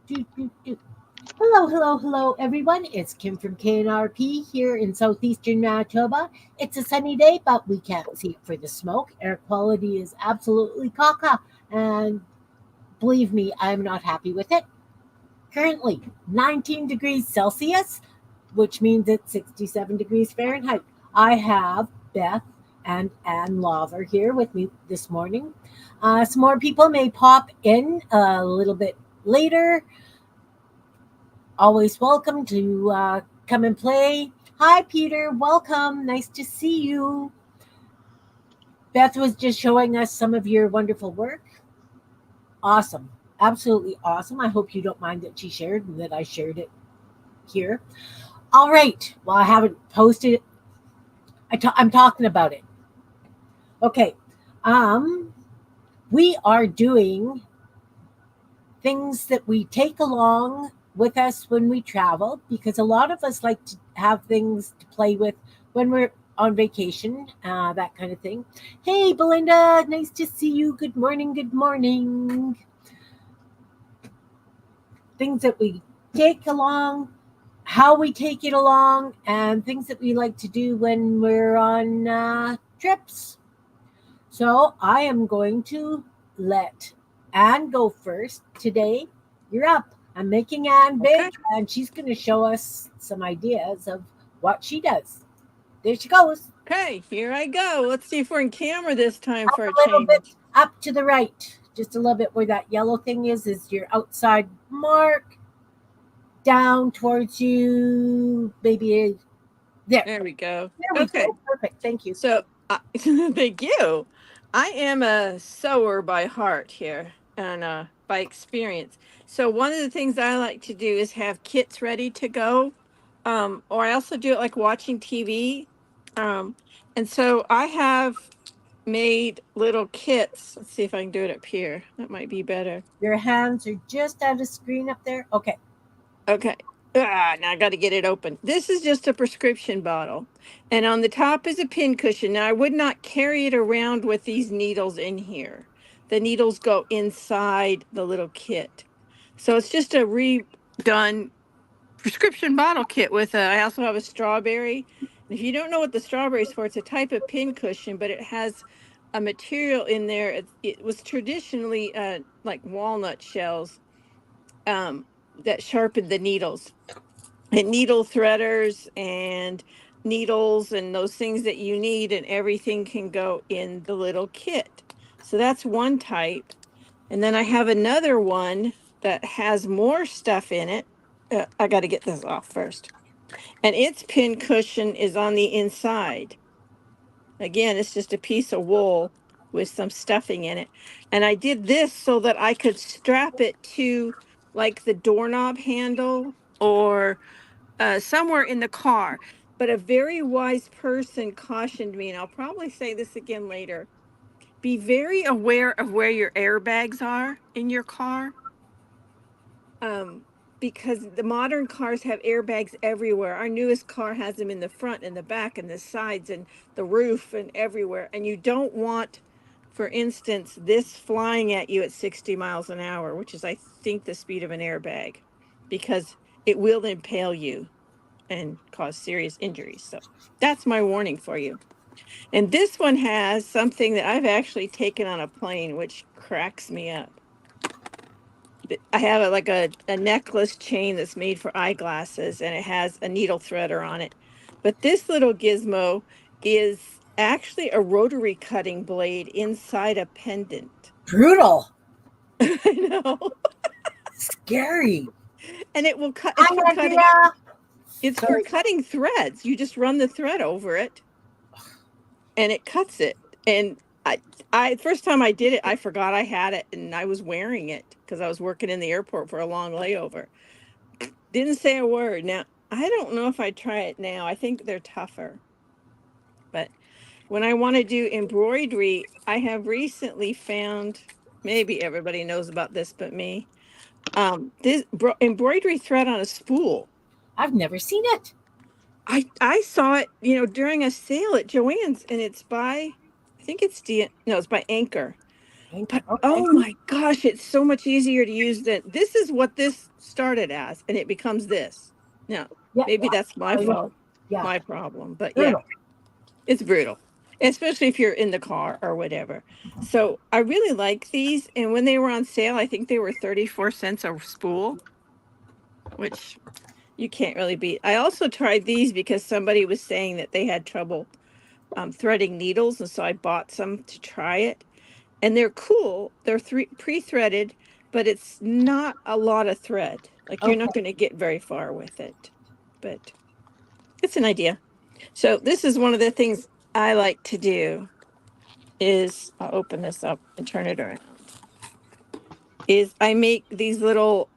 Do, do, do. Hello, hello, hello, everyone. It's Kim from K&RP here in southeastern Manitoba. It's a sunny day, but we can't see it for the smoke. Air quality is absolutely caca, and believe me, I'm not happy with it. Currently, 19 degrees Celsius, which means it's 67 degrees Fahrenheit. I have Beth and Ann Lawver here with me this morning. Some more people may pop in a little bit later. Always welcome to come and play. Hi, Peter. Welcome. Nice to see you. Beth was just showing us some of your wonderful work. Awesome. Absolutely awesome. I hope you don't mind that she shared and that I shared it here. All right. Well, I haven't posted it. I'm talking about it. Okay. Um, we are doing things that we take along with us when we travel because a lot of us like to have things to play with when we're on vacation, that kind of thing. Hey, Belinda, nice to see you. Good morning. Good morning. Things that we take along, how we take it along, and things that we like to do when we're on trips. So I am going to let Anne go first today. You're up. I'm making Anne Okay. big, and she's going to show us some ideas of what she does. There she goes. Okay, here I go. Let's see if we're in camera this time Up for a a little bit, change. up to the right. Just a little bit where that yellow thing is your outside mark. Down towards you, maybe there. There we go. There we Okay. go. Perfect. Thank you. So, thank you. I am a sewer by heart here and by experience. So, one of the things I like to do is have kits ready to go. Or I also do it like watching TV. Um, and so I have made little kits. Let's see if I can do it up here. That might be better. Your hands are just out of screen up there. Okay. Okay. Now I got to get it open. This is just a prescription bottle. And on the top is a pin cushion. Now, I would not carry it around with these needles in here. The needles go inside the little kit. So it's just a redone prescription bottle kit with I also have a strawberry. And if you don't know what the strawberry is for, it's a type of pin cushion, but it has a material in there. It was traditionally like walnut shells um, that sharpened the needles and needle threaders and needles and those things that you need, and everything can go in the little kit. So that's one type. And then I have another one that has more stuff in it. I got to get this off first. And its pin cushion is on the inside. Again, it's just a piece of wool with some stuffing in it. And I did this so that I could strap it to like the doorknob handle or somewhere in the car. But a very wise person cautioned me, and I'll probably say this again later, be very aware of where your airbags are in your car. Um, because the modern cars have airbags everywhere. Our newest car has them in the front and the back and the sides and the roof and everywhere. And you don't want, for instance, this flying at you at 60 miles an hour, which is, I think, the speed of an airbag, because it will impale you and cause serious injuries. So that's my warning for you. And this one has something that I've actually taken on a plane, which cracks me up. I have a necklace chain that's made for eyeglasses, and it has a needle threader on it. But this little gizmo is actually a rotary cutting blade inside a pendant. Brutal. I know. Scary. And it will cut, it's for cutting, Andrea. it's for Sorry. cutting threads. You just run the thread over it and it cuts it. And I first time I did it, I forgot I had it and I was wearing it because I was working in the airport for a long layover. Didn't say a word. Now, I don't know if I'd try it now. I think they're tougher. But when I want to do embroidery, I have recently found, maybe everybody knows about this but me, this embroidery thread on a spool. I've never seen it. I saw it, during a sale at Joann's, and it's by, I think it's no, it's by Anchor. But Okay. oh my gosh, it's so much easier to use than this is what this started as, and it becomes this. Now, Yeah. maybe that's my I will. fault, Yeah. my problem. But yeah, Brutal. it's brutal, especially if you're in the car or whatever. So I really like these. And when they were on sale, I think they were 34 cents a spool, which you can't really beat. I also tried these because somebody was saying that they had trouble threading needles. And so I bought some to try it. And they're cool. They're pre-threaded, but it's not a lot of thread. Like you're Okay. not going to get very far with it. But it's an idea. So this is one of the things I like to do is I'll open this up and turn it around. Is I make these little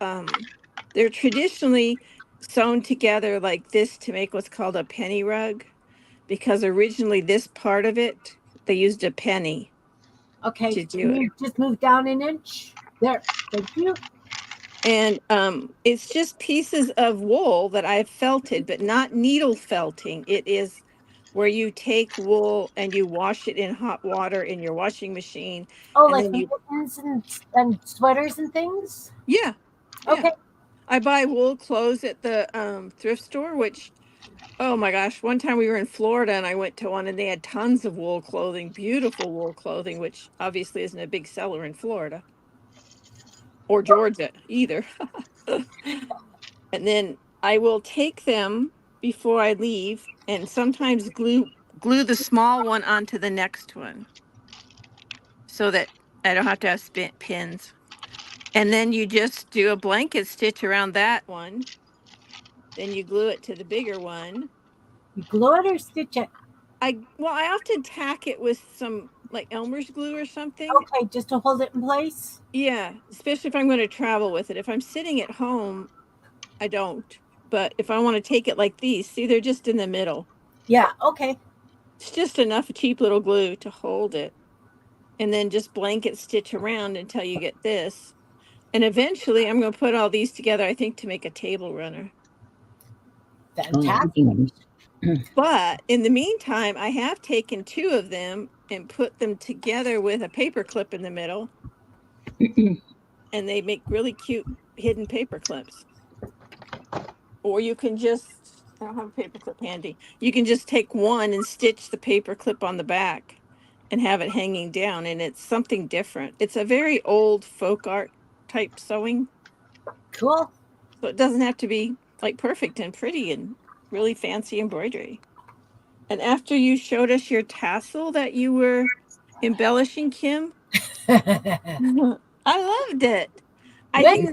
they're traditionally sewn together like this to make what's called a penny rug, because originally this part of it they used a penny Okay. to do Can it. you just move down an inch? There. Thank you. And it's just pieces of wool that I've felted, but not needle felting. It is where you take wool and you wash it in hot water in your washing machine, Oh, and like then you mittens and sweaters and things. yeah, yeah. Okay. I buy wool clothes at the thrift store, which oh my gosh, one time we were in Florida and I went to one and they had tons of wool clothing, beautiful wool clothing, which obviously isn't a big seller in Florida or Georgia either. And then I will take them before I leave and sometimes glue the small one onto the next one so that I don't have to have pins. And then you just do a blanket stitch around that one. Then you glue it to the bigger one. You glue it or stitch it? I often tack it with some like Elmer's glue or something. Okay, just to hold it in place. Yeah, especially if I'm going to travel with it. If I'm sitting at home, I don't. But if I want to take it like these, see, they're just in the middle. Yeah. Okay. It's just enough cheap little glue to hold it. And then just blanket stitch around until you get this. And eventually I'm going to put all these together, I think, to make a table runner. Oh, that'd be Fantastic. nice. But in the meantime, I have taken two of them and put them together with a paper clip in the middle. And they make really cute hidden paper clips. Or you can just, I don't have a paper clip handy. You can just take one and stitch the paper clip on the back and have it hanging down. And it's something different. It's a very old folk art type sewing. Cool. So it doesn't have to be like perfect and pretty and really fancy embroidery. And after you showed us your tassel that you were embellishing, Kim, I loved it. I Good. think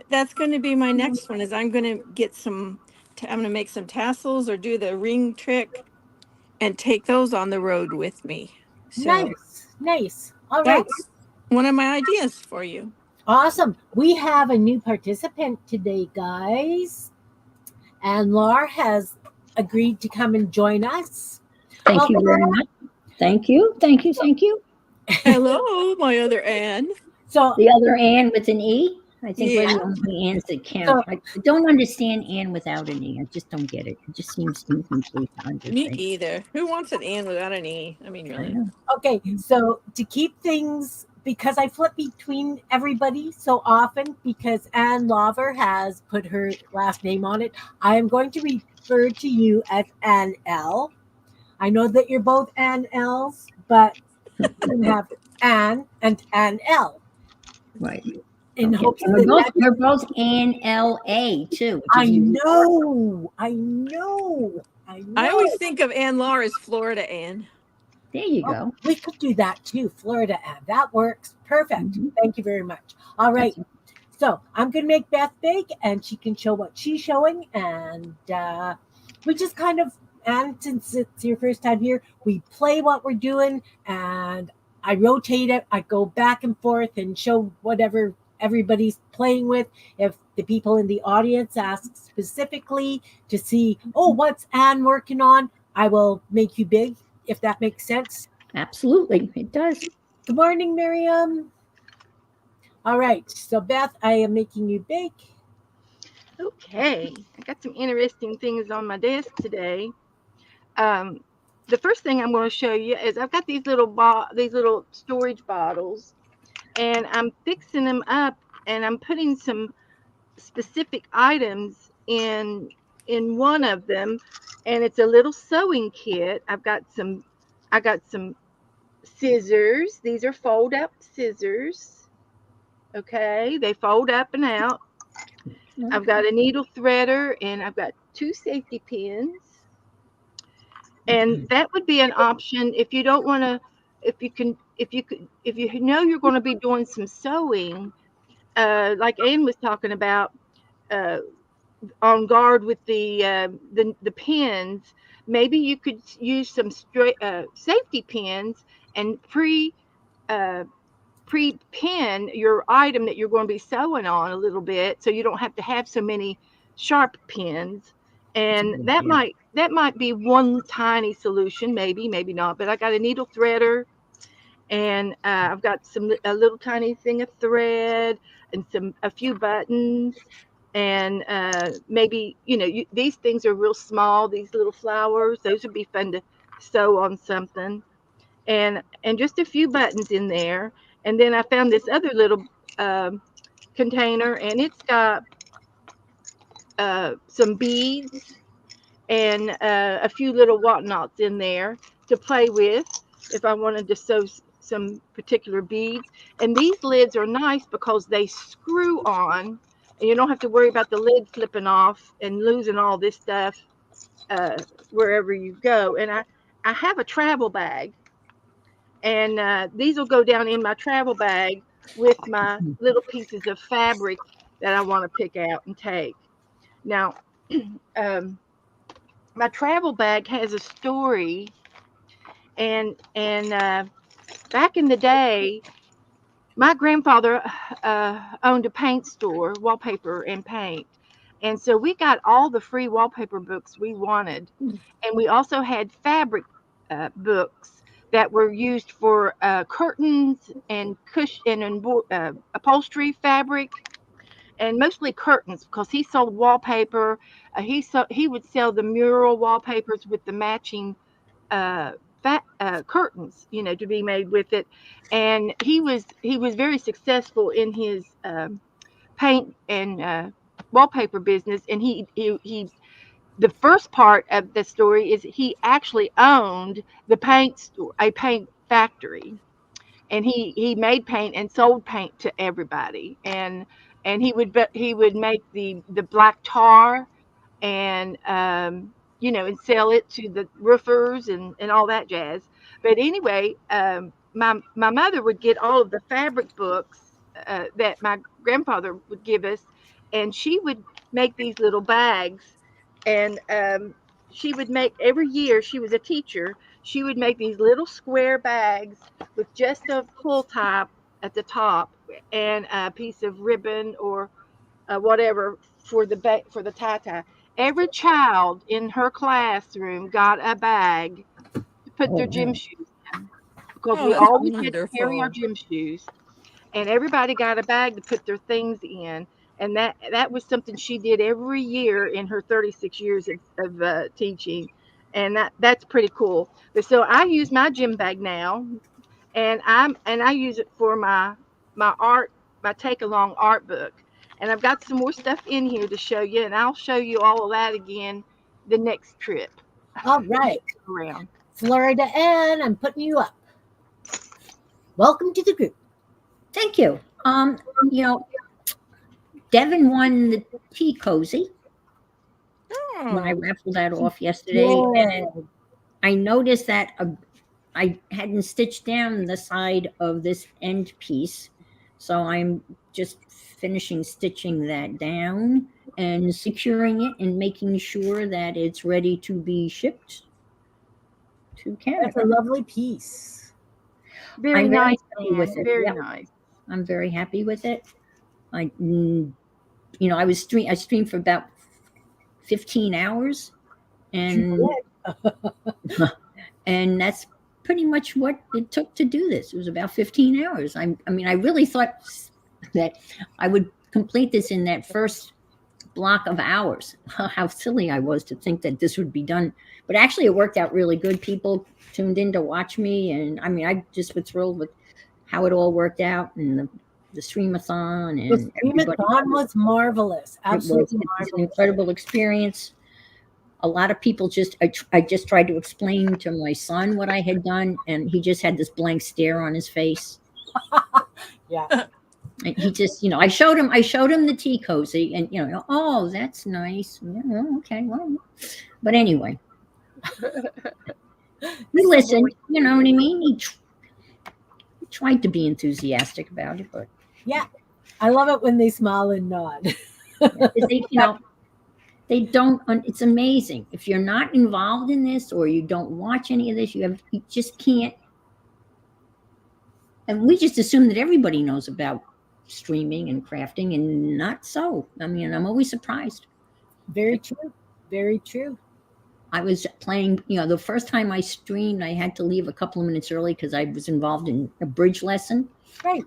that's gonna be my next one. Is I'm gonna get some. I'm gonna make some tassels or do the ring trick and take those on the road with me. So Nice. Nice. All right. that's one of my ideas for you. Awesome. We have a new participant today, guys. And Laura has agreed to come and join us. Thank you Welcome, very Laura. much. Thank you. Thank you. Thank you. Hello, my other Anne. So, The other Ann with an E. I think we're Yeah, the only Anns that count. so I don't understand Ann without an E. I just don't get it. It just seems incomplete to me understand. either. Who wants an Anne without an E? I mean, I really. know. okay. So to keep things, because I flip between everybody so often, because Anne Lover has put her last name on it, I am going to refer to you as Ann L. I know that you're both Ann L's, but you have Ann and Ann L. Right. In Okay. hopes And that we're both Ann L A too, which I is even know, I know, I I know. always think of Anne Laura as Florida Anne. there you Oh, go. we could do that too, Florida ad. That works perfect. Mhm. Thank you very much. All right. That's So I'm going to make Beth bake and she can show what she's showing. And we just kind of, and since it's your first time here, we play what we're doing and I rotate it. I go back and forth and show whatever everybody's playing with. If the people in the audience ask specifically to see, oh, what's Anne working on? I will make you big, if that makes sense. absolutely. It does. Good morning, Miriam. All right. So, Beth, I am making you bake. Okay, I got some interesting things on my desk today. Um, the first thing I'm going to show you is I've got these little storage bottles, and I'm fixing them up, and I'm putting some specific items in one of them, and it's a little sewing kit. I got some scissors. These are fold up scissors. Okay, they fold up and out. I've got a needle threader, and I've got two safety pins. And that would be an option if you don't want to, if you know you're going to be doing some sewing, like Anne was talking about, uh, on guard with the pins. Maybe you could use some straight safety pins and uh, pre-pin your item that you're going to be sewing on a little bit, so you don't have to have so many sharp pins. And that might be one tiny solution, maybe not. But I got a needle threader, and I've got a little tiny thing of thread and a few buttons, and maybe these things are real small. These little flowers, those would be fun to sew on something, and just a few buttons in there. And then I found this other little um, container, and it's got some beads and a few little whatnots in there to play with if I wanted to sew some particular beads. And these lids are nice because they screw on, and you don't have to worry about the lid flipping off and losing all this stuff uh, wherever you go. And I have a travel bag, and these will go down in my travel bag with my little pieces of fabric that I want to pick out and take. Now, um, my travel bag has a story, and back in the day, my grandfather owned a paint store, wallpaper and paint, and so we got all the free wallpaper books we wanted, and we also had fabric books that were used for curtains and cushion and upholstery fabric, and mostly curtains because he sold wallpaper. He would sell the mural wallpapers with the matching uh, curtains, to be made with it. And he was very successful in his paint and wallpaper business. And he the first part of the story is he actually owned the paint store, a paint factory, and he made paint and sold paint to everybody. And he would make the black tar, and and sell it to the roofers and all that jazz. But anyway, my mother would get all of the fabric books that my grandfather would give us, and she would make these little bags. And she would make every year. She was a teacher. She would make these little square bags with just a pull tab at the top and a piece of ribbon or whatever for for the tie. Every child in her classroom got a bag to put their gym shoes in because Oh, we that's always had to carry our wonderful. gym shoes, and everybody got a bag to put their things in. And that was something she did every year in her 36 years of teaching, and that's pretty cool. But so I use my gym bag now, and I use it for my art, my take along art book. And I've got some more stuff in here to show you, and I'll show you all of that again the next trip All right. around. Florida Ann, I'm putting you up. Welcome to the group. Thank you. You know, Devin won the tea cozy when I Oh, raffled that off yesterday, and Yeah. I noticed that I hadn't stitched down the side of this end piece, so I'm just finishing stitching that down and securing it and making sure that it's ready to be shipped to That's a Canada. lovely piece. Very I'm very nice, happy with man. it. Very Yep, nice. I'm very happy with it. I, I streamed for about 15 hours, You and did. and that's pretty much what it took to do this. It was about 15 hours. I mean, I really thought that I would complete this in that first block of hours. How silly I was to think that this would be done. But actually, it worked out really good. People tuned in to watch me. And I mean, I just was thrilled with how it all worked out, and the streamathon, The and everybody. streamathon was marvelous. Absolutely It was an marvelous. incredible experience. A lot of people I just tried to explain to my son what I had done, and he just had this blank stare on his face. Yeah. And he just, I showed him the tea cozy, and oh, that's nice. Yeah, okay, well, but anyway, he listened. You know what I mean? He tried to be enthusiastic about it, but Yeah. I love it when they smile and nod. they, they don't. It's amazing if you're not involved in this or you don't watch any of this. You just can't. And we just assume that everybody knows about streaming and crafting, and not so. I mean, I'm always surprised. Very true. Very true. I was playing, the first time I streamed, I had to leave a couple of minutes early because I was involved in a bridge lesson. Right.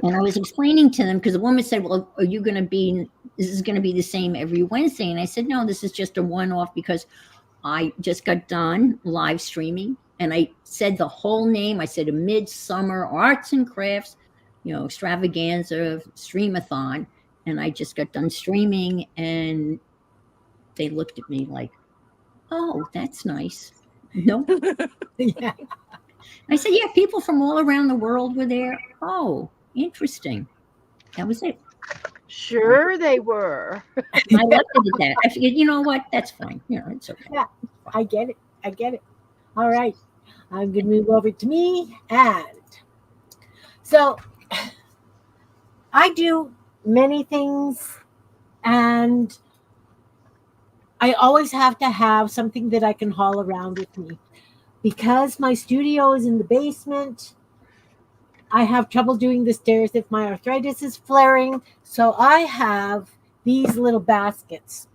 And I was explaining to them because the woman said, well, are you going to be, this is going to be the same every Wednesday? And I said, no, this is just a one-off because I just got done live streaming. And I said the whole name. I said a Midsummer Arts and Crafts, extravaganza, streamathon. And I just got done streaming, and they looked at me like, oh, that's nice. No. Yeah. I said, yeah, people from all around the world were there. Oh, interesting. That was it. Sure they were. I left it at that. I figured, you know what? That's fine. It's okay. Yeah. I get it. I get it. All right. I'm going to move over to me. And so I do many things, and I always have to have something that I can haul around with me. Because my studio is in the basement, I have trouble doing the stairs if my arthritis is flaring. So I have these little baskets.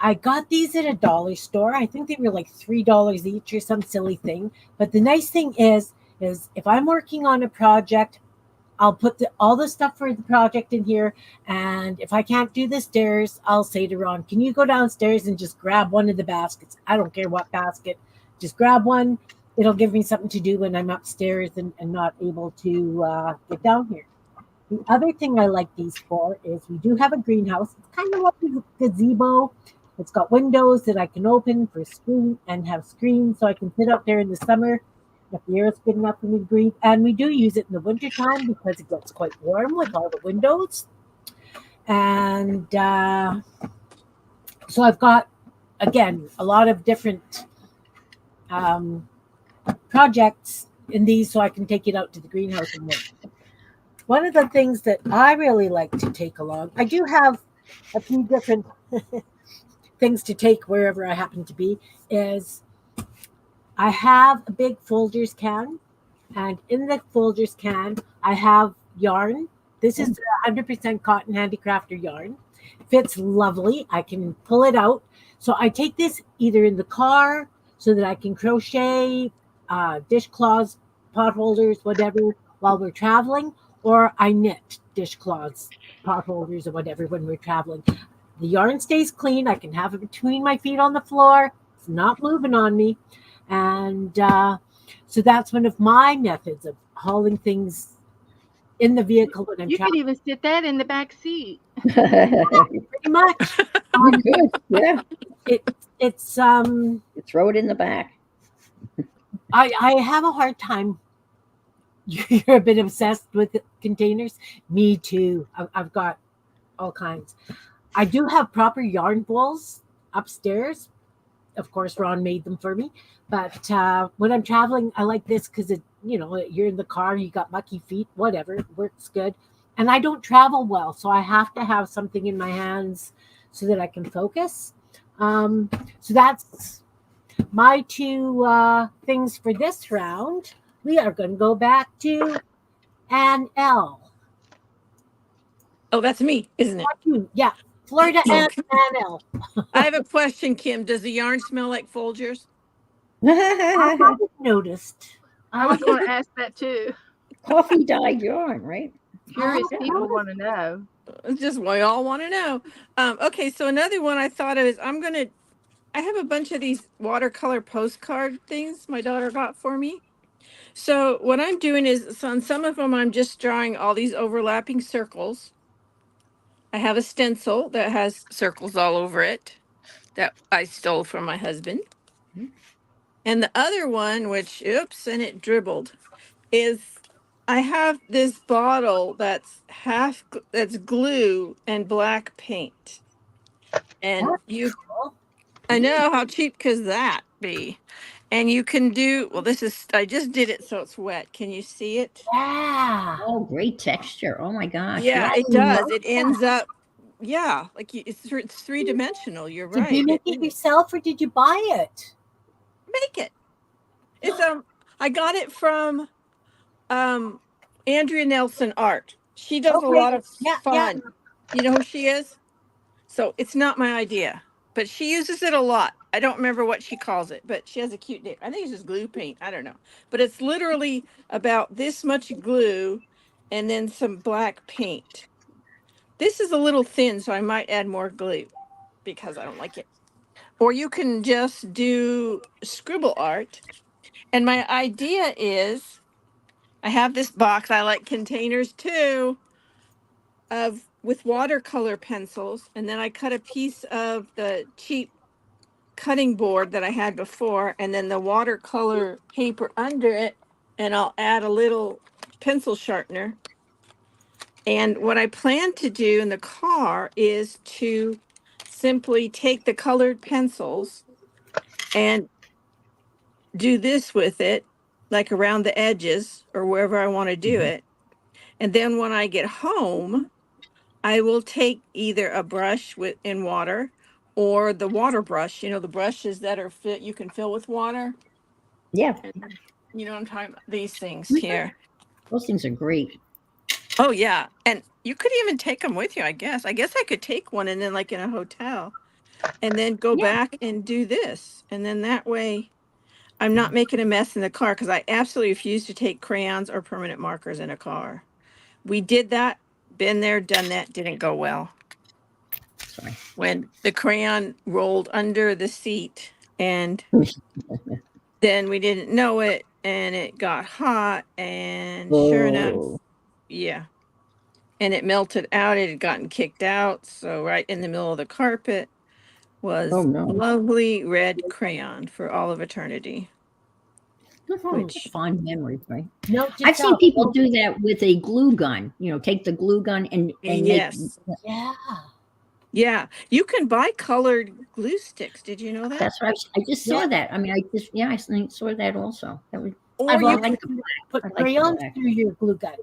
I got these at a dollar store. I think they were like $3 each or some silly thing. But the nice thing is if I'm working on a project, I'll put all the stuff for the project in here. And if I can't do the stairs, I'll say to Ron, can you go downstairs and just grab one of the baskets? I don't care what basket. Just grab one. It'll give me something to do when I'm upstairs and not able to get down here. The other thing I like these for is we do have a greenhouse. It's kind of like a gazebo. It's got windows that I can open for screen and have screens so I can sit out there in the summer if the air is good enough for me to breathe. And we do use it in the wintertime because it gets quite warm with all the windows. And so I've got, again, a lot of different projects in these so I can take it out to the greenhouse and work. One of the things that I really like to take along, I do have a few different things to take wherever I happen to be, is I have a big Folgers can, and in the Folgers can, I have yarn. This is 100% cotton handicrafter yarn. Fits lovely. I can pull it out. So I take this either in the car so that I can crochet dishcloths, pot holders, whatever, while we're traveling, or I knit dishcloths, pot holders, or whatever when we're traveling. The yarn stays clean. I can have it between my feet on the floor. It's not moving on me. And so that's one of my methods of hauling things in the vehicle when I'm You could traveling. even sit that in the back seat. Pretty much. You could, yeah. It's You throw it in the back. I have a hard time. You're a bit obsessed with containers. Me too. I've got all kinds. I do have proper yarn bowls upstairs. Of course, Ron made them for me. But when I'm traveling, I like this because you're in the car, you got mucky feet, whatever, it works good. And I don't travel well, so I have to have something in my hands so that I can focus. So that's my two things for this round. We are going to go back to Ann L. Oh, that's me, isn't it? Yeah, Florida and Ann L. I have a question, Kim. Does the yarn smell like Folgers? I haven't noticed. I was going to ask that too. Coffee dyed yarn, right? Curious people want to know. It's just what y'all want to know. Okay, so another one I thought of is I have a bunch of these watercolor postcard things my daughter got for me. So what I'm doing is on some of them, I'm just drawing all these overlapping circles. I have a stencil that has circles all over it that I stole from my husband. And the other one, which, oops, and it dribbled, is I have this bottle that's that's glue and black paint. And That's cool. I know how cheap could that be? And you can do, well, I just did it so it's wet. Can you see it? Yeah. Oh, great texture. Oh my gosh. Yeah, I Yes. it does. love It that. ends up, yeah, like it's three-dimensional. You're Did you right. make it yourself or did you buy it? Make it. It's I got it from um Andrea Nelson Art. She does a Okay. lot of Yeah, yeah. fun. You know who she is? So it's not my idea, but she uses it a lot. I don't remember what she calls it, but she has a cute name. I think it's just glue paint. I don't know. But it's literally about this much glue and then some black paint. This is a little thin, so I might add more glue because I don't like it. Or you can just do scribble art. And my idea is I have this box. I like containers too of with watercolor pencils, and then I cut a piece of the cheap cutting board that I had before, and then the watercolor paper under it, and I'll add a little pencil sharpener. And what I plan to do in the car is to simply take the colored pencils and do this with it, like around the edges or wherever I want to do Mhm. it. And then when I get home, I will take either a brush in water or the water brush, the brushes that are you can fill with water. Yeah. And you know what I'm talking about? These things Mhm. here. Those things are great. Oh yeah. And you could even take them with you, I guess. I guess I could take one and then like in a hotel and then go Yeah. back and do this. And then that way I'm not making a mess in the car because I absolutely refuse to take crayons or permanent markers in a car. We did that, been there, done that, didn't go well. Sorry. When the crayon rolled under the seat and then we didn't know it and it got hot and sure enough, Oh. yeah. And it melted out. It had gotten kicked out. So right in the middle of the carpet Oh was no. lovely red crayon for all of eternity, which Fond memories, right? Note to I've seen self. people do that with a glue gun. Take the glue gun and make. yes. Yeah. Yeah, you can buy colored glue sticks. Did you know that? That's what I just saw Yeah. that. I mean, I saw that also. That was. Or I've I you also like can the black. put I like the crayons black. through your glue gun.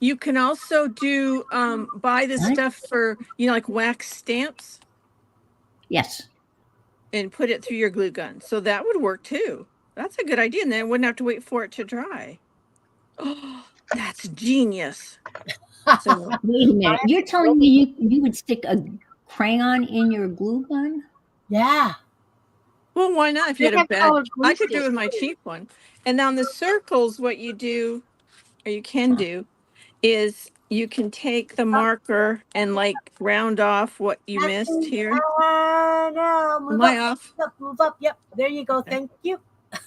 you can also do buy the What? stuff for like wax stamps Yes. and put it through your glue gun. So that would work too. That's a good idea. And then I wouldn't have to wait for it to dry. Oh, that's genius. So Wait a minute. You're telling me you would stick a crayon in your glue gun? Yeah. well, why not? If you They had a have bad, colored glue I could do it with sticks my too. cheap one. And on the circles, what you do, or you can Huh. do, is you can take the marker and like round off what you missed Maxine, here. no, Am move I up, off? move up, move up. Yep. There you go. Okay. Thank you.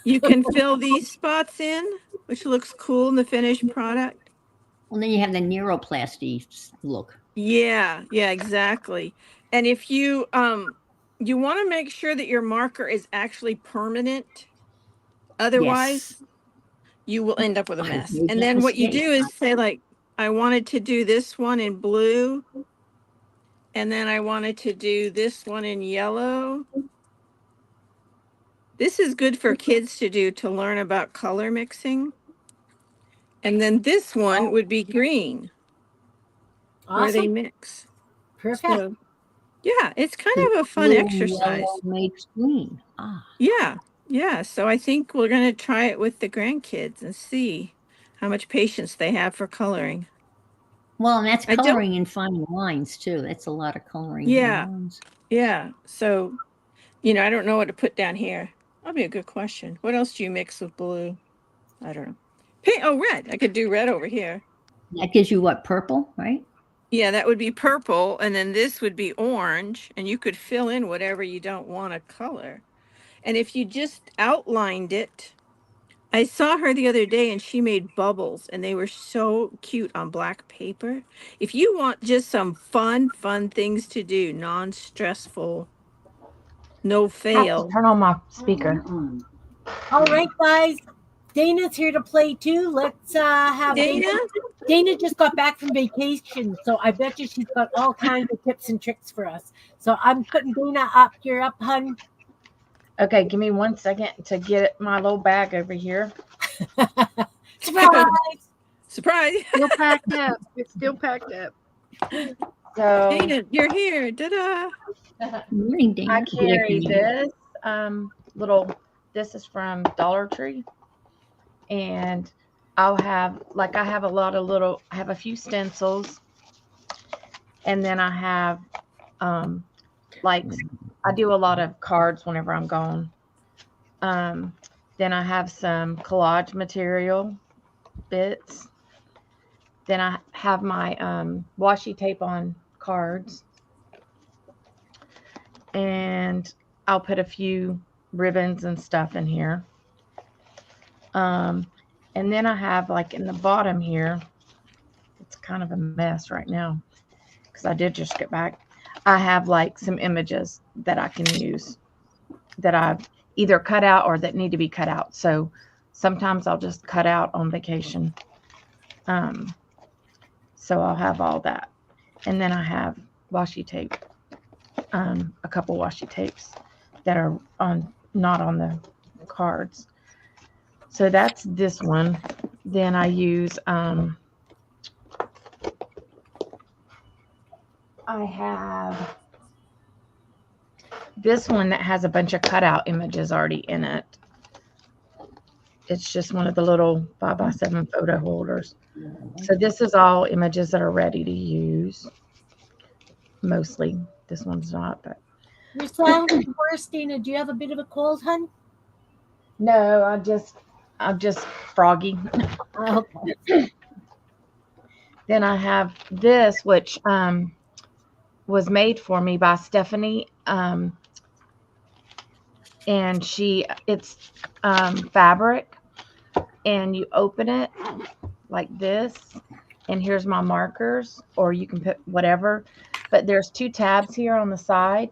You can fill these spots in, which looks cool in the finished product. Well, then you have the neuroplasty look. Yeah, yeah, exactly. And if you want to make sure that your marker is actually permanent. Yes. Otherwise, you will end up with a I've mess. made And that then what you do mistake. is say like, I wanted to do this one in blue, and then I wanted to do this one in yellow. This is good for kids to do to learn about color mixing. And then this one would be green, where they Awesome. mix. Perfect. So yeah, it's kind Because of a fun blue and yellow exercise. makes green. Ah. Yeah, yeah. So I think we're going to try it with the grandkids and see how much patience they have for coloring. Well, and that's I don't, coloring in fine lines too. That's a lot of coloring in yeah, lines. yeah. So, I don't know what to put down here. That'll be a good question. What else do you mix with blue? I don't know. Pink, oh, red. I could do red over here. That gives you what, purple, right? Yeah, that would be purple. And then this would be orange. And you could fill in whatever you don't want to color. And if you just outlined it I saw her the other day and she made bubbles and they were so cute on black paper. If you want just some fun things to do, non-stressful, no I have to fail. turn on my speaker. All right, guys. Dana's here to play too. Let's have Dana. Dana? Dana just got back from vacation, so I bet you she's got all kinds of tips and tricks for us. So I'm putting Dana up. You're up, hun. Okay, give me 1 second to get my little bag over here. Surprise! Surprise. Still packed up. It's still packed up. So Dana, you're here. Ta-da. Morning, Dana. I carry this little. This is from Dollar Tree, and I'll have I have a lot of little. I have a few stencils, and then I have like I do a lot of cards whenever I'm gone. Then I have some collage material bits. Then I have my washi tape on cards, and I'll put a few ribbons and stuff in here. And then I have in the bottom here, it's kind of a mess right now because I did just get back. I have some images that I can use that I've either cut out or that need to be cut out. So sometimes I'll just cut out on vacation. So I'll have all that. And then I have washi tape, a couple washi tapes that are not on the cards. So that's this one. Then I use, I have this one that has a bunch of cutout images already in it. It's just one of the little 5x7 photo holders. So this is all images that are ready to use. Mostly. This one's not, but. Your sound is worse, Dana. Do you have a bit of a cold, hun? No, I'm just froggy. Okay. Then I have this, which was made for me by Stephanie. And it's fabric, and you open it like this, and here's my markers, or you can put whatever, but there's 2 tabs here on the side,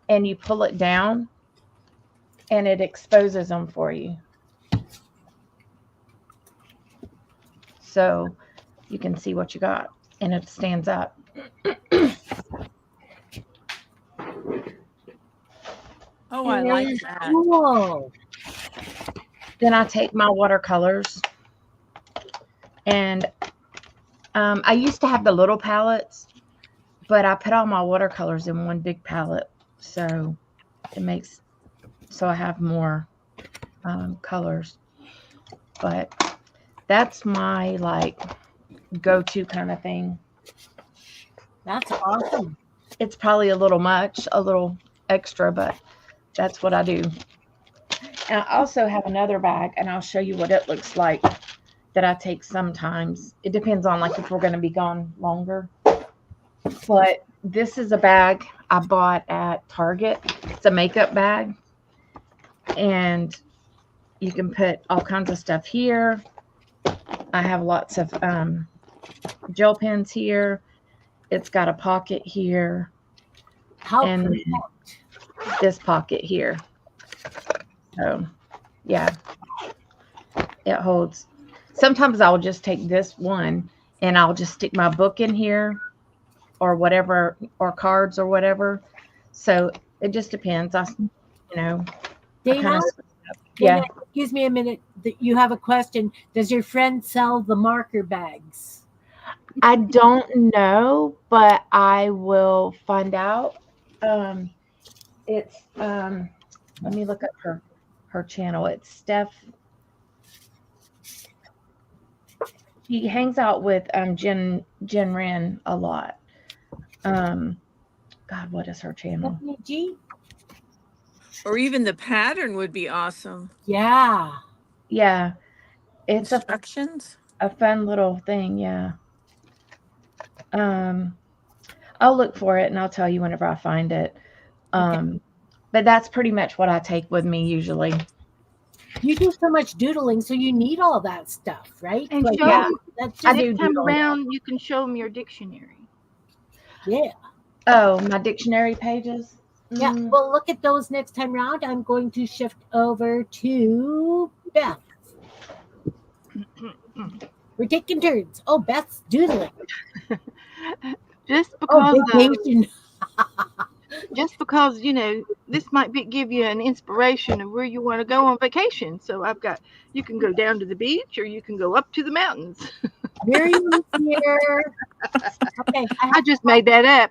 and you pull it down and it exposes them for you. So you can see what you got, and it stands up. Oh, I like that. Cool. Then I take my watercolors, and I used to have the little palettes, but I put all my watercolors in one big palette, so I have more colors. But that's my go-to kind of thing. That's awesome. It's probably a little extra, but that's what I do. And I also have another bag, and I'll show you what it looks like that I take sometimes. It depends on if we're going to be gone longer. But this is a bag I bought at Target. It's a makeup bag, and you can put all kinds of stuff here. I have lots of gel pens here. It's got a pocket here. How and this pocket here. So, yeah, it holds. Sometimes I'll just take this one and I'll just stick my book in here or whatever, or cards or whatever. So it just depends. Dana, yeah. Dana, excuse me a minute. You have a question. Does your friend sell the marker bags? I don't know, but I will find out. It's let me look up her channel. It's Steph. She hangs out with Jen Wren a lot. God, what is her channel? G? Or even the pattern would be awesome. Yeah. Yeah. It's Instructions. a fun little thing, yeah. I'll look for it and I'll tell you whenever I find it. Okay. But that's pretty much what I take with me usually. You do so much doodling, so you need all that stuff, right? And Like show Yeah, them that's I just do next time doodle. around. You can show them your dictionary. yeah. Oh, my dictionary pages. Yeah, Mm, well, look at those next time round. I'm going to shift over to Beth. We're taking turns. Oh, Beth's doodling. Just Oh, because vacation. this might give you an inspiration of where you want to go on vacation. So you can go down to the beach or you can go up to the mountains. Miriam's here. Okay, I I have just made that up.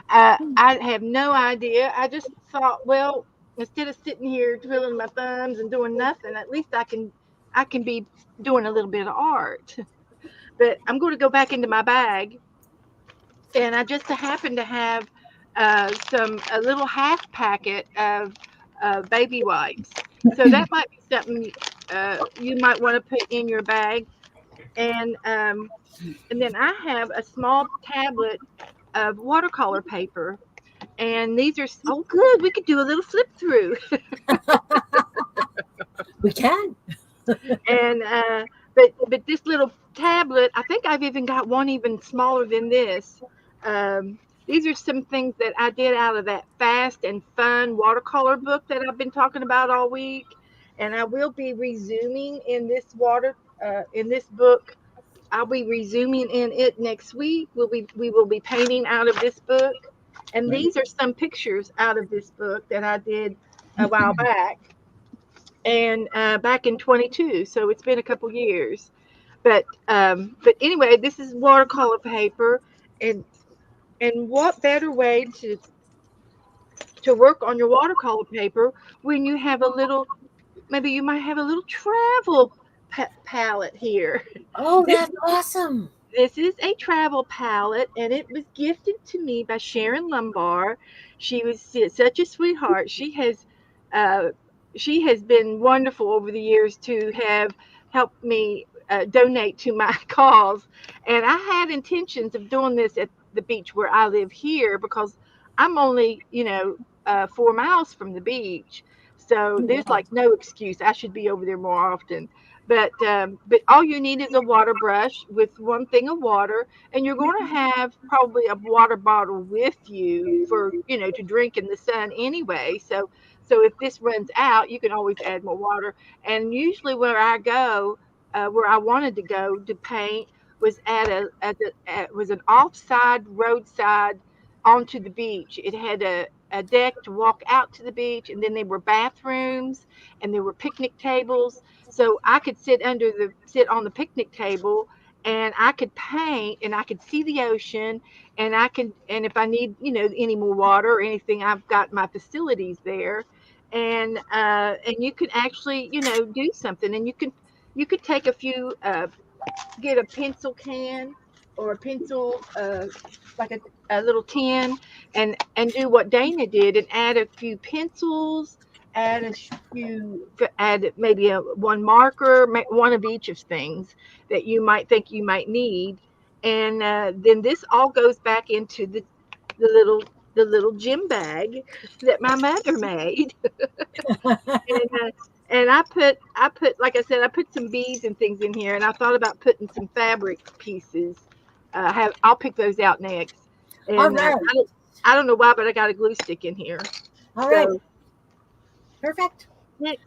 I have no idea. I just thought, well, instead of sitting here twiddling my thumbs and doing nothing, at least I can be doing a little bit of art. But I'm going to go back into my bag, and I just happen to have a little half packet of baby wipes. So that might be something you might want to put in your bag. And then I have a small tablet of watercolor paper, and these are oh good. We could do a little flip through, we can. and but this little tablet, I think I've even got one even smaller than this. These are some things that I did out of that fast and fun watercolor book that I've been talking about all week, and I will be resuming in this book. I'll be resuming in it next week. We will be painting out of this book, and Right. these are some pictures out of this book that I did a while back, and back in 22. So it's been a couple years, but anyway, this is watercolor paper, and what better way to work on your watercolor paper when you have a little, maybe you might have a little travel palette here. Oh, This that's awesome. This is a travel palette, and it was gifted to me by Sharon Lumbar. She was such a sweetheart. Uh, she has been wonderful over the years to have helped me donate to my cause. And I had intentions of doing this at the beach where I live here because I'm only, 4 miles from the beach. So there's like no excuse. I should be over there more often. But all you need is a water brush with one thing of water, and you're going to have probably a water bottle with you for to drink in the sun anyway. So if this runs out, you can always add more water. And usually where I wanted to go to paint was was an offside roadside onto the beach. It had a deck to walk out to the beach, and then there were bathrooms and there were picnic tables, so I could sit on the picnic table, and I could paint, and I could see the ocean, and if I need any more water or anything, I've got my facilities there, and you can actually do something, and you could take a few get a pencil can or a pencil like a little tin, and do what Dana did and add a few pencils, add a few add maybe one marker, one of each of things that you might think you might need, and then this all goes back into the little the little gym bag that my mother made. and and I put like I said, I put some beads and things in here, and I thought about putting some fabric pieces. I'll pick those out next. All And right. I don't know why, but I got a glue stick in here. All right. So Perfect. next,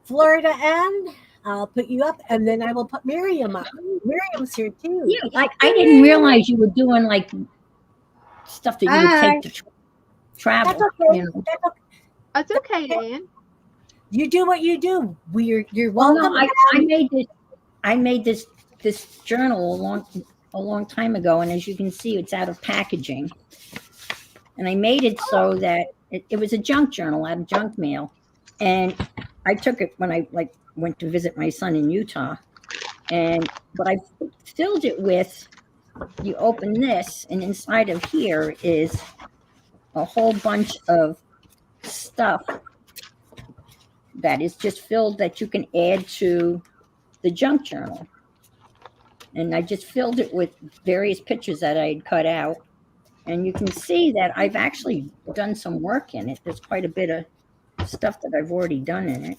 Florida and I'll put you up, and then I will put Miriam up. Miriam's here too. Yeah, like I didn't realize you were doing like stuff that you would Hi. take to travel. That's okay. You know. That's okay. that's okay, Ann. You do what you do. You're Well, welcome. no, I made this journal a long time ago, and as you can see, it's out of packaging. And I made it so that it was a junk journal out of junk mail. And I took it when I went to visit my son in Utah. But I filled it with, you open this, and inside of here is a whole bunch of stuff that is just filled that you can add to the junk journal. And I just filled it with various pictures that I had cut out. And you can see that I've actually done some work in it. There's quite a bit of stuff that I've already done in it.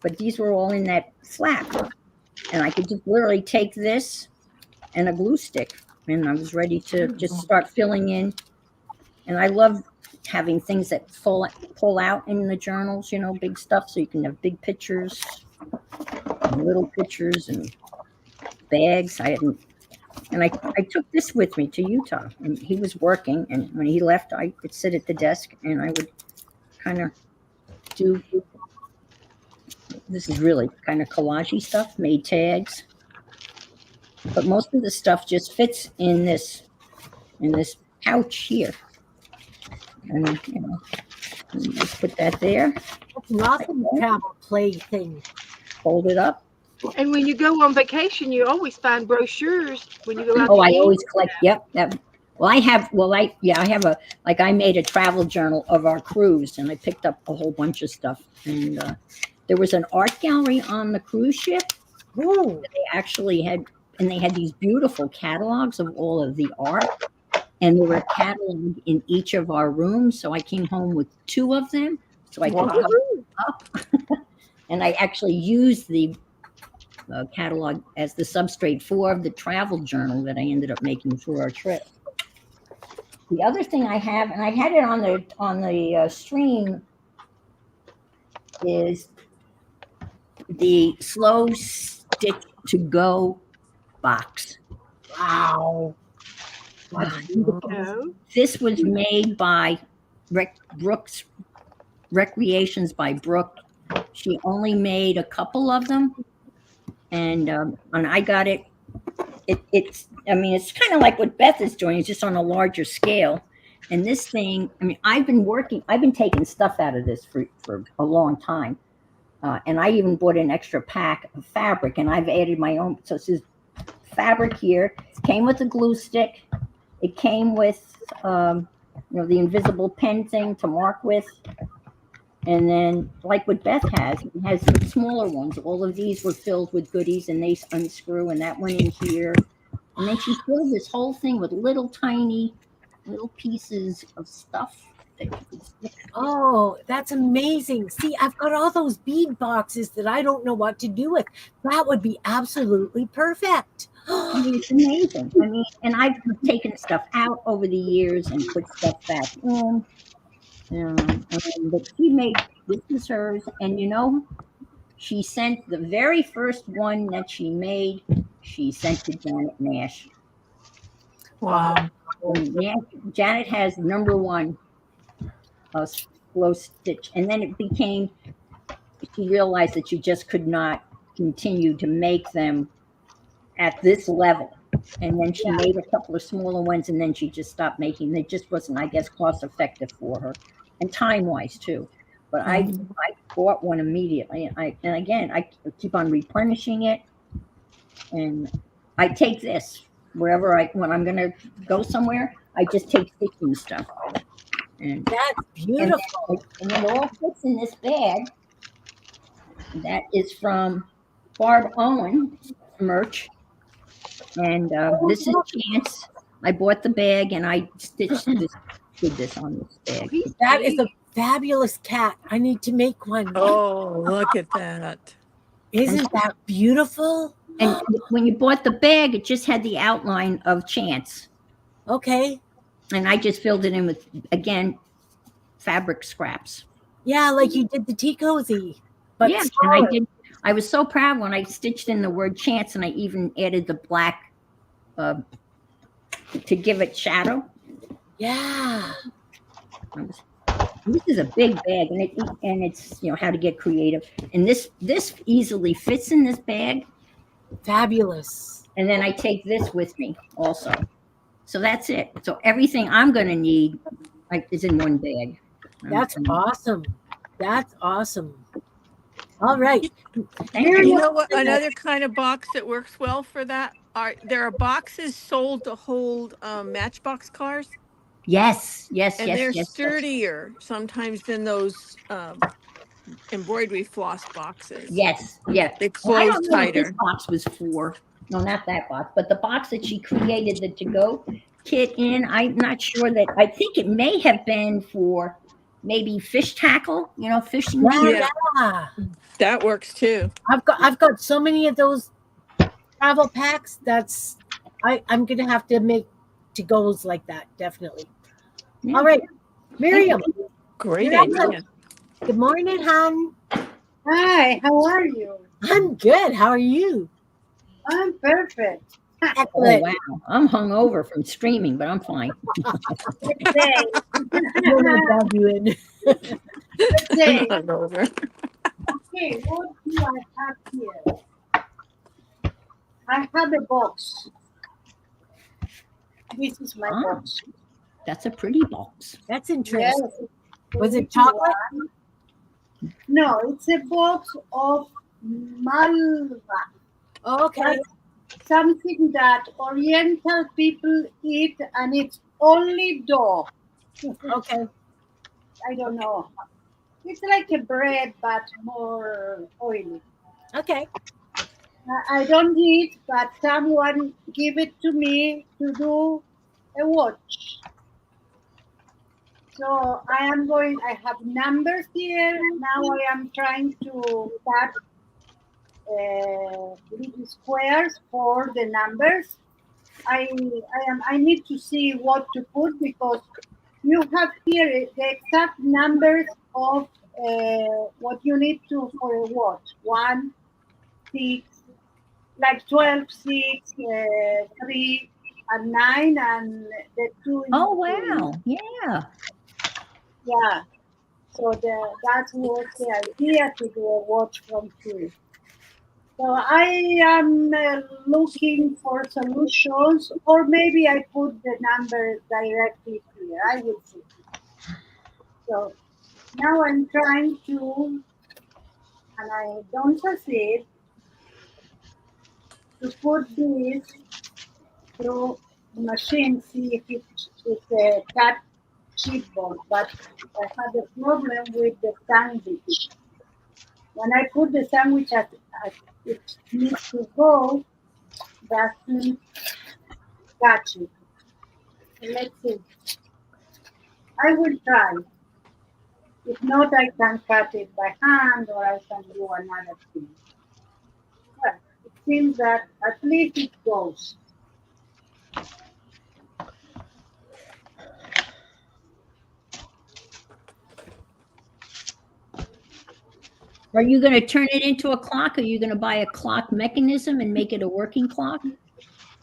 But these were all in that flap, and I could just literally take this and a glue stick, and I was ready to just start filling in. And I love having things that pull out in the journals, big stuff, so you can have big pictures, and little pictures, and bags. I took this with me to Utah, and he was working, and when he left, I would sit at the desk, and I would kind of do. This is really kind of collagey stuff, made tags, but most of the stuff just fits in this pouch here, and you just put that there, That's an awesome travel play thing. fold it up. And when you go on vacation, you always find brochures when you go out. Oh, to I eat. always collect. Yep. I have I made a travel journal of our cruise, and I picked up a whole bunch of stuff. And there was an art gallery on the cruise ship. Ooh. They actually had, and they had these beautiful catalogs of all of the art. And there were catalogs in each of our rooms. So I came home with 2 of them, so I could cover them up. And I actually used the catalog as the substrate for the travel journal that I ended up making for our trip. The other thing I have, and I had it on the stream, is the slow stitch to go box. Wow. No. This was made by Brooks Recreations by Brooke. She only made a couple of them, and I got it. It's kind of like what Beth is doing. It's just on a larger scale. And this thing, I've been taking stuff out of this for a long time. And I even bought an extra pack of fabric, and I've added my own. So this is fabric here. It came with a glue stick. It came with, the invisible pen thing to mark with. And then, like what Beth has, it has the smaller ones. All of these were filled with goodies, and they unscrew, and that went in here. And then she filled this whole thing with little tiny pieces of stuff that you could stick. Oh, that's amazing. See, I've got all those bead boxes that I don't know what to do with. That would be absolutely perfect. It's amazing. And I've taken stuff out over the years and put stuff back in. But she made, this is hers, and she sent the very first one that she made. She sent to Janet Nash. Wow. Janet has number 1 slow stitch, and then it became. She realized that she just could not continue to make them at this level, and then she made a couple of smaller ones, and then she just stopped making. It just wasn't, I guess, cost effective for her, and time wise too. But I bought one immediately, and I keep on replenishing it, and I take this wherever when I'm going to go somewhere. I just take stitching stuff, and That's beautiful. and it all fits in this bag. That is from Barb Owen merch, and this is Chance. I bought the bag, and I stitched this on this bag. That is a fabulous cat. I need to make one. Oh, look at that. Isn't that beautiful? And when you bought the bag, it just had the outline of Chance. Okay. And I just filled it in with, again, fabric scraps. Yeah, like you did the tea cozy. But yeah, and I was so proud when I stitched in the word Chance, and I even added the black to give it shadow. Yeah. This is a big bag, and it's how to get creative. And this easily fits in this bag. Fabulous. And then I take this with me also. So that's it. So everything I'm going to need is in one bag. That's awesome. That's awesome. All right. You know what? Another kind of box that works well for that there are boxes sold to hold Matchbox cars. Yes. And they're sturdier sometimes than those embroidery floss boxes. Yes. Yeah. They close tighter. This box was for. No, not that box, but the box that she created the to-go kit in. I'm not sure that. I think it may have been for maybe fish tackle, fishing gear. Yeah, Yeah. That works too. I've got so many of those travel packs. I'm gonna have to make to goes like that, definitely. Yeah. All right, Miriam, Great you're up. idea. Good morning, hon. Hi, how are you? I'm good. How are you? I'm perfect. Oh, Excellent. wow. I'm hungover from streaming, but I'm fine. Good day. We'll not dog you in. Good day. Hungover. Okay, what do I have here? I have a box. This is my Ah. box. That's a pretty box. That's Yes. interesting. Was it Which chocolate? one? No, it's a box of malva. Oh, okay. That's something that Oriental people eat, and it's only dough. Okay. I don't know. It's like a bread, but more oily. Okay. I don't eat, but someone give it to me to do a watch. So I have numbers here. Now I am trying to cut little squares for the numbers. I need to see what to put because you have here the exact numbers of what you need to for a watch. 1, 6, like 12, 6, 3, and 9, and the 2 in Oh, between. wow. Yeah. Yeah. So that was the idea to do a watch from here. So I am looking for solutions, or maybe I put the number directly here. I will see. So now I'm trying to, and I don't succeed, to put this through the machine, see if it's a cut chipboard. But I had a problem with the sandwich. When I put the sandwich as it needs to go, doesn't catch it. Let's see. I will try. If not, I can cut it by hand or I can do another thing. Well, it seems that at least it goes. Are you going to turn it into a clock? Are you going to buy a clock mechanism and make it a working clock?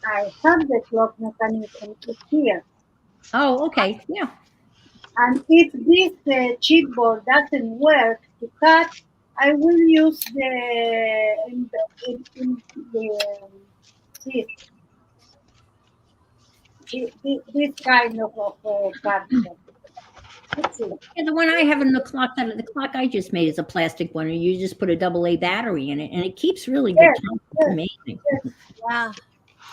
I have the clock mechanism here. Oh, okay. Yeah. And if this chipboard doesn't work to cut, I will use in the this kind of cardboard. Let's see. Yeah, the one I have in the clock I just made is a plastic one, and you just put a AA battery in it, and it keeps really good Yes, time. It's yes. amazing. Yeah.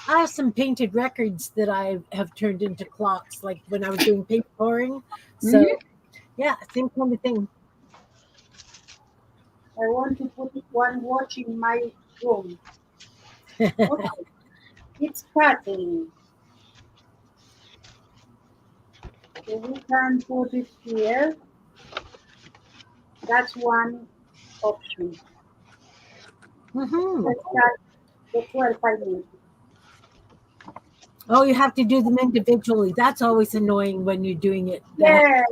I have some painted records that I have turned into clocks, like when I was doing paper pouring. So, yeah, same kind of thing. I want to put one watch in my room. Okay. It's cutting. So we can put it here. That's one option. Hmm. Let's cut the 12 I need. Oh, you have to do them individually. That's always annoying when you're doing it Yes,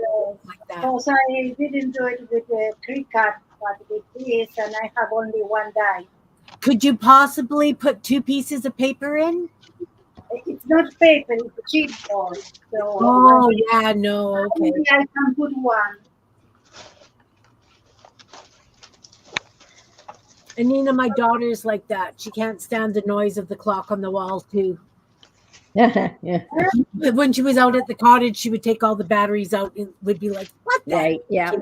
like that. because I didn't do it with the pre-cut, but with this, and I have only one die. Could you possibly put 2 pieces of paper in? It's not paper, it's a chipboard. So Oh, yeah, no, okay. only I can put one. And Nina, my daughter's like that. She can't stand the noise of the clock on the wall, too. Yeah. When she was out at the cottage, she would take all the batteries out and would be like, what the Right. Yeah.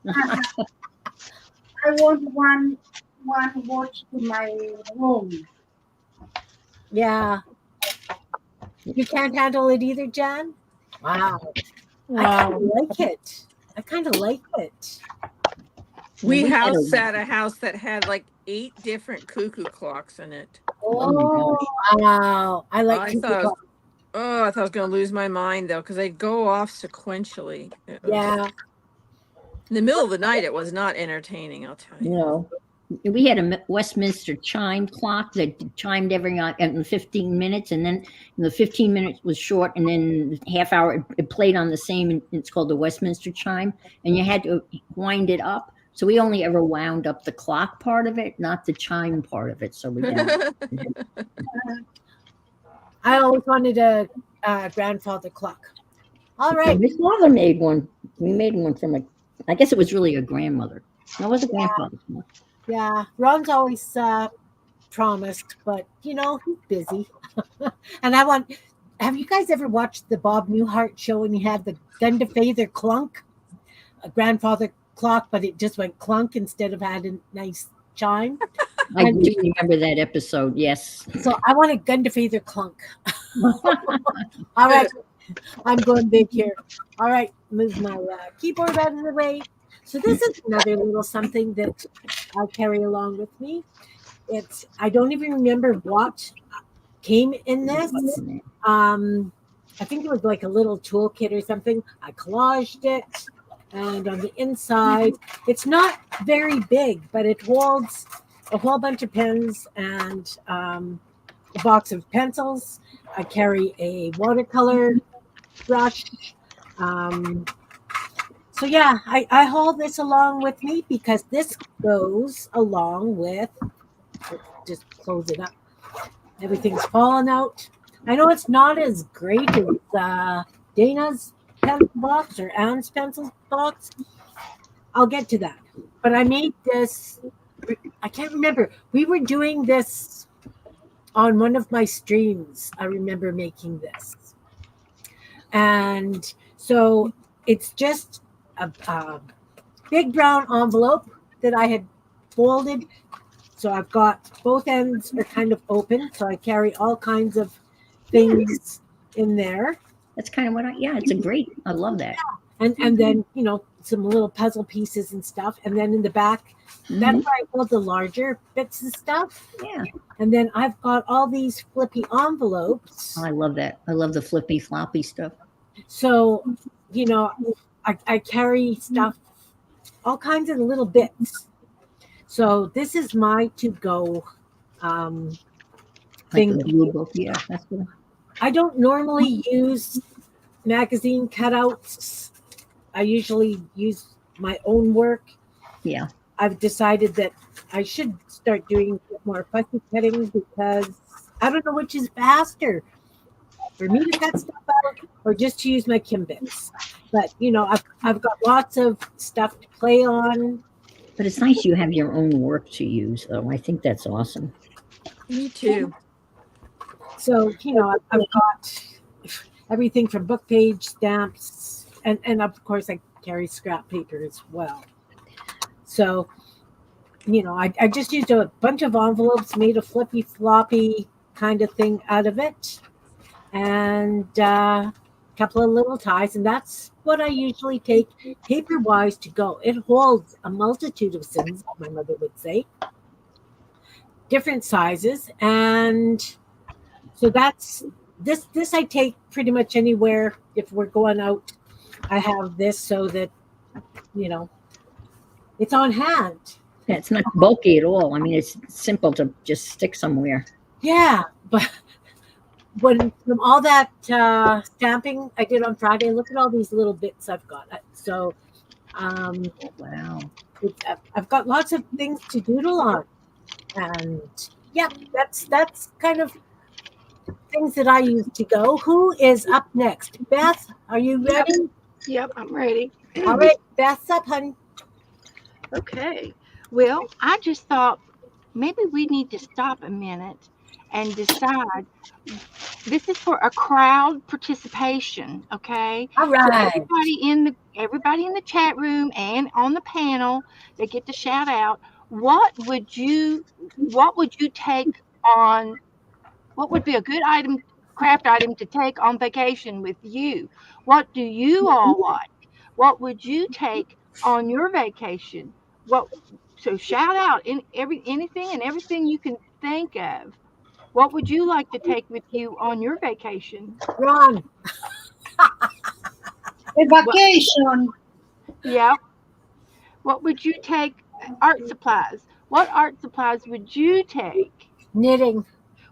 I want one watch to my room. Yeah. You can't handle it either, Jan? Wow. I kind Wow. of like it. I kind of like it. We We had house a- sat a house that had like 8 different cuckoo clocks in it. Oh my Oh, gosh. Wow. I like I cuckoo thought, clock. I thought I was going to lose my mind though, because they go off sequentially. It was- Yeah. In the middle of the night, it was not entertaining, I'll tell you. No. We had a Westminster chime clock that chimed every 15 minutes, and then the 15 minutes was short, and then half hour it played on the same. And it's called the Westminster chime, and you had to wind it up. So we only ever wound up the clock part of it, not the chime part of it. So we didn't. I always wanted a grandfather clock. All right. My father made one. We made one from I guess it was really a grandmother. No, it was a grandfather's one. Yeah, Ron's always promised, but he's busy. And have you guys ever watched the Bob Newhart show when he had the Gunderfather clunk, a grandfather clock, but it just went clunk instead of had a nice chime? I do remember that episode, yes. So I want a Gunderfather clunk. All right, I'm going big here. All right, move my keyboard out of the way. So this is another little something that I carry along with me. I don't even remember what came in this. I think it was like a little toolkit or something. I collaged it, and on the inside, it's not very big, but it holds a whole bunch of pens and a box of pencils. I carry a watercolor brush. So yeah, I haul this along with me because this goes along with, let's just close it up. Everything's fallen out. I know it's not as great as Dana's pencil box or Anne's pencil box. I'll get to that. But I made this, I can't remember. We were doing this on one of my streams. I remember making this. And so it's just a big brown envelope that I had folded. So I've got both ends are kind of open. So I carry all kinds of things in there. That's kind of it's I love that. And then, some little puzzle pieces and stuff. And then in the back, that's where I hold the larger bits of stuff. Yeah. And then I've got all these flippy envelopes. I love that. I love the flippy floppy stuff. So, I carry stuff, all kinds of little bits. So this is my to-go thing. Like the blue book. Yeah, that's good. I don't normally use magazine cutouts. I usually use my own work. Yeah. I've decided that I should start doing more fussy cutting because I don't know which is faster. For me to cut stuff out or just to use my Kim bits. But, I've got lots of stuff to play on. But it's nice you have your own work to use, though. I think that's awesome. Me too. So, I've got everything from book page, stamps, and of course I carry scrap paper as well. So, I just used a bunch of envelopes, made a flippy floppy kind of thing out of it. And a couple of little ties, and that's what I usually take paper-wise to go. It holds a multitude of sins, my mother would say, different sizes, and so that's this I take pretty much anywhere. If we're going out, I have this so that it's on hand. Yeah, it's not bulky at all. I mean, it's simple to just stick somewhere. Yeah, but from all that stamping I did on Friday, look at all these little bits I've got. So, Wow. I've got lots of things to doodle on, and yeah, that's kind of things that I use to go. Who is up next? Beth, are you ready? Yep, I'm ready. All right, Beth's up, honey. Okay. Well, I just thought maybe we need to stop a minute and decide. This is for a crowd participation, okay? All So right. everybody in the chat room and on the panel, they get to shout out. What would you take on? What would be a good craft item to take on vacation with you? What do you all like? What would you take on your vacation? So shout out anything and everything you can think of. What would you like to take with you on your vacation? Ron. A vacation. Yeah. What would you take? Art supplies. What art supplies would you take? Knitting.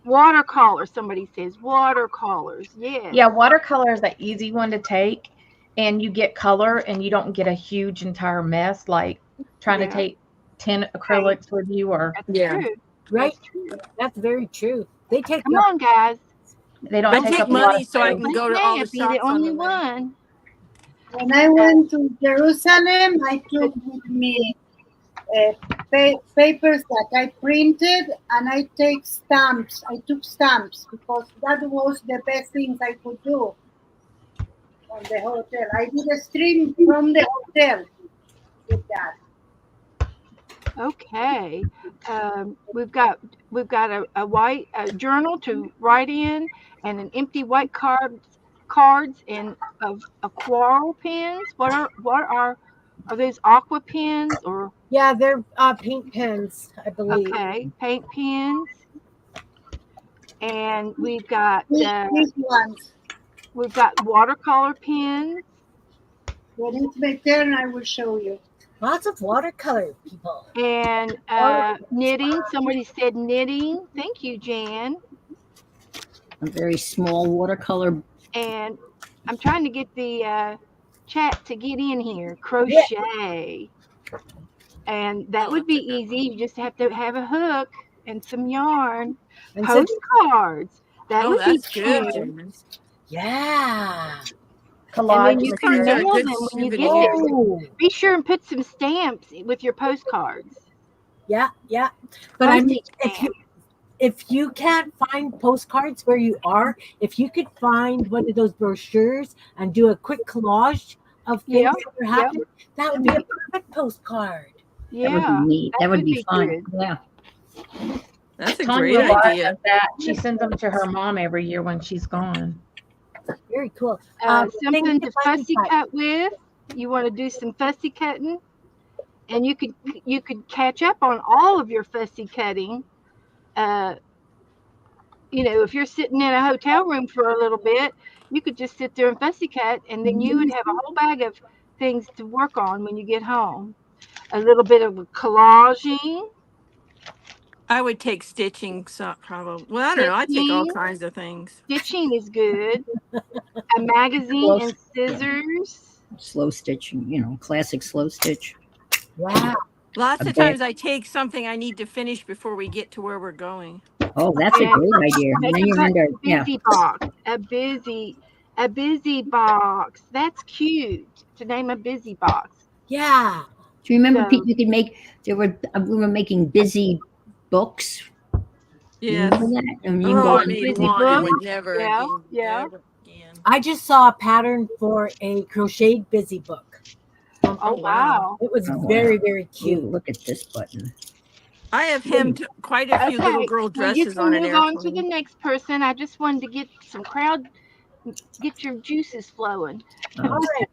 Watercolor. Somebody says watercolors. Yes. Yeah, watercolor is the easy one to take, and you get color, and you don't get a huge entire mess like trying to Yeah. take 10 Paint. acrylics with you, or That's Yeah. true. Right? That's true. That's very true. They take Come up. on, guys. they don't I take take up a lot money of so I space. can They go to all the can't be the shops on only the way. one. When I went to Jerusalem, I took with me papers that I printed, and I take stamps. I took stamps because that was the best things I could do on the hotel. I did a stream from the hotel with that. Okay. We've got a white journal to write in, and an empty white cards and of aquarel pens. Are those aqua pens or Yeah, they're paint pens, I believe. okay paint pens? And we've got These ones. watercolor pens. When it's my turn, I will show you. Lots of watercolor, people. And knitting. Somebody said knitting. Thank you, Jan. A very small watercolor. And I'm trying to get the chat to get in here. Crochet. And that would be easy. You just have to have a hook and some yarn. And so, Postcards. That Oh, would be that's good, cute. Jan. yeah. And Collage then you can Postcards are a material. mail good them when you get there. souvenir. Oh, Be sure and put some stamps with your postcards. yeah, yeah. But I mean, Postage if you can't find postcards where you are, if you could find one of those brochures and do a quick collage of things Yeah, that were happening, that would be a perfect postcard. That would be Yeah, neat. That would be fun. good. Yeah. That's a Tanya great Laura idea. does that. She sends them to her mom every year when she's gone. Very cool. Something things to find fussy inside. cut with. You want to do some fussy cutting, and you could catch up on all of your fussy cutting. If you're sitting in a hotel room for a little bit, you could just sit there and fussy cut, and then you would have a whole bag of things to work on when you get home. A little bit of collaging, I would take stitching, so probably. Well, I don't know. I take all kinds of things. stitching is good. A magazine and scissors. Slow stitching, classic slow stitch. Wow. Lots A of bit. times I take something I need to finish before we get to where we're going. Oh, that's a And great idea. make Then you're a under, yeah. busy box. A busy box. That's cute to name a busy box. Yeah. Do you remember So you could make? We were making busy books. You Yes. remember that? And you can Oh, go I on made busy one. It book. would never Yeah, again. yeah. Never again. I just saw a pattern for a crocheted busy book. Oh wow. It was Oh, wow. very, very Ooh, cute. look at this button. I have hemmed quite a few little Okay, girl well, you dresses can on an move on to the airplane. next person. I just wanted to get your juices flowing. All right.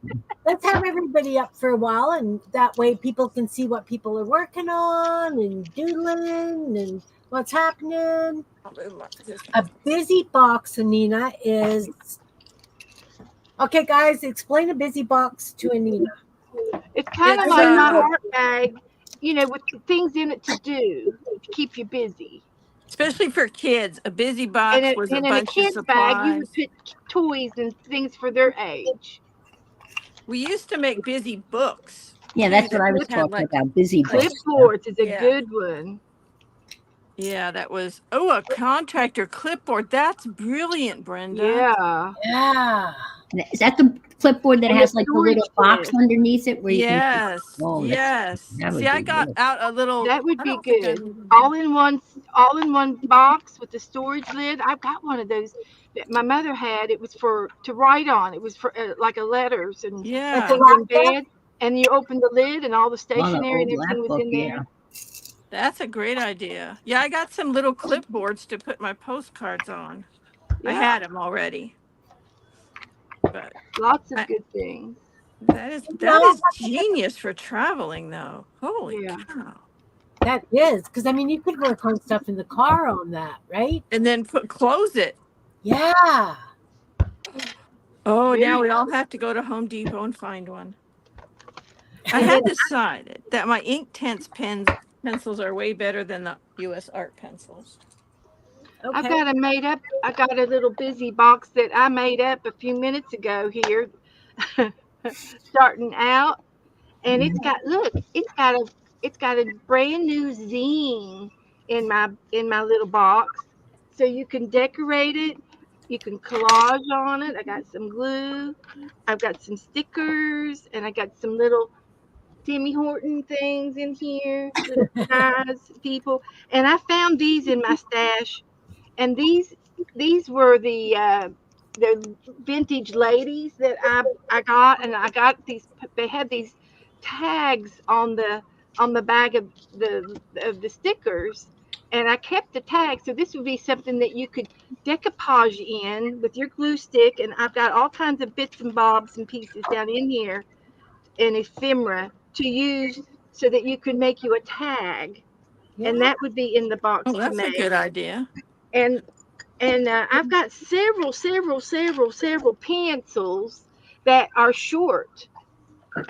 Let's have everybody up for a while, and that way people can see what people are working on and doodling and what's happening. A busy box, Anina, is okay, guys. Explain a busy box to Anina. It's kind of It's, like my art bag, with things in it to do to keep you busy. Especially for kids, a busy box was a And in a bunch of kid's bag, you would supplies. put toys and things for their age. We used to make busy books. Yeah, that's what I was It had, talking about. Busy books. Clipboards is a Yeah. good one. Yeah, that was a contractor clipboard. That's brilliant, Brenda. Yeah. Yeah. Is that the clipboard that And has the like the little storage box lid. underneath it? Where you Yes. Oh, Yes. that would See, I be got good. out a little. That would I be don't think good. All in one box with the storage lid. I've got one of those that my mother had. It was to write on. It was for like a letters and Yeah. things in bed. And you open the lid and all the stationery and old everything was laptop, in there. yeah. That's a great idea. Yeah, I got some little clipboards to put my postcards on. I Yeah. had them already. But Lots of good things. that is genius for traveling, though. Holy Yeah. cow! That is because I mean you could work on stuff in the car on that, right? And then close it. Yeah. Oh, Very now we all have to go to Home Depot and find one. I And have then decided that my Inktense pencils are way better than the U.S. Art pencils. I've Okay. got I got a little busy box that I made up a few minutes ago here, starting out. And it's got a brand new zine in my little box. So you can decorate it, you can collage on it. I got some glue, I've got some stickers, and I got some little Timmy Horton things in here, little pies, people. And I found these in my stash, and these were the vintage ladies that I got, and I got these. They had these tags on the bag of the stickers, and I kept the tags. So this would be something that you could decoupage in with your glue stick, and I've got all kinds of bits and bobs and pieces down in here and ephemera to use so that you could make you a tag, and Yeah. that would be in the box Oh, to that's a make. good idea. And I've got several pencils that are short.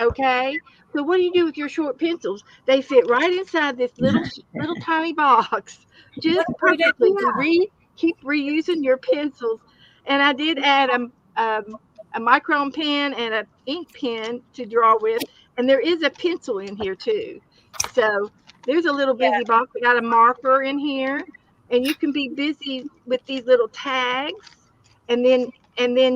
Okay, so what do you do with your short pencils? They fit right inside this little tiny box, What just a great perfectly idea. to keep reusing your pencils. And I did add a micron pen and a ink pen to draw with, and there is a pencil in here too. So there's a little busy box. I got a marker in here, and you can be busy with these little tags, and then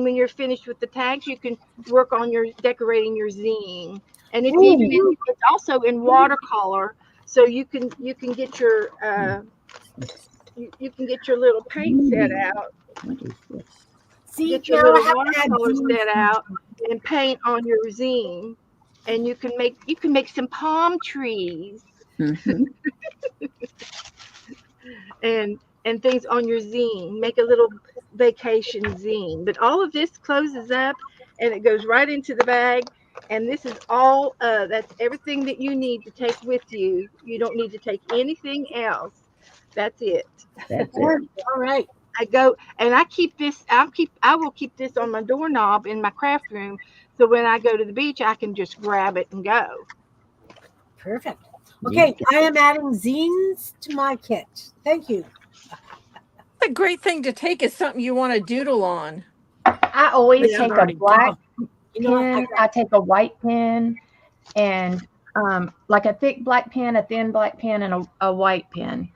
when you're finished with the tags, you can work on your decorating your zine. And it's even Ooh, it's also in watercolor, so you can get your you can get your little paint set ooh, out, what is this? See, get your now little I have to add watercolor zines. set out and paint on your zine. And you can make some palm trees Mm-hmm. and things on your zine. Make a little vacation zine. But all of this closes up and it goes right into the bag. And this is all that's everything that you need to take with you. You don't need to take anything else. That's it. That's it. All right. I go and I will keep this on my doorknob in my craft room, so when I go to the beach I can just grab it and go. Perfect. You Okay, got I am adding zines to my kit. Thank you. A great thing to take is something you want to doodle on I always that Yeah. you've take a already black done. You know what? pen. I take a white pen and like a thick black pen, a thin black pen, and a white pen.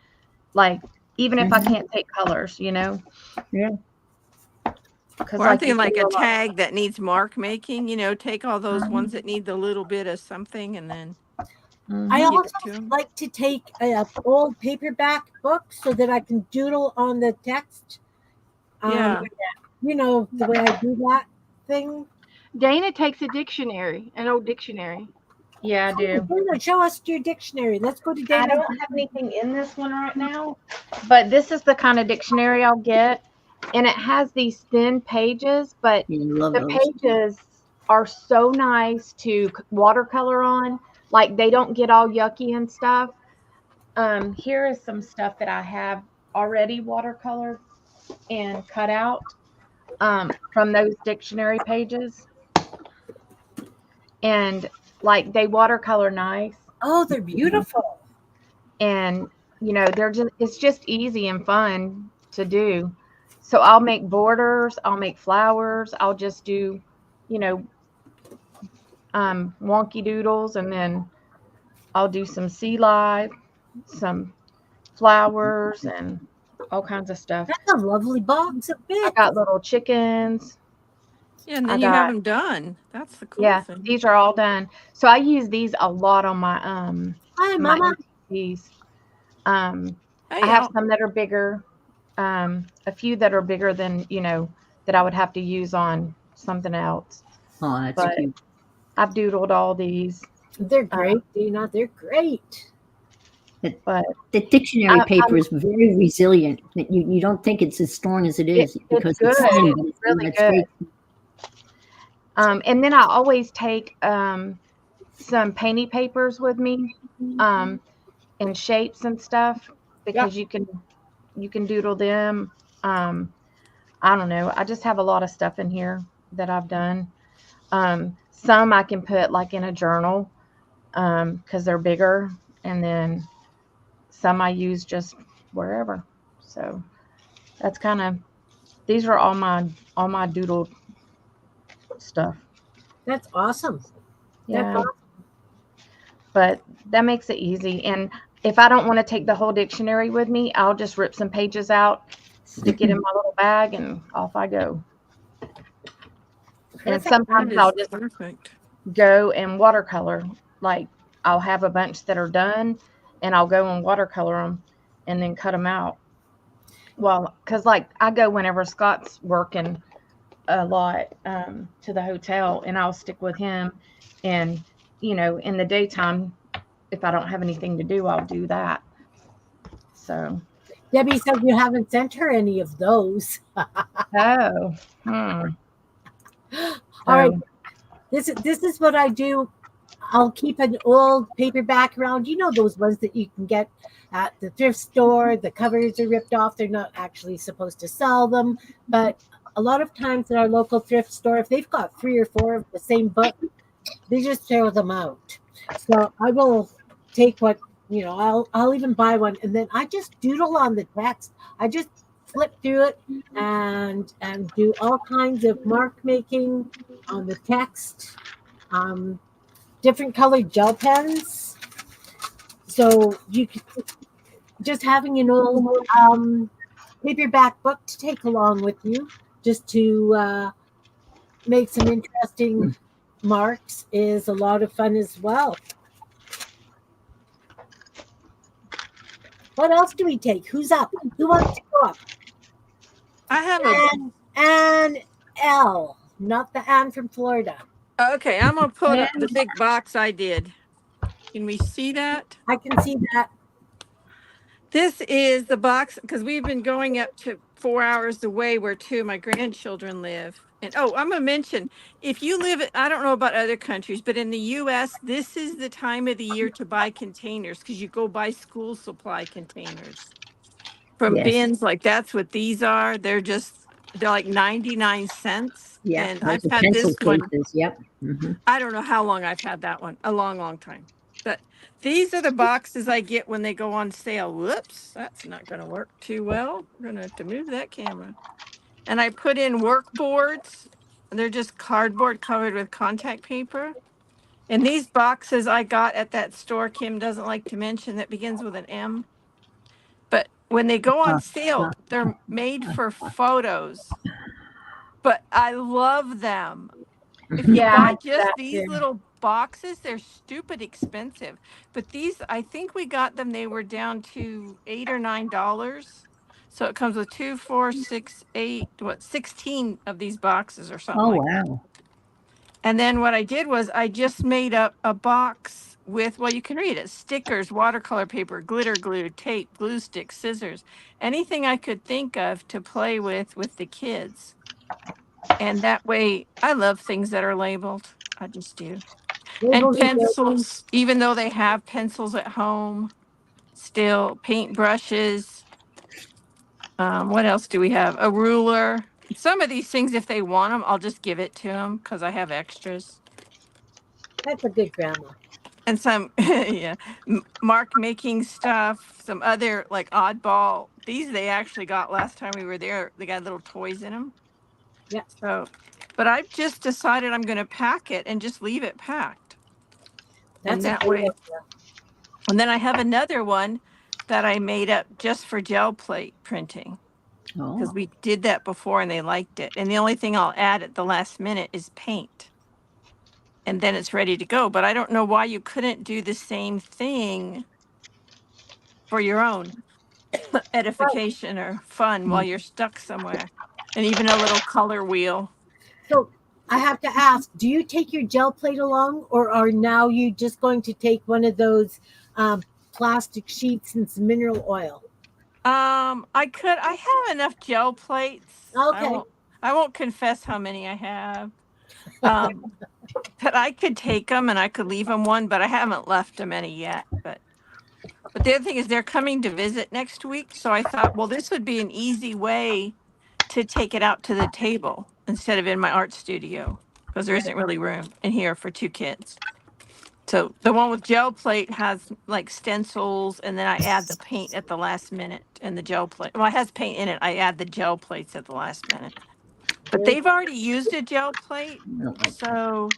Like even if I Mhm. can't take colors, you know, Yeah. because Or I'm like you thinking can like do a a lot. tag that needs mark making, take all those ones that need the little bit of something and then I Mm-hmm. give also it to them. like to take a old paperback book so that I can doodle on the text. Um, Yeah. the way I do that thing. Dana takes a dictionary, an old dictionary. Yeah, I Oh, do. Dana, show us your dictionary. Let's go to I Dana's. don't have anything in this one right now, but this is the kind of dictionary I'll get. And it has these thin pages, but You love the those. pages are so nice to watercolor on. Like they don't get all yucky and stuff. Here is some stuff that I have already watercolored and cut out from those dictionary pages. And like they watercolor nice. Oh, they're beautiful. And they're just it's just easy and fun to do. So I'll make borders, I'll make flowers, I'll just do you know wonky doodles, and then I'll do some sea life, some flowers, and all kinds of stuff. That's a lovely box of I bits. got little chickens. Yeah, and I then you have got them done. That's the cool Yeah, thing. these are all done. So I use these a lot on Hi, my Mama. NPCs. um I Hey, have some that are bigger, a few that are bigger than that I would have to use on something else. Oh, that's But cute. I've doodled all these. They're uh, great, Dana. They're great. The, but the dictionary paper I'm is very resilient. You don't think it's as strong as it is it's because good. it's thin, but It's really it's good. very. And then I always take some painty papers with me, um, in shapes and stuff, Yeah. because you can doodle them. I don't know. I just have a lot of stuff in here that I've done. Some I can put like in a journal, because they're bigger, and then some I use just wherever. So that's kind of, these are all my doodle stuff. That's awesome. That's Yeah, awesome. but that makes it easy. And if I don't want to take the whole dictionary with me, I'll just rip some pages out, stick it in my little bag, and off I go. And Perfect. sometimes That I'll is just perfect. go and watercolor. Like, I'll have a bunch that are done, and I'll go and watercolor them and then cut them out. Well, because like I go whenever Scott's working a lot, to the hotel, and I'll stick with him. And, in the daytime, if I don't have anything to do, I'll do that. So, Debbie says you haven't sent her any of those. oh, hmm. All right. So, This is what I do. I'll keep an old paperback around. You know those ones that you can get at the thrift store. The covers are ripped off. They're not actually supposed to sell them. But a lot of times at our local thrift store, if they've got 3 or 4 of the same book, they just throw them out. So I will take what, I'll even buy one, and then I just doodle on the text. I just flip through it and do all kinds of mark making on the text. Um, Different colored gel pens. So you could just having an old paperback book to take along with you, just to make some interesting marks, is a lot of fun as well. What else do we take? Who's up? Who wants to go up? I have a And L, not the Ann from Florida. okay. I'm gonna put up the And big box I did. Can we see that? I can see that. This is the box because we've been going up to 4 hours away where two of my grandchildren live. And oh, I'm gonna mention, if you live, I don't know about other countries, but in the US, this is the time of the year to buy containers because you go buy school supply containers from yes, bins. Like that's what these are. They're like 99 cents. yeah, And I've those are had pencil this one, cases. Yep. Hmm. I don't know how long I've had that one, a long, long time. But these are the boxes I get when they go on sale. Whoops, that's not going to work too well. We're going to have to move that camera. And I put in work boards. They're just cardboard covered with contact paper. And these boxes I got at that store Kim doesn't like to mention that begins with an M. But when they go on sale, they're made for photos. But I love them. If you yeah, I buy do just that these too. little boxes, they're stupid expensive. But these, I think we got them, they were down to $8 or $9. So it comes with two, four, six, eight, 16 of these boxes or something Oh like that. wow. And then what I did was I just made up a box with, well, you can read it, stickers, watercolor paper, glitter glue, tape, glue sticks, scissors, anything I could think of to play with the kids. And that way, I love things that are labeled. I just do. And Labels are good. pencils, even though they have pencils at home, still paintbrushes. What else do we have? A ruler. Some of these things, if they want them, I'll just give it to them because I have extras. That's a good grandma. And some, yeah, mark making stuff. Some other like oddball. These they actually got last time we were there. They got little toys in them. Yeah, So, but I've just decided I'm going to pack it and just leave it packed. And that's a that great way, idea. and then I have another one that I made up just for gel plate printing because Oh, we did that before and they liked it. And the only thing I'll add at the last minute is paint. And then it's ready to go. But I don't know why you couldn't do the same thing for your own edification or fun while you're stuck somewhere. And even a little color wheel. So I have to ask, do you take your gel plate along, or are now you just going to take one of those plastic sheets and some mineral oil? I have enough gel plates. Okay. I won't confess how many I have. Um, but I could take them and I could leave them one, but I haven't left them any yet. But the other thing is they're coming to visit next week, so I thought, well, this would be an easy way to take it out to the table instead of in my art studio because there isn't really room in here for two kids. So the one with gel plate has like stencils, and then I add the paint at the last minute and the gel plate. Well, it has paint in it. I add the gel plates at the last minute. But Very they've already used a gel plate, I don't like that. so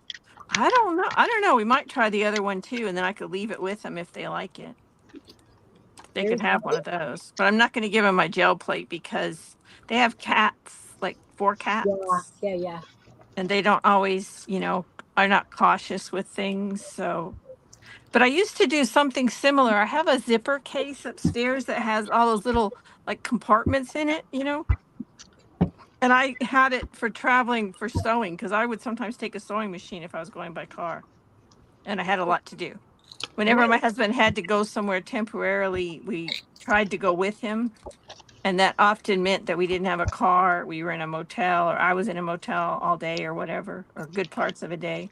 I don't know. I don't know. We might try the other one too, and then I could leave it with them if they like it. They very could have one of those. But I'm not going to give them my gel plate because they have cats, like 4 yeah, cats, yeah, yeah. and they don't always, are not cautious with things. So, but I used to do something similar. I have a zipper case upstairs that has all those little like compartments in it. And I had it for traveling for sewing because I would sometimes take a sewing machine if I was going by car, and I had a lot to do. Whenever my husband had to go somewhere temporarily, we tried to go with him. And that often meant that we didn't have a car. We were in a motel, or I was in a motel all day, or whatever, or good parts of a day.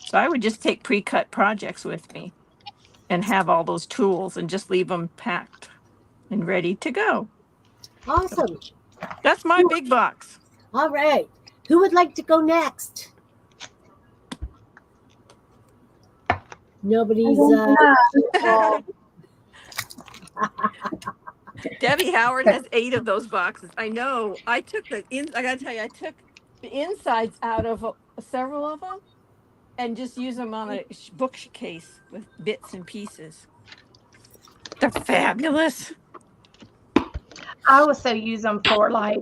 So I would just take pre cut projects with me and have all those tools and just leave them packed and ready to go. Awesome. That's my big box. All right. Who would like to go next? Nobody's. Debbie Howard has 8 of those boxes. I know. I gotta tell you, I took the insides out of several of them and just use them on a bookcase with bits and pieces. They're fabulous. I also use them for like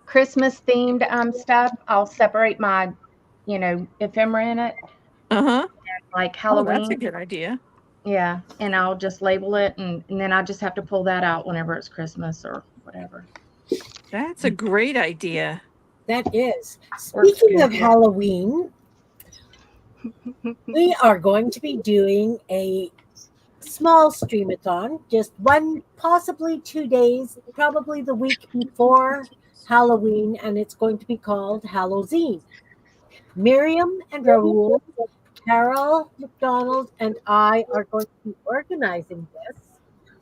Christmas themed stuff. I'll separate my, ephemera in it, Uh-huh. like Oh, that's a Halloween. good idea. Yeah, and I'll just label it, and then I just have to pull that out whenever it's Christmas or whatever. That's a great idea. That is. Works Speaking good, of yeah. Halloween, we are going to be doing a small streamathon, just 1, possibly 2 days, probably the week before Halloween, and it's going to be called Halloween. Miriam and Raul, Carol McDonald, and I are going to be organizing this.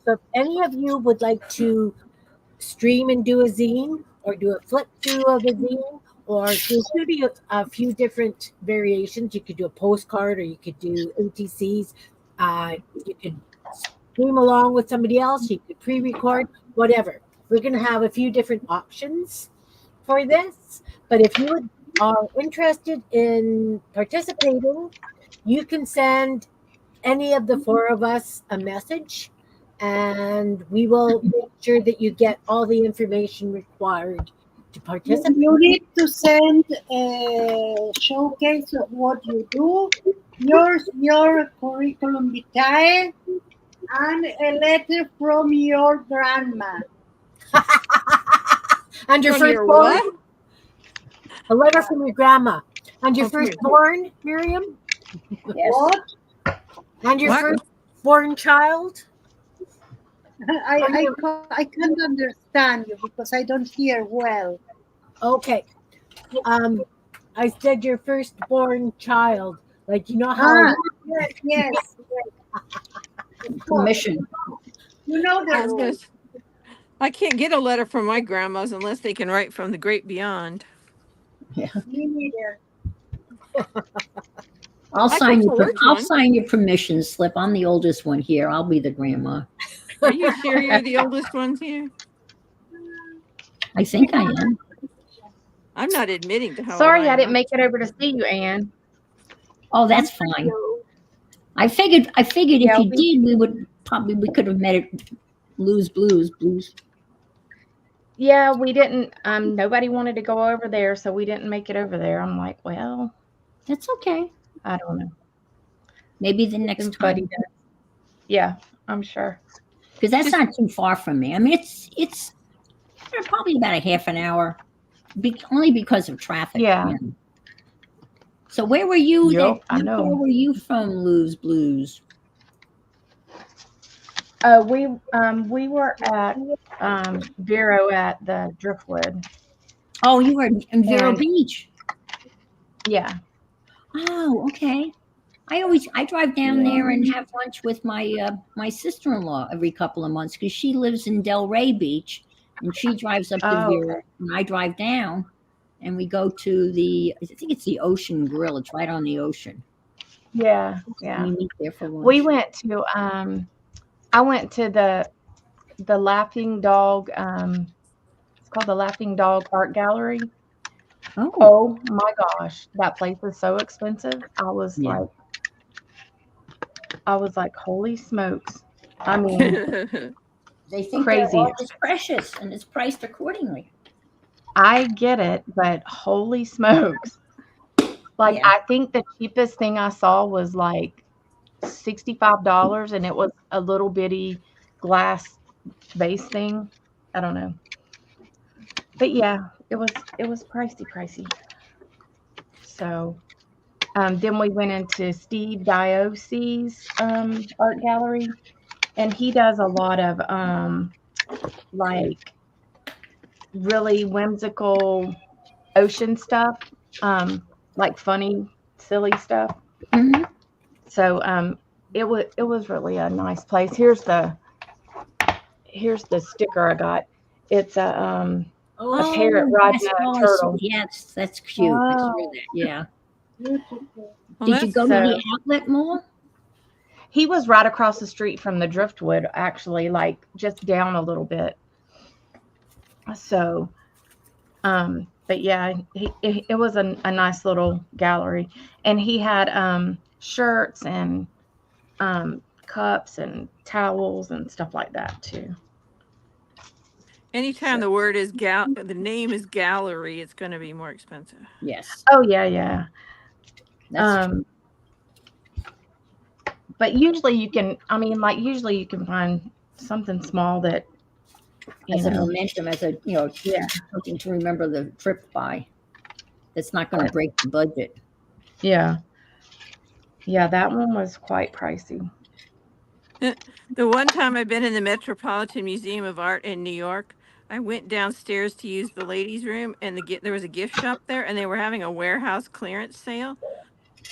So if any of you would like to stream and do a zine, or do a flip through of a zine, or do a few different variations, you could do a postcard, or you could do ATCs. You could stream along with somebody else. You could pre-record, whatever. We're going to have a few different options for this. But if you are interested in participating, you can send any of the 4 of us a message, and we will make sure that you get all the information required to participate. You need to send a showcase of what you do, your curriculum vitae, and a letter from your grandma. And your From your firstborn? what? A letter from your grandma. And your Oh, from your- firstborn, Miriam? Yes. What? And your What? firstborn child? I can't understand you because I don't hear well. Okay. I said your firstborn child. Like, you know how Yes. Permission. You know I the was gonna rules. s- I can't get a letter from my grandmas unless they can write from the great beyond. Me neither. I'll I sign can your forge I'll one. sign your permission slip. I'm the oldest one here. I'll be the grandma. Are you sure you're the oldest ones here? I think I am. I'm not admitting to how Sorry, old I am. didn't make it over to see you, Anne. Oh, that's fine. I figured Yeah, if you did, we could have met at Blues. Yeah, we didn't. Nobody wanted to go over there, so we didn't make it over there. I'm like, well, That's okay. I don't know. Maybe the next time. Buddy does. Yeah, I'm sure. Because that's not too far from me. I mean, it's probably about a half an hour, only because of traffic. Yeah. you know. So where were you? Yep, I How know. far were you from Lou's Blues? We were at Vero at the Driftwood. Oh, you were in Vero And- Beach. Yeah. Oh, okay. I drive down there and have lunch with my sister-in-law every couple of months because she lives in Delray Beach and she drives up to Oh, Vero and I drive down and we go to I think it's the Ocean Grill. It's right on the ocean. Yeah, We meet there for lunch. We went to I went to the Laughing Dog. It's called the Laughing Dog Art Gallery. Oh, Oh my gosh, that place is so expensive. yeah. I was like, holy smokes. I mean, They think their crazy art is expensive. precious and it's priced accordingly. I get it, but holy smokes. Like, Yeah. I think the cheapest thing I saw was like $65, and it was a little bitty glass vase thing. I don't know. But yeah, it was pricey. So then we went into Steve Diocese's art gallery, and he does a lot of like really whimsical ocean stuff, like funny, silly stuff. Hmm. So it was really a nice place. Here's the sticker I got. It's a parrot Oh, riding yes. a Oh, I saw. turtle. Yes, that's cute. I saw Oh. that. Yeah. Beautiful. Well, Did you go that's to So the outlet mall? he was right across the street from the Driftwood, actually, like just down a little bit. So, but yeah, it was a nice little gallery, and he had shirts and cups and towels and stuff like that too. anytime So, the name is gallery, it's going to be more expensive. Yes, oh yeah. that's true. Um, but usually you can, I mean, like usually you can find something small that you As a know, momentum, as yeah, something to remember the trip by. That's not going to break the budget. yeah, yeah. That one was quite pricey. The one time I've been in the Metropolitan Museum of Art in New York, I went downstairs to use the ladies' room, and there was a gift shop there, and they were having a warehouse clearance sale.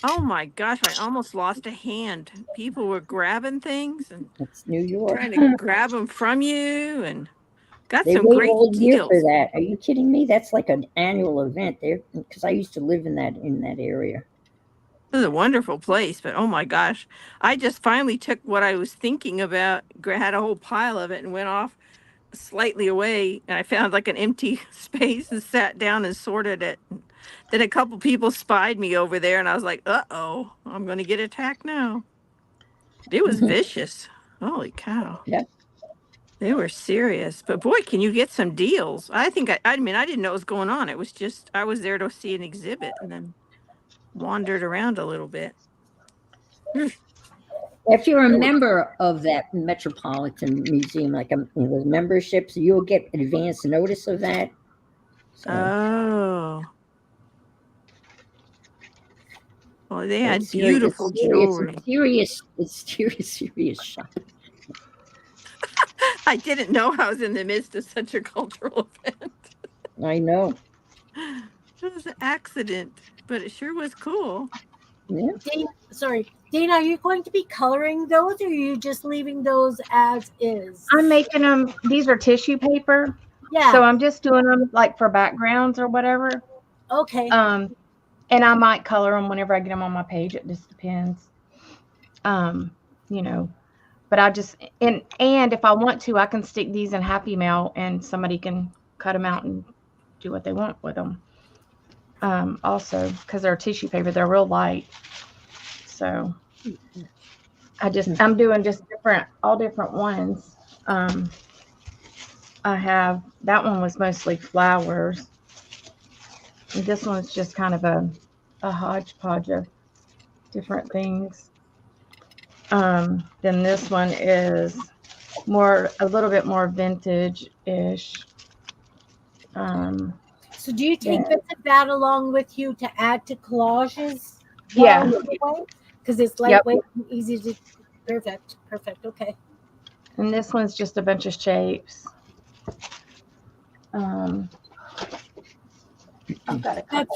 Oh my gosh, I almost lost a hand. People were grabbing things and It's New York. trying to grab them from you, and got They some wait great all year for deals. that. Are you kidding me? That's like an annual event there because I used to live in that area. It was a wonderful place, but oh my gosh, I just finally took what I was thinking about, had a whole pile of it, and went off slightly away, and I found like an empty space and sat down and sorted it. And then a couple people spied me over there, and I was like, "Uh-oh, I'm going to get attacked now." It was vicious. Holy cow. Yep. They were serious. But boy, can you get some deals. I mean, I didn't know what was going on. It was just, I was there to see an exhibit and then wandered around a little bit. If you're a member of that Metropolitan Museum, like with memberships, you'll get advance notice of that. So Oh. Well, they had it's serious. beautiful It's serious. jewelry. It's serious shop. I didn't know I was in the midst of such a cultural event. I know. It was an accident, but it sure was cool. Yeah. Dana, are you going to be coloring those, or are you just leaving those as is? I'm making them. These are tissue paper, Yeah. so I'm just doing them like for backgrounds or whatever. Okay. And I might color them whenever I get them on my page. It just depends. You know, but I just and if I want to, I can stick these in Happy Mail, and somebody can cut them out and do what they want with them. Also, because they're tissue paper, they're real light. So I'm doing just all different ones. I have that one was mostly flowers. And this one's just kind of a hodgepodge of different things. Then this one is a little bit more vintage-ish. So do you take bits of that along with you to add to collages? Yeah. Because it's lightweight and easy to. Perfect. Okay. And this one's just a bunch of shapes. That's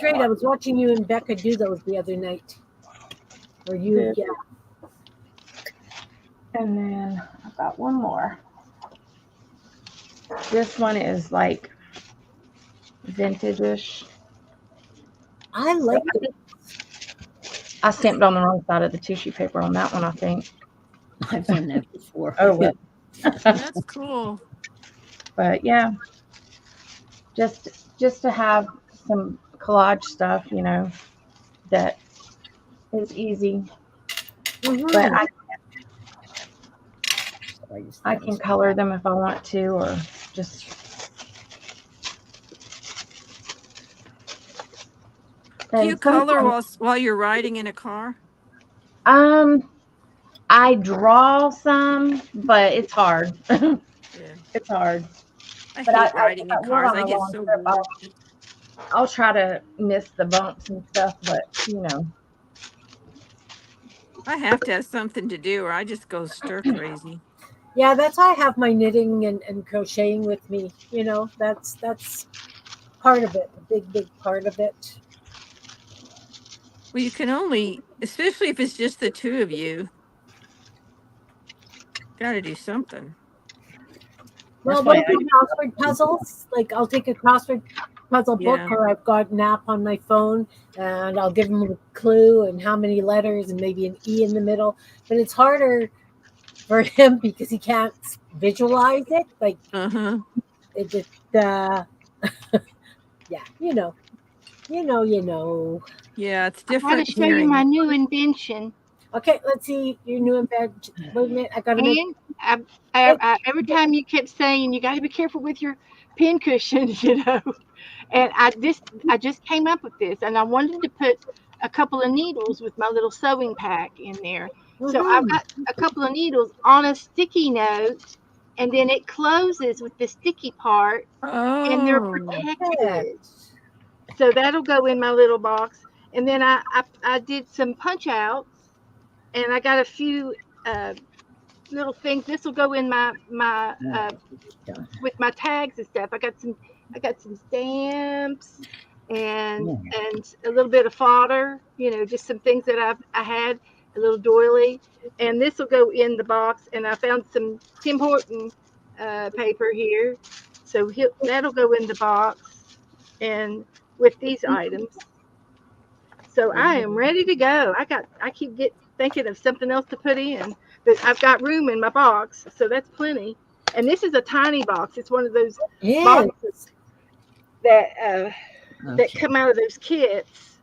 right. I was watching you and Becca do those the other night. Or you, yeah. And then I've got one more. This one is like vintage-ish. I like it. I stamped on the wrong side of the tissue paper on that one, I think. I've done that before. Oh, well. That's cool. But yeah, just to have some collage stuff, that is easy. But Mhm. I can color them if I want to, or just. Do you And color sometimes, while you're riding in a car? I draw some, but it's hard. Yeah. It's hard. I But hate if riding in we're cars. on I a get long so trip, bored. I'll try to miss the bumps and stuff. But I have to have something to do or I just go stir crazy. Yeah, that's why I have my knitting and crocheting with me. That's part of it, a big part of it. Well, you can only, especially if it's just the two of you, got to do something. Well, That's what why about crossword puzzles? Like, I'll take a crossword puzzle book, Yeah. or I've got an app on my phone, and I'll give them a clue and how many letters and maybe an E in the middle. But it's harder for him because he can't visualize it. Like, Uh-huh. it yeah, you know. Yeah, it's I got to different show you my hearing. new invention. Okay, let's see your new invention. Wait a minute, I gotta make. And Wait, every time you kept saying you got to be careful with your pin cushions, And I just came up with this, and I wanted to put a couple of needles with my little sewing pack in there. So I've mhm. got a couple of needles on a sticky note, and then it closes with the sticky part, and they're Oh. protected. So that'll go in my little box. And then I did some punch outs, and I got a few uh, little things. This will go in my with my tags and stuff. I got some stamps and a little bit of fodder, just some things that I had, a little doily, and this will go in the box. And I found some Tim Horton paper here, so that'll go in the box, and with these items. So I am ready to go. I keep thinking of something else to put in, but I've got room in my box, so that's plenty. And this is a tiny box. It's one of those Yeah. boxes that that Okay. come out of those kits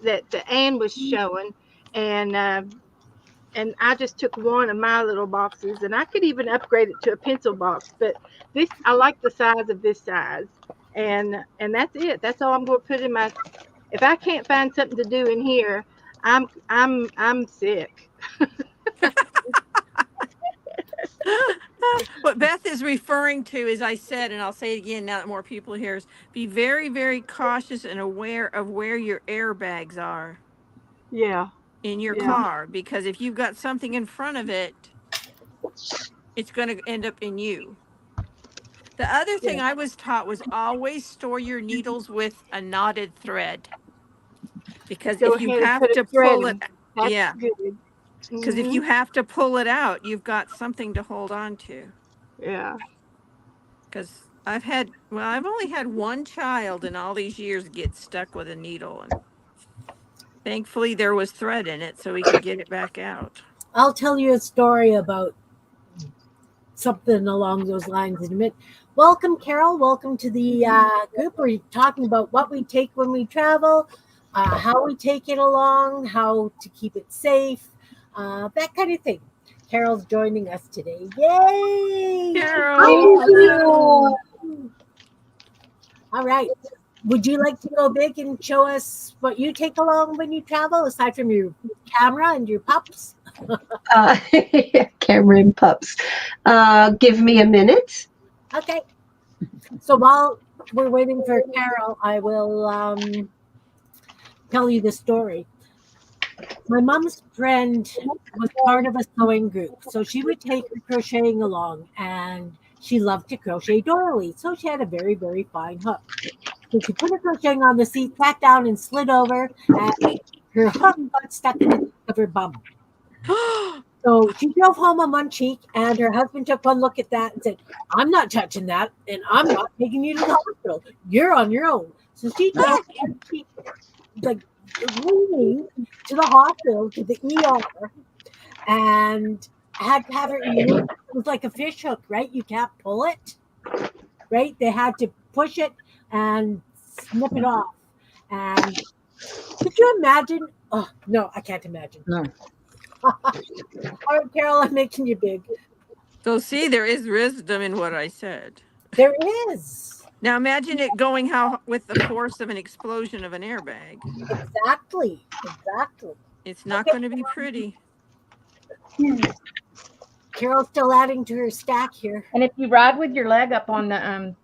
that Anne was showing, and I just took one of my little boxes, and I could even upgrade it to a pencil box. But this, I like the size of this size, and that's it. That's all I'm going to put in my. If I can't find something to do in here, I'm sick. What Beth is referring to, as I said, and I'll say it again now that more people hear, is be very, very cautious and aware of where your airbags are Yeah, in your yeah, car. Because if you've got something in front of it, it's going to end up in you. The other yeah. thing I was taught was always store your needles with a knotted thread. Because Go if you ahead and have put a to thread pull it, in. That's yeah, good. because if you Mhm. have to pull it out, you've got something to hold on to. Yeah. Because I've only had one child in all these years get stuck with a needle, and thankfully there was thread in it so we could get it back out. I'll tell you a story about something along those lines in a minute. Welcome, Carol. Welcome to the group. We're talking about what we take when we travel, how we take it along, how to keep it safe, that kind of thing. Carol's joining us today. Yay! Carol, Thank you. All right. Would you like to go big and show us what you take along when you travel, aside from your camera and your pups? Uh, Cameron pups. Give me a minute. Okay. So while we're waiting for Carol, I will tell you the story. My mom's friend was part of a sewing group, so she would take her crocheting along, and she loved to crochet doilies, so she had a very, very fine hook. So she put her crocheting on the seat, sat down, and slid over, and her hook got stuck in the cheek of her bum. So she drove home on one cheek, and her husband took one look at that and said, "I'm not touching that, and I'm not taking you to the hospital. You're on your own." So she drove one cheek, like screaming to the hospital, to the ER, and had to have it removed. It was like a fish hook, right? You can't pull it, right? They had to push it and snip it off. And could you imagine? Oh, no, I can't imagine. No. All right, Carol, I'm making you big. So see, there is wisdom in what I said. There is. Now imagine it going how with the force of an explosion of an airbag. Exactly. Exactly. It's not Okay. going to be pretty. Carol's still adding to her stack here. And if you ride with your leg up on the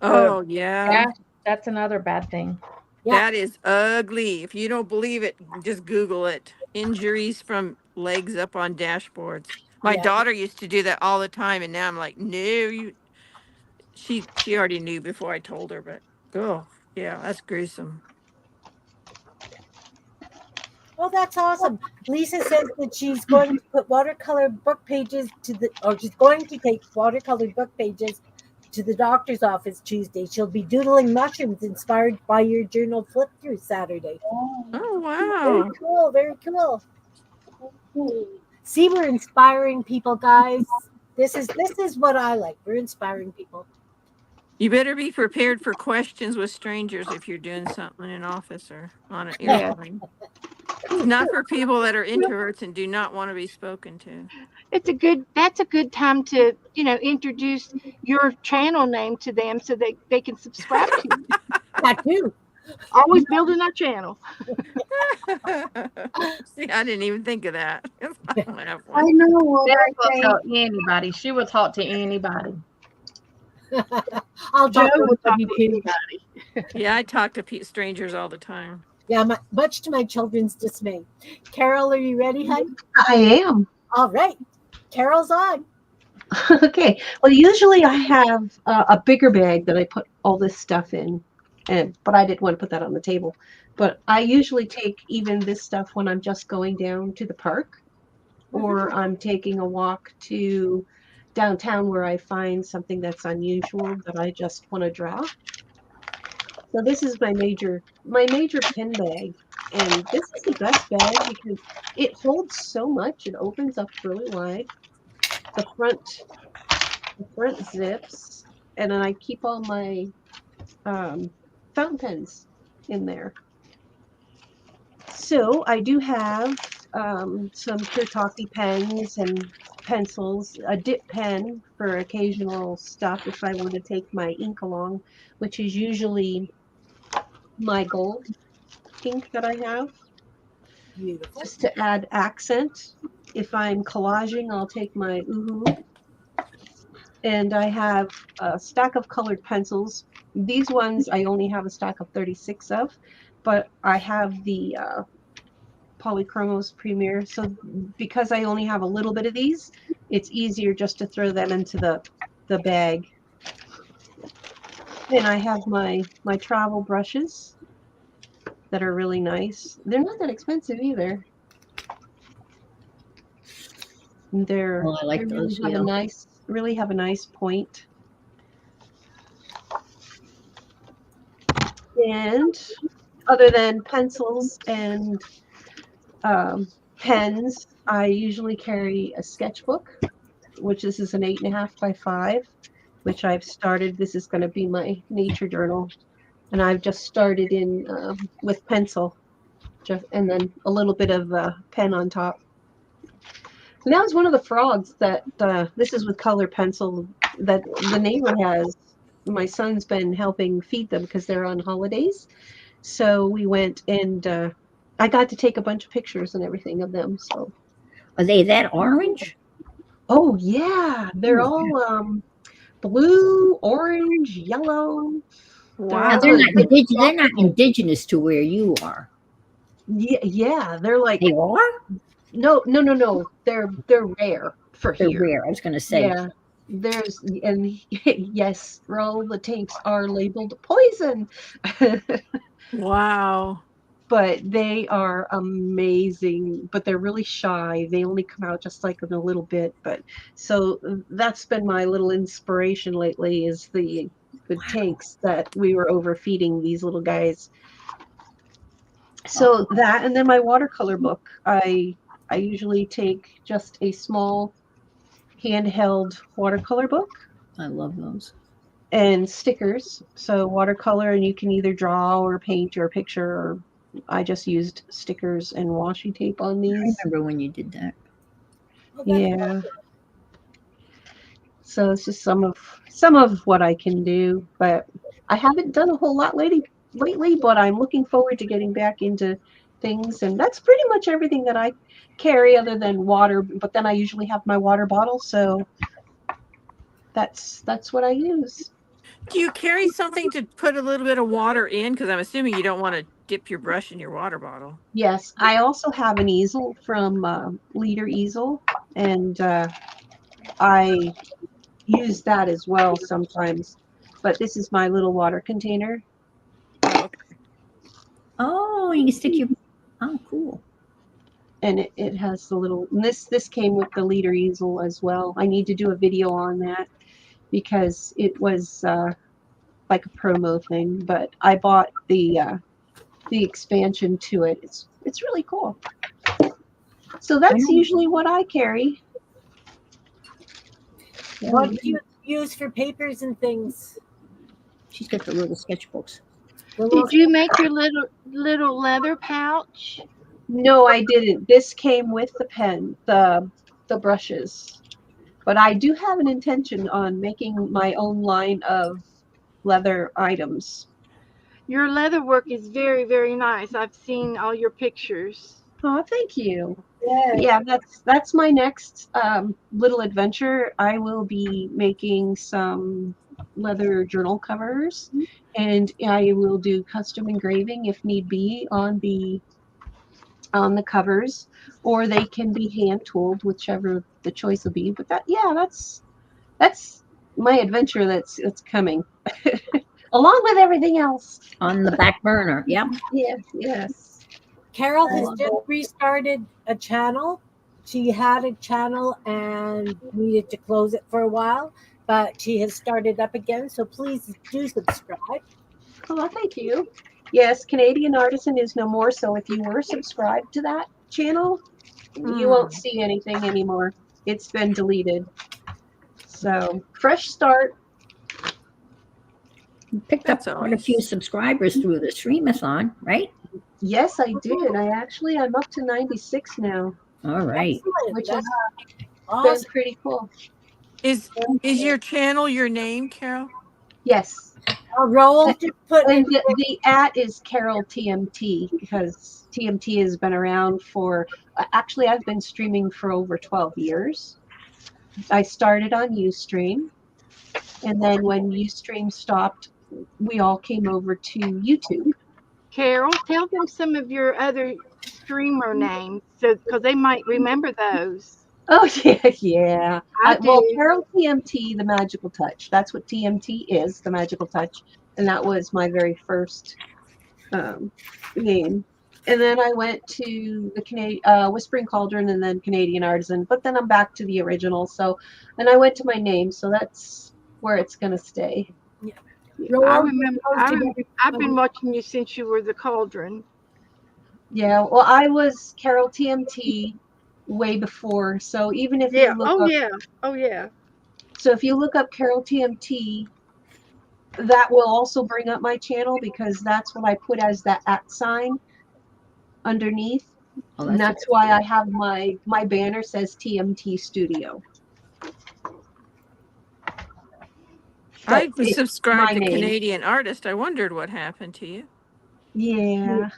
Oh yeah. dash, that's another bad thing. Yeah. That is ugly. If you don't believe it, just Google it. Injuries from legs up on dashboards. My Yeah. daughter used to do that all the time, and now I'm like, no, you. She already knew before I told her, but oh yeah, that's gruesome. Oh, that's awesome. Lisa says that she's going to put watercolor book pages she's going to take watercolor book pages to the doctor's office Tuesday. She'll be doodling mushrooms inspired by your journal flip through Saturday. Oh Very wow. cool. Very cool. See, we're inspiring people, guys. This is what I like. We're inspiring people. You better be prepared for questions with strangers if you're doing something in an office or on an Yeah. airplane. It's not for people that are introverts and do not want to be spoken to. That's a good time to, introduce your channel name to them so they can subscribe to you. That too. Always building our channel. See, I didn't even think of that. I don't have I one. know what Sarah I will say. tell anybody. She will talk to anybody. I'll Joe talk to will talk you to too. anybody. Yeah, I talk to strangers all the time. Yeah, much to my children's dismay. Carol, are you ready, hon? I am. All right. Carol's on. Okay. Well, usually I have a bigger bag that I put all this stuff in, but I didn't want to put that on the table. But I usually take even this stuff when I'm just going down to the park, or I'm taking a walk to downtown where I find something that's unusual that I just want to draw. So this is my major pen bag, and this is the best bag because it holds so much. It opens up really wide. The front zips, and then I keep all my fountain pens in there. So I do have some Pure Talkie pens and pencils, a dip pen for occasional stuff if I want to take my ink along, which is usually my gold ink that I have, Beautiful. just to add accent. If I'm collaging, I'll take my Uhu. And I have a stack of colored pencils. These ones I only have a stack of 36 of, but I have the Polychromos Premier. So because I only have a little bit of these, it's easier just to throw them into the bag. And I have my travel brushes that are really nice. They're not that expensive either. They're Oh, I like they those. really have a nice point. And other than pencils and pens, I usually carry a sketchbook, which this is an 8.5 by 5, which I've started. This is going to be my nature journal, and I've just started in with pencil, and then a little bit of pen on top. And that was one of the frogs that this is with color pencil that the neighbor has. My son's been helping feed them because they're on holidays. So we went and I got to take a bunch of pictures and everything of them. So, Are they that orange? oh yeah, they're all blue, orange, yellow. Now, Wow. they're not indigenous to where you are. Yeah, they're like They are? no. They're rare for They're here. rare. I was going to say. Yeah, and yes, all the tanks are labeled poison. Wow. But they are amazing, but they're really shy. They only come out just like in a little bit. But so that's been my little inspiration lately is the tanks that we were overfeeding these little guys. So that, and then my watercolor book, I usually take just a small handheld watercolor book I love those. and stickers. So watercolor, and you can either draw or paint or picture, or I just used stickers and washi tape on I these. remember when you did that. Oh, that's Yeah. So it's just some of what I can do, but I haven't done a whole lot lately, but I'm looking forward to getting back into things, and that's pretty much everything that I carry other than water, but then I usually have my water bottle, so that's what I use. Do you carry something to put a little bit of water in? Because I'm assuming you don't want to dip your brush in your water bottle. Yes, I also have an easel from Leader Easel, and I use that as well sometimes. But this is my little water container, Oh, okay. Oh, you can stick your. Oh, cool. and it has the little. And this came with the Leader Easel as well. I need to do a video on that because it was like a promo thing. But I bought the expansion to it. It's really cool. So I that's know. usually what I carry. what do you use for papers and things? She's got the little sketchbooks. The little- Did you make your little leather pouch? No, I didn't. This came with the pen, the brushes. But I do have an intention on making my own line of leather items. Your leather work is very, very nice. I've seen all your pictures. Oh, thank you. Yes. Yeah, that's my next little adventure. I will be making some leather journal covers, and I will do custom engraving if need be on the covers, or they can be hand tooled, whichever the choice will be. But yeah, that's my adventure that's coming, along with everything else. On the back burner. Yep. Yes, yes. Carol I has love just restarted a channel. She had a channel and needed to close it for a while, but she has started up again. So please do subscribe. Oh, thank you. Yes, Canadian Artisan is no more. So if you were subscribed to that channel, you won't see anything anymore. It's been deleted. So fresh start. You picked That's up quite a few always. subscribers through the streamathon, right? Yes, I did. I'm up to 96 now, All right. Excellent. which That's has been awesome. pretty cool. Is your channel your name, Carol? Yes. Roll just put And in. the at is Carol TMT because TMT has been around for actually I've been streaming for over 12 years. I started on Ustream, and then when Ustream stopped, we all came over to YouTube. Carol, tell them some of your other streamer names, so because they might remember those. Oh yeah, yeah. I Well, do. Carol TMT, the Magical Touch. That's what TMT is, the Magical Touch, and that was my very first name. And then I went to the Whispering Cauldron, and then Canadian Artisan. But then I'm back to the original. So, and I went to my name, so that's where it's gonna stay. I Roll just remember. posted every. I've been watching you since you were the Cauldron. Yeah. Well, I was Carol TMT way before. So even if Yeah. you look Oh up, yeah. Oh yeah. so if you look up Carol TMT, that will also bring up my channel because that's what I put as that @ sign underneath. Oh, And that's that's why I have my banner says TMT Studio. But I was it's my subscribed to name. Canadian Artist. I wondered what happened to you. Yeah.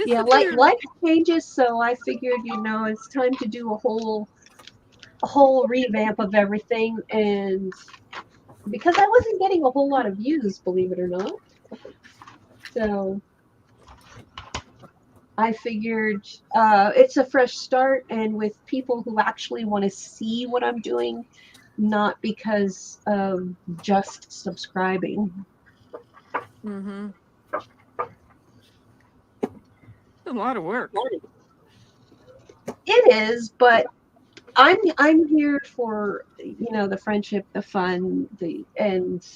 Yeah, Disappeared. life changes, so I figured, it's time to do a whole revamp of everything, and because I wasn't getting a whole lot of views, believe it or not. So I figured it's a fresh start, and with people who actually want to see what I'm doing, not because of just subscribing. Mm-hmm. A lot of work. It is, but I'm here for the friendship, the fun, and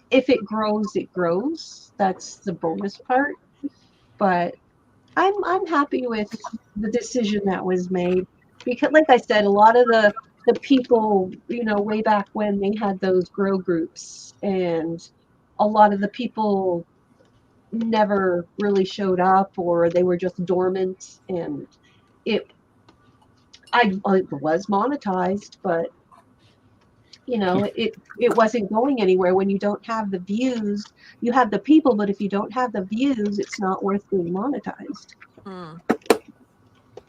if it grows, it grows. That's the bonus part. but I'm happy with the decision that was made, because like I said, a lot of the people, way back when they had those grow groups, and a lot of the people never really showed up, or they were just dormant, and it it was monetized, but it wasn't going anywhere. When you don't have the views, you have the people, but if you don't have the views, it's not worth being monetized. Mm.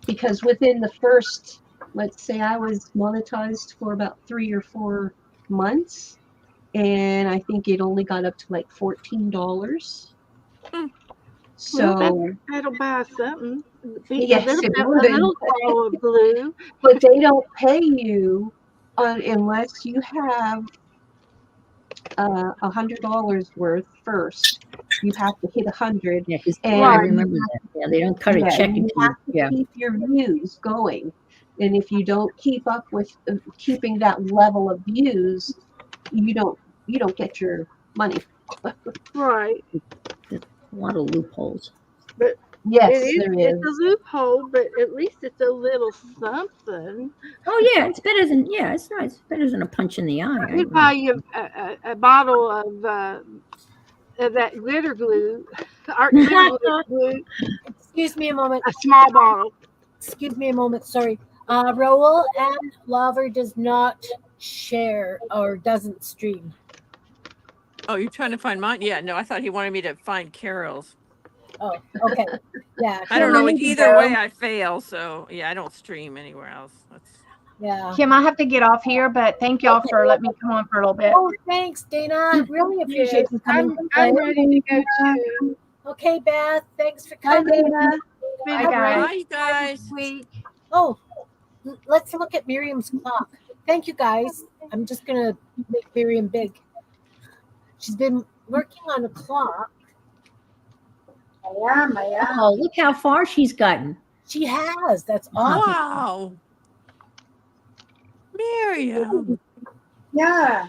Because within the first, let's say, I was monetized for about 3 or 4 months, and I think it only got up to like $14. Hmm. Well, So that'll buy something. yes, it A would, little ball of glue. but they don't pay you unless you have $100 worth first. You have to hit 100, Yeah, because I and Right. remember that. Yeah, they don't cut a yeah, check you have until to yeah. keep your views going. And if you don't keep up with keeping that level of views, you don't get your money. Right. There's a lot of loopholes. But Yes, there it's a is. loophole, but at least it's a little something. Oh yeah, it's better than it's not. It's better than a punch in the eye. I I could agree. buy you a bottle of that glitter glue, art glitter glue, Excuse me a moment. a small bottle. Excuse me a moment. Sorry. Raul and Lover does not share or doesn't stream. Oh, you're trying to find mine? Yeah, no, I thought he wanted me to find Carol's. Oh, okay. Yeah. I don't Kim, I know. need to Either way, go. I fail. So yeah, I don't stream anywhere else. Yeah. Kim, I have to get off here, but thank y'all for letting me come on for a little bit. Oh, thanks, Dana. Really appreciate Yes, you coming to play. I'm ready to go too. Okay, Beth. Thanks for Hi, coming. Dana. It's been Bye, a guys. Bye, you guys. week. Oh, let's look at Miriam's clock. Thank you, guys. I'm just gonna make Miriam big. She's been working on a clock. I am. Oh, look how far she's gotten. She has. That's awesome. Wow, Miriam. Yeah.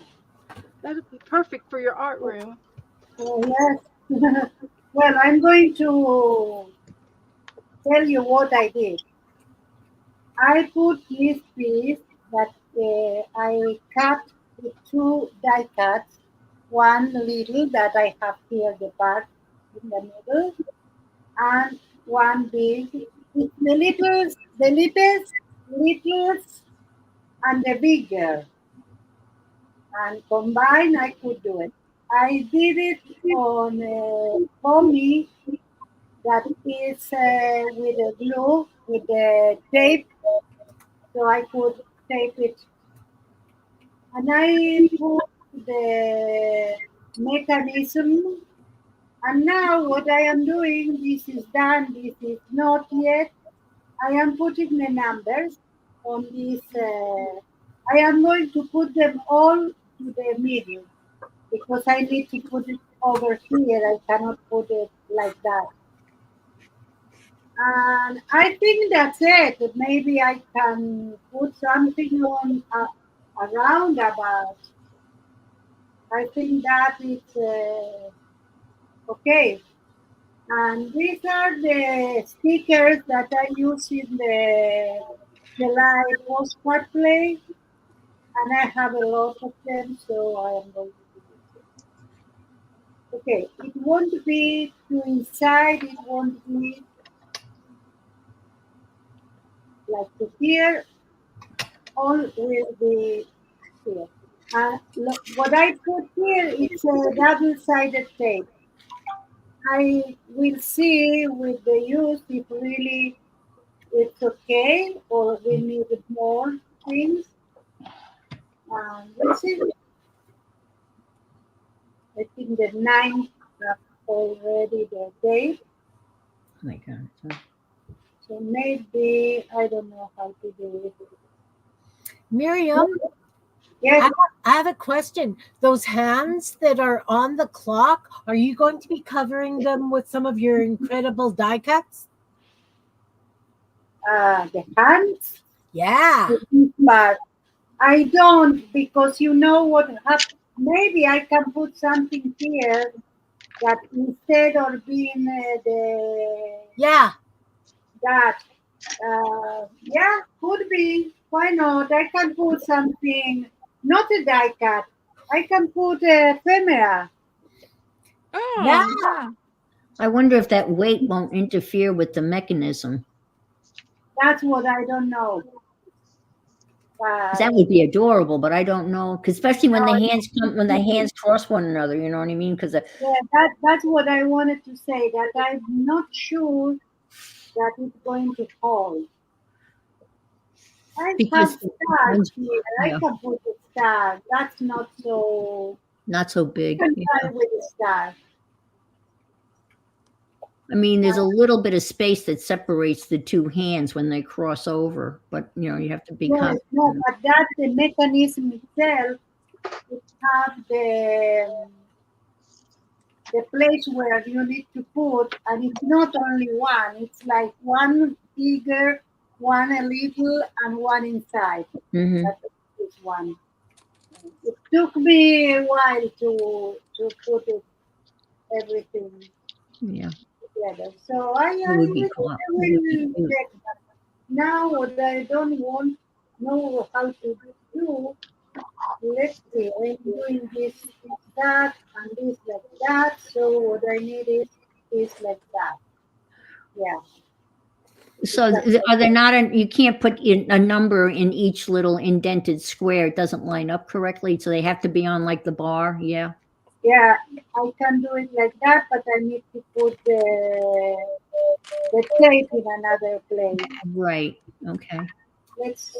That'll be perfect for your art room. Yes. Well, I'm going to tell you what I did. I put this piece that I cut with two die cuts, one little that I have here the part in the middle, and one big. It's littlest, and the bigger, and combined I could do it. I did it on a foamy that is with a glue, with the tape, so I could tape it. And I put the mechanism. And now what I am doing, this is done, this is not yet. I am putting the numbers on this. I am going to put them all to the middle because I need to put it over here. I cannot put it like that. And I think that's it. Maybe I can put something on around about. I think that is okay. And these are the stickers that I use in the live postcard play, and I have a lot of them, so I am going to use it. Okay, it won't be too inside, it won't be like to here, all will be here. Look, what I put here is a double-sided tape. I will see with the use if really it's okay or we need more things. We'll see. I think the 9th have already the date. Oh my God. So maybe I don't know how to do it. Miriam, Yes, I have a question. Those hands that are on the clock, are you going to be covering them with some of your incredible die cuts? the hands, Yeah. but I don't because you know what happened. Maybe I can put something here that instead of being the Yeah. that yeah, could be. Why not? I can put something, not a die cut. I can put a ephemera. Yeah. Oh, yeah. I wonder if that weight won't interfere with the mechanism. That's what I don't know. 'Cause But that would be adorable, but I don't know. 'Cause especially when the no, hands come, when the hands cross one another, you know what I mean? Because yeah, that's what I wanted to say. That I'm not sure that it's going to hold. I have because stars one's, here. I yeah, can put a star. That's not so. not so You big. can Yeah. try with a star. I mean, there's a little bit of space that separates the two hands when they cross over, but you know, you have to be Yes, no, confident. but that's the mechanism itself. It has the place where you need to put, and it's not only one. It's like one bigger, one a little, and one inside. Hmm. That's this one. It took me a while to put it everything Yeah, together. So I, it would be will, cool. I It would be will cute. check that. Now what I don't want know how to do. Let's see. I'm doing this like that and this like that. So what I need is like that. Yeah. So It's a, are there not, you can't put in a number in each little indented square. It doesn't line up correctly. So they have to be on like the bar. Yeah. yeah, I can do it like that, but I need to put the tape in another place. Right. Okay. Let's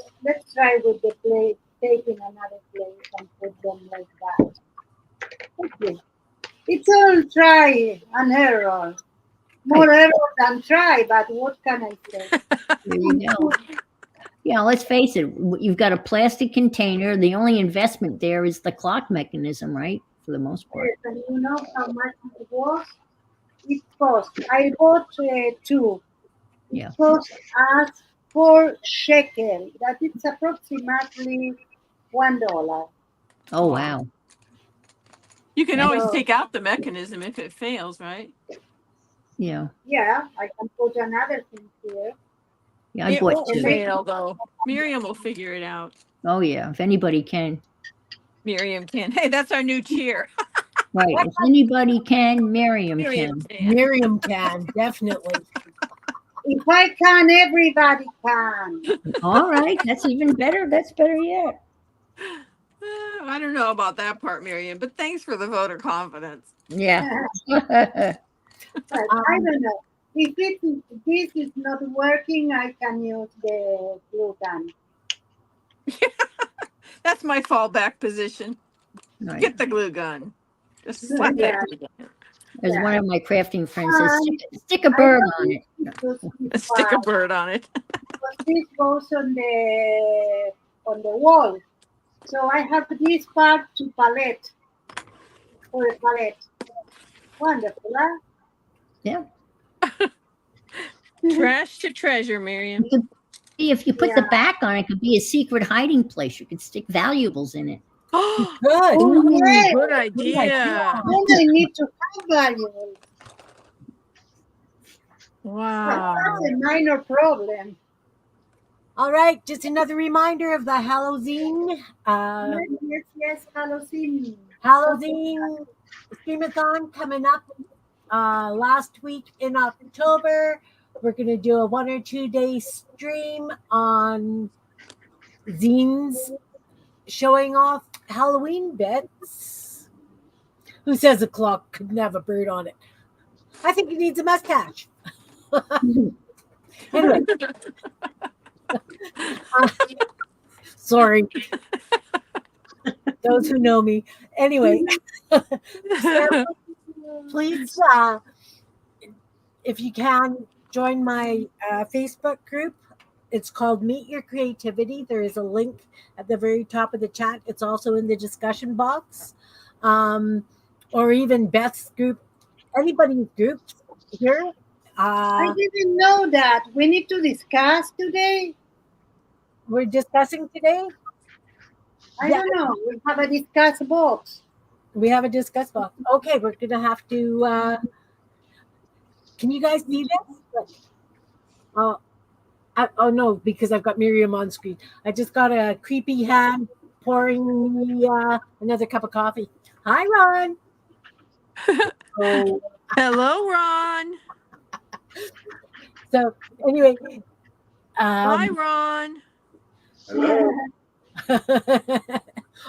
try with the plate tape in another place and put them like that. Okay. It's all try and error. Right. More error than try, but what can I say? There you go. Yeah, let's face it. You've got a plastic container. The only investment there is the clock mechanism, right? For the most part. Yes, and you know how much it was? It cost. I bought two. It Yeah. cost us 4 shekel. That is approximately $1. Oh, Wow. wow. You can That's, always So take out the mechanism if it fails, right? yeah. yeah, I can put another thing here. Yeah, I It bought won't And two. make fail, though. Miriam will figure it out. Oh, yeah. If anybody can. Miriam can. Hey, that's our new cheer. Right. If anybody can, Miriam Miriam can. can. Miriam can, definitely. if I can, everybody can. All right. That's even better. That's better yet. I don't know about that part, Miriam, but thanks for the vote of confidence. Yeah. But I Um, don't know. If this is not working, I can use the glue gun. That's my fallback position. Right. Get the glue gun. Just slap that Yeah, glue gun. As yeah. one of my crafting friends says, And stick a I bird don't on need it. to use this Stick a part bird on it. because this goes on the wall. So I have this part to palette for a palette. Wonderful, huh? Yeah. Trash to treasure, Miriam. You could see if you put the Yeah. back on it, it could be a secret hiding place. You could stick valuables in it. good. Oh Ooh, yeah. good Good idea. idea. Then I need to have valuable. But that's Wow. a minor problem. All right, just another reminder of the Halloween, Yes, Halloween. So Halloween streamathon coming up last week in October. We're going to do a 1 or 2 day stream on zines showing off Halloween bits. Who says a clock couldn't have a bird on it? I think it needs a mustache. Anyway, sorry, those who know me. Anyway, so please, if you can, join my Facebook group. It's called Meet Your Creativity. There is a link at the very top of the chat. It's also in the discussion box, or even Beth's group, anybody's groups here. I didn't know that. We need to discuss today. We're discussing today. I Yeah, don't know. We have a discuss box. We have a discuss box. Okay, we're gonna have to. Can you guys see this? Look. Oh, oh no, because I've got Miriam on screen. I just got a creepy hand pouring me another cup of coffee. Hi, Ron. Oh, Hello, Ron. so anyway, Hi, Ron. Hello. You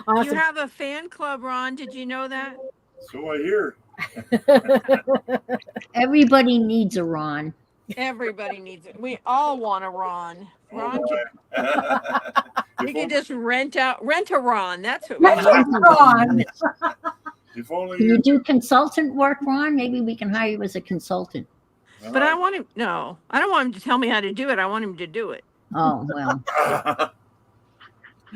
awesome. have a fan club, Ron. Did you know that? So I hear. Everybody needs a Ron. Everybody needs it. We all want a Ron. Ron, we could just rent a Ron. That's what we Rent need. a Ron. If only Can you do consultant work, Ron? Maybe we can hire you as a consultant. But I want him. No, I don't want him to tell me how to do it. I want him to do it. Oh, well.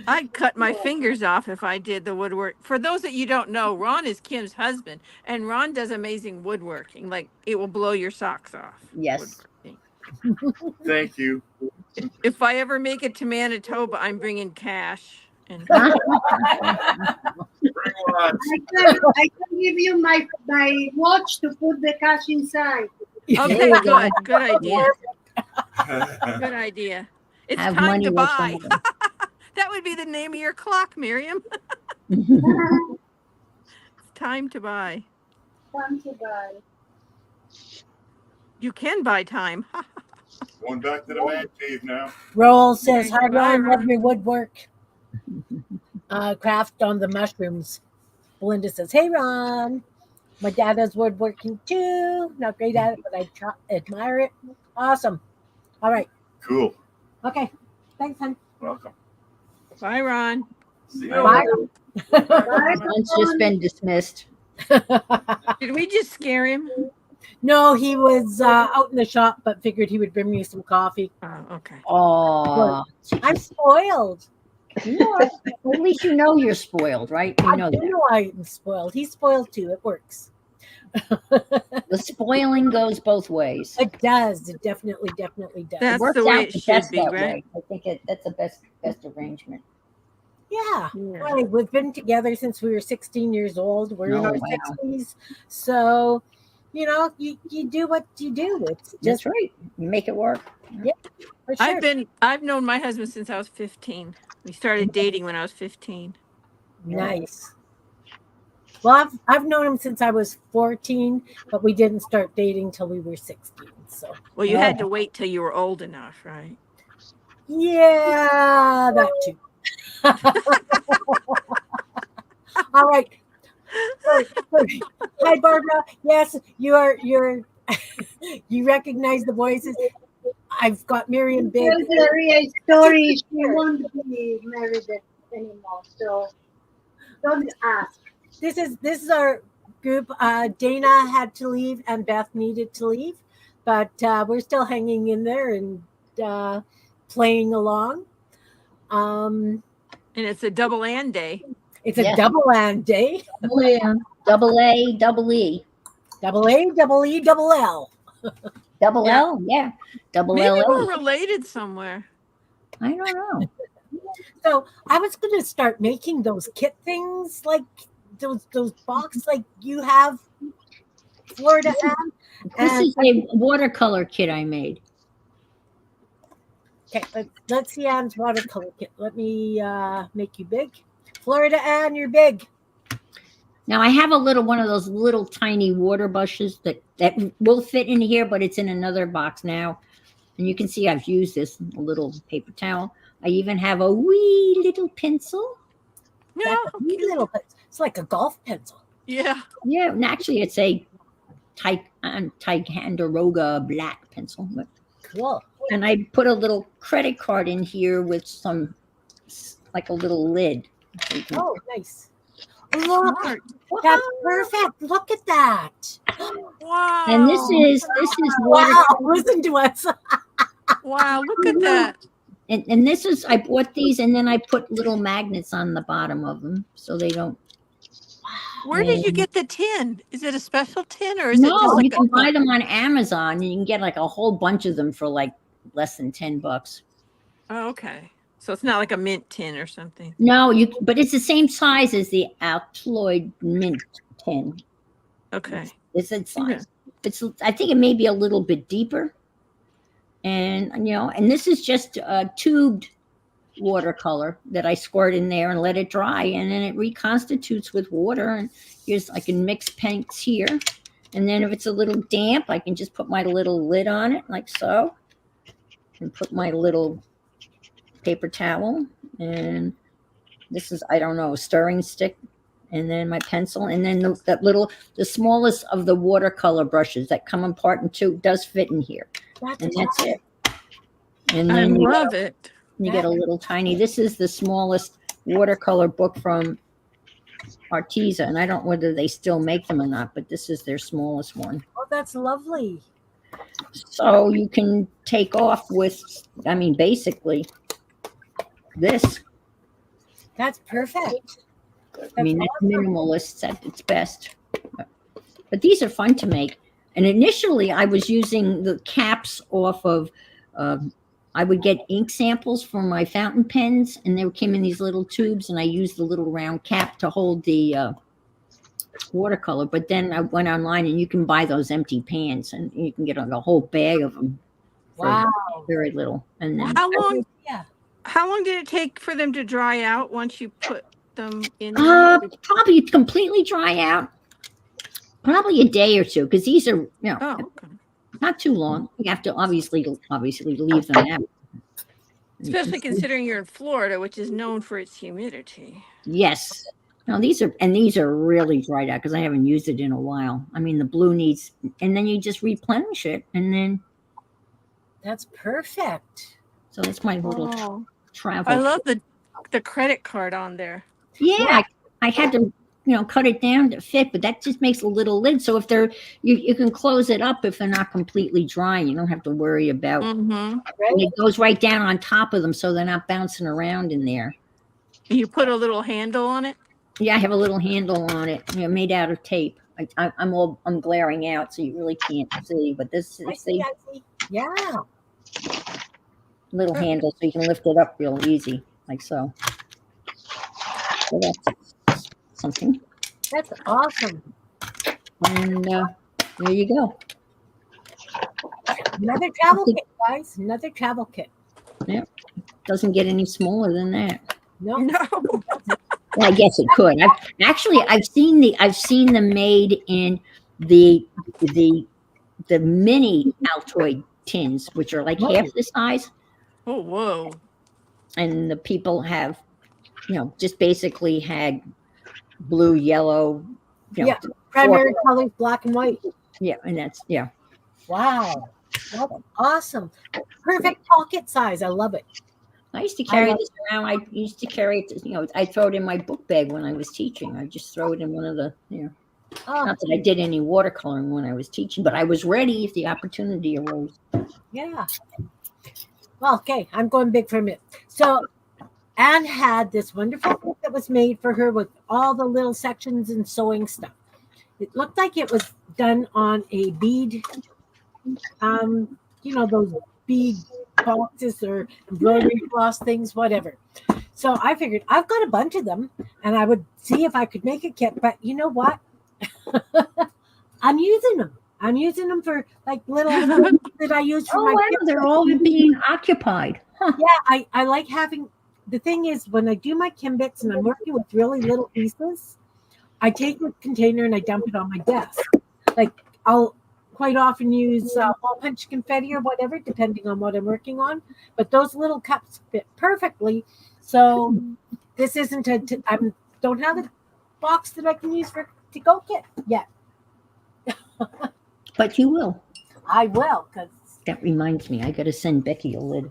I'd cut my fingers off if I did the woodwork. For those that you don't know, Ron is Kim's husband, and Ron does amazing woodworking. Like, it will blow your socks off. Yes. Woodworking. Thank you. If I ever make it to Manitoba, I'm bringing cash. And Bring one. I can give you my watch to put the cash inside. okay, good. Good idea. Good idea. It's Have time money to with buy. someone. That would be the name of your clock, Miriam. It's time to buy. Time to buy. You can buy time. Going back to the man cave now. Roll says, "Hi, Bye, Ron. Love Ron. your woodwork. Craft on the mushrooms." Belinda says, "Hey, Ron. My dad does woodworking too. Not great at it, but I admire it. Awesome. All right. Cool. Okay. Thanks, hon. Welcome. Bye, Ron. See you Bye. Ron's just been dismissed. Did we just scare him? No, he was out in the shop, but figured he would bring me some coffee. Oh, okay. Oh, I'm spoiled. you know, at least you know you're spoiled, right? You I know do that. know I'm spoiled. He's spoiled too. It works. The spoiling goes both ways. It does. It definitely does. It That's works the way out it the should best be, that right? way. I think that's the best arrangement. Yeah. Yeah. Right. We've been together since we were 16 years old. We're in Oh, our wow. 60s. So, you do what you do. It's That's just right. You make it work. for sure. I've known my husband since I was 15. We started dating when I was 15. Nice. Well, I've known him since I was 14, but we didn't start dating till we were 16. So, Well, you had to wait till you were old enough, right? yeah, that too. All right. Sorry. Hi, Barbara. Yes, you're you recognize the voices. I've got Miriam Big. Tell Gloria a story. She won't be married anymore. So don't ask. This is our group. Dana had to leave and Beth needed to leave, but we're still hanging in there and playing along. And it's a double and day. It's a Yeah. double and day. Double A, double E. Double A, double E, double L. Double Yeah. L, yeah. Double Maybe L. we're related somewhere. I don't know. So I was going to start making those kit things, like those box like you have, Florida. This And is a watercolor kit I made. okay, let's see Anne's watercolor kit. Let me make you big. Florida Anne, you're big. Now I have one of those little tiny water brushes that will fit in here, but it's in another box now. And you can see I've used this a little paper towel. I even have a wee little pencil. No. That's a wee little bit. It's like a golf pencil. Yeah. Yeah, and actually it's a Ticonderoga black pencil. Cool. And I put a little credit card in here with some, like a little lid. So you can- Oh, nice. Look, Smart. that's perfect. Look at that. Wow. And this is water. Wow, listen to us. Wow, look at that. And this is, I bought these and then I put little magnets on the bottom of them so they don't. Where did you get the tin? Is it a special tin or is it No, just you like can buy them on Amazon and you can get like a whole bunch of them for like less than $10. Oh, okay. So it's not like a mint tin or something. No, but it's the same size as the Alkaloid mint tin. Okay. It's its Okay. size. I think it may be a little bit deeper. And and this is just a tubed watercolor that I squirt in there and let it dry, and then it reconstitutes with water. And I can mix paints here, and then if it's a little damp, I can just put my little lid on it like so, and put my little paper towel, and this is, I don't know, a stirring stick, and then my pencil, and then the smallest of the watercolor brushes that come apart in two does fit in here, and that's it. And I then love it. you get a little tiny. This is the smallest watercolor book from Arteza, and I don't know whether they still make them or not, but this is their smallest one. Oh, that's lovely. So you can take off with, basically this. That's perfect. That's minimalist at its best. But these are fun to make. And initially, I was using the caps off of. I would get ink samples for my fountain pens, and they came in these little tubes, and I used the little round cap to hold the watercolor. But then I went online, and you can buy those empty pans, and you can get a whole bag of them for very little. And then how long did it take for them to dry out once you put them in? Probably completely dry out. Probably a day or two, because these are not too long. You have to obviously leave them out. Especially considering you're in Florida, which is known for its humidity. Yes. Now these are really dried out because I haven't used it in a while. The blue needs, and then you just replenish it, and then that's perfect. So that's my little travel. I love the credit card on there. Yeah. I had to cut it down to fit, but that just makes a little lid. So if you can close it up if they're not completely dry. You don't have to worry about. Mm-hmm. And it goes right down on top of them, so they're not bouncing around in there. You put a little handle on it. Yeah, I have a little handle on it, made out of tape. I'm glaring out, so you really can't see. But this is I see. Yeah. Little handle, so you can lift it up real easy, like so. So that's something. That's awesome. And there you go. Another travel kit, guys. Another travel kit. Yeah. Doesn't get any smaller than that. No. Well, I guess it could. I've seen them made in the mini Altoid tins, which are like half the size. Oh, whoa. And the people have, just basically had blue, yellow, primary colors, black and white. Yeah, and that's Wow, that's awesome. Perfect pocket size. I love it. I used to carry this around. I used to carry it. I throw it in my book bag when I was teaching. I just throw it in one of the, not that I did any watercoloring when I was teaching, but I was ready if the opportunity arose. Yeah. Well, okay, I'm going big for a minute. So Anne had this wonderful book that was made for her with all the little sections and sewing stuff. It looked like it was done on a bead, those bead boxes or embroidery floss things, whatever. So I figured I've got a bunch of them and I would see if I could make a kit. But you know what? I'm using them. I'm using them for like little things that I use for my kids. They're all being occupied. Huh. Yeah, I like having. The thing is, when I do my Kimbits and I'm working with really little pieces, I take a container and I dump it on my desk. Like I'll quite often use hole punch confetti or whatever, depending on what I'm working on. But those little cups fit perfectly. So this isn't I don't have a box that I can use for to-go kit yet. But you will. I will, because that reminds me, I got to send Becky a lid.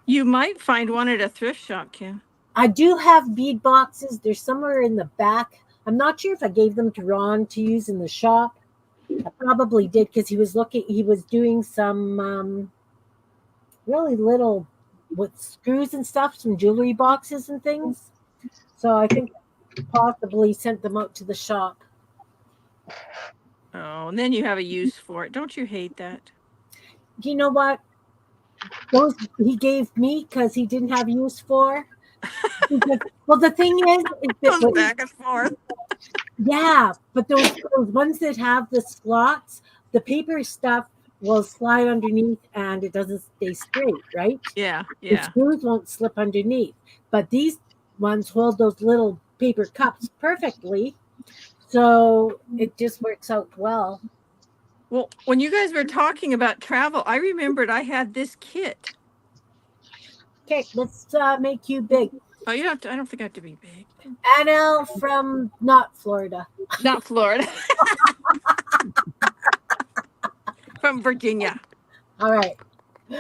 You might find one at a thrift shop, Kim. I do have bead boxes. They're somewhere in the back. I'm not sure if I gave them to Ron to use in the shop. I probably did because he was doing some really little with screws and stuff, some jewelry boxes and things. So I think possibly sent them out to the shop. Oh, and then you have a use for it. Don't you hate that? You know what? those he gave me because he didn't have use for. Because, well, the thing is that Goes back and forth. yeah, but those ones that have the slots, the paper stuff will slide underneath and it doesn't stay straight, right? Yeah, The yeah. screws won't slip underneath. But these ones hold those little paper cups perfectly. So it just works out well. Well, when you guys were talking about travel, I remembered I had this kit. Okay, let's make you big. Oh, you don't have to, I don't think I have to be big. Anna from not Florida. Not Florida. From Virginia. All right.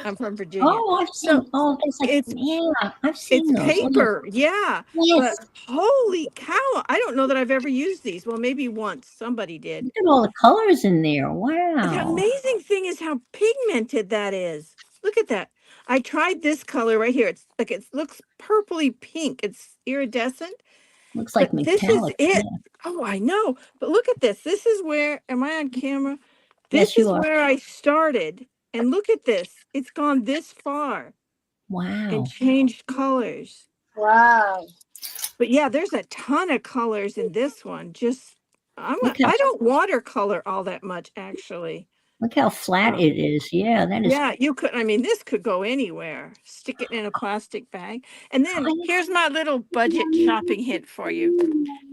I'm from Virginia. Oh, I've So seen. Oh, it's like it's yeah, I've it's seen those. Oh, yeah. paper, yeah. Yes. But holy cow, I don't know that I've ever used these. Well, maybe once somebody did. Look at all the colors in there. The Wow. amazing thing is how pigmented that is. Look at that. I tried this color right here. It's like it looks purpley pink. It's iridescent, Looks but like this is metallic. it. Yeah. Oh, I know. But look at this. This is where, am I on camera? Yes, This you is are. where I started. And look at this. It's gone this far and Wow. changed colors. Wow. But yeah, there's a ton of colors in this one. Just Look how I don't watercolor all that much actually. look how flat Um, it is. Yeah, that is. yeah, you could. I mean, this could go anywhere. Stick it in a plastic bag. And then here's my little budget shopping hint for you.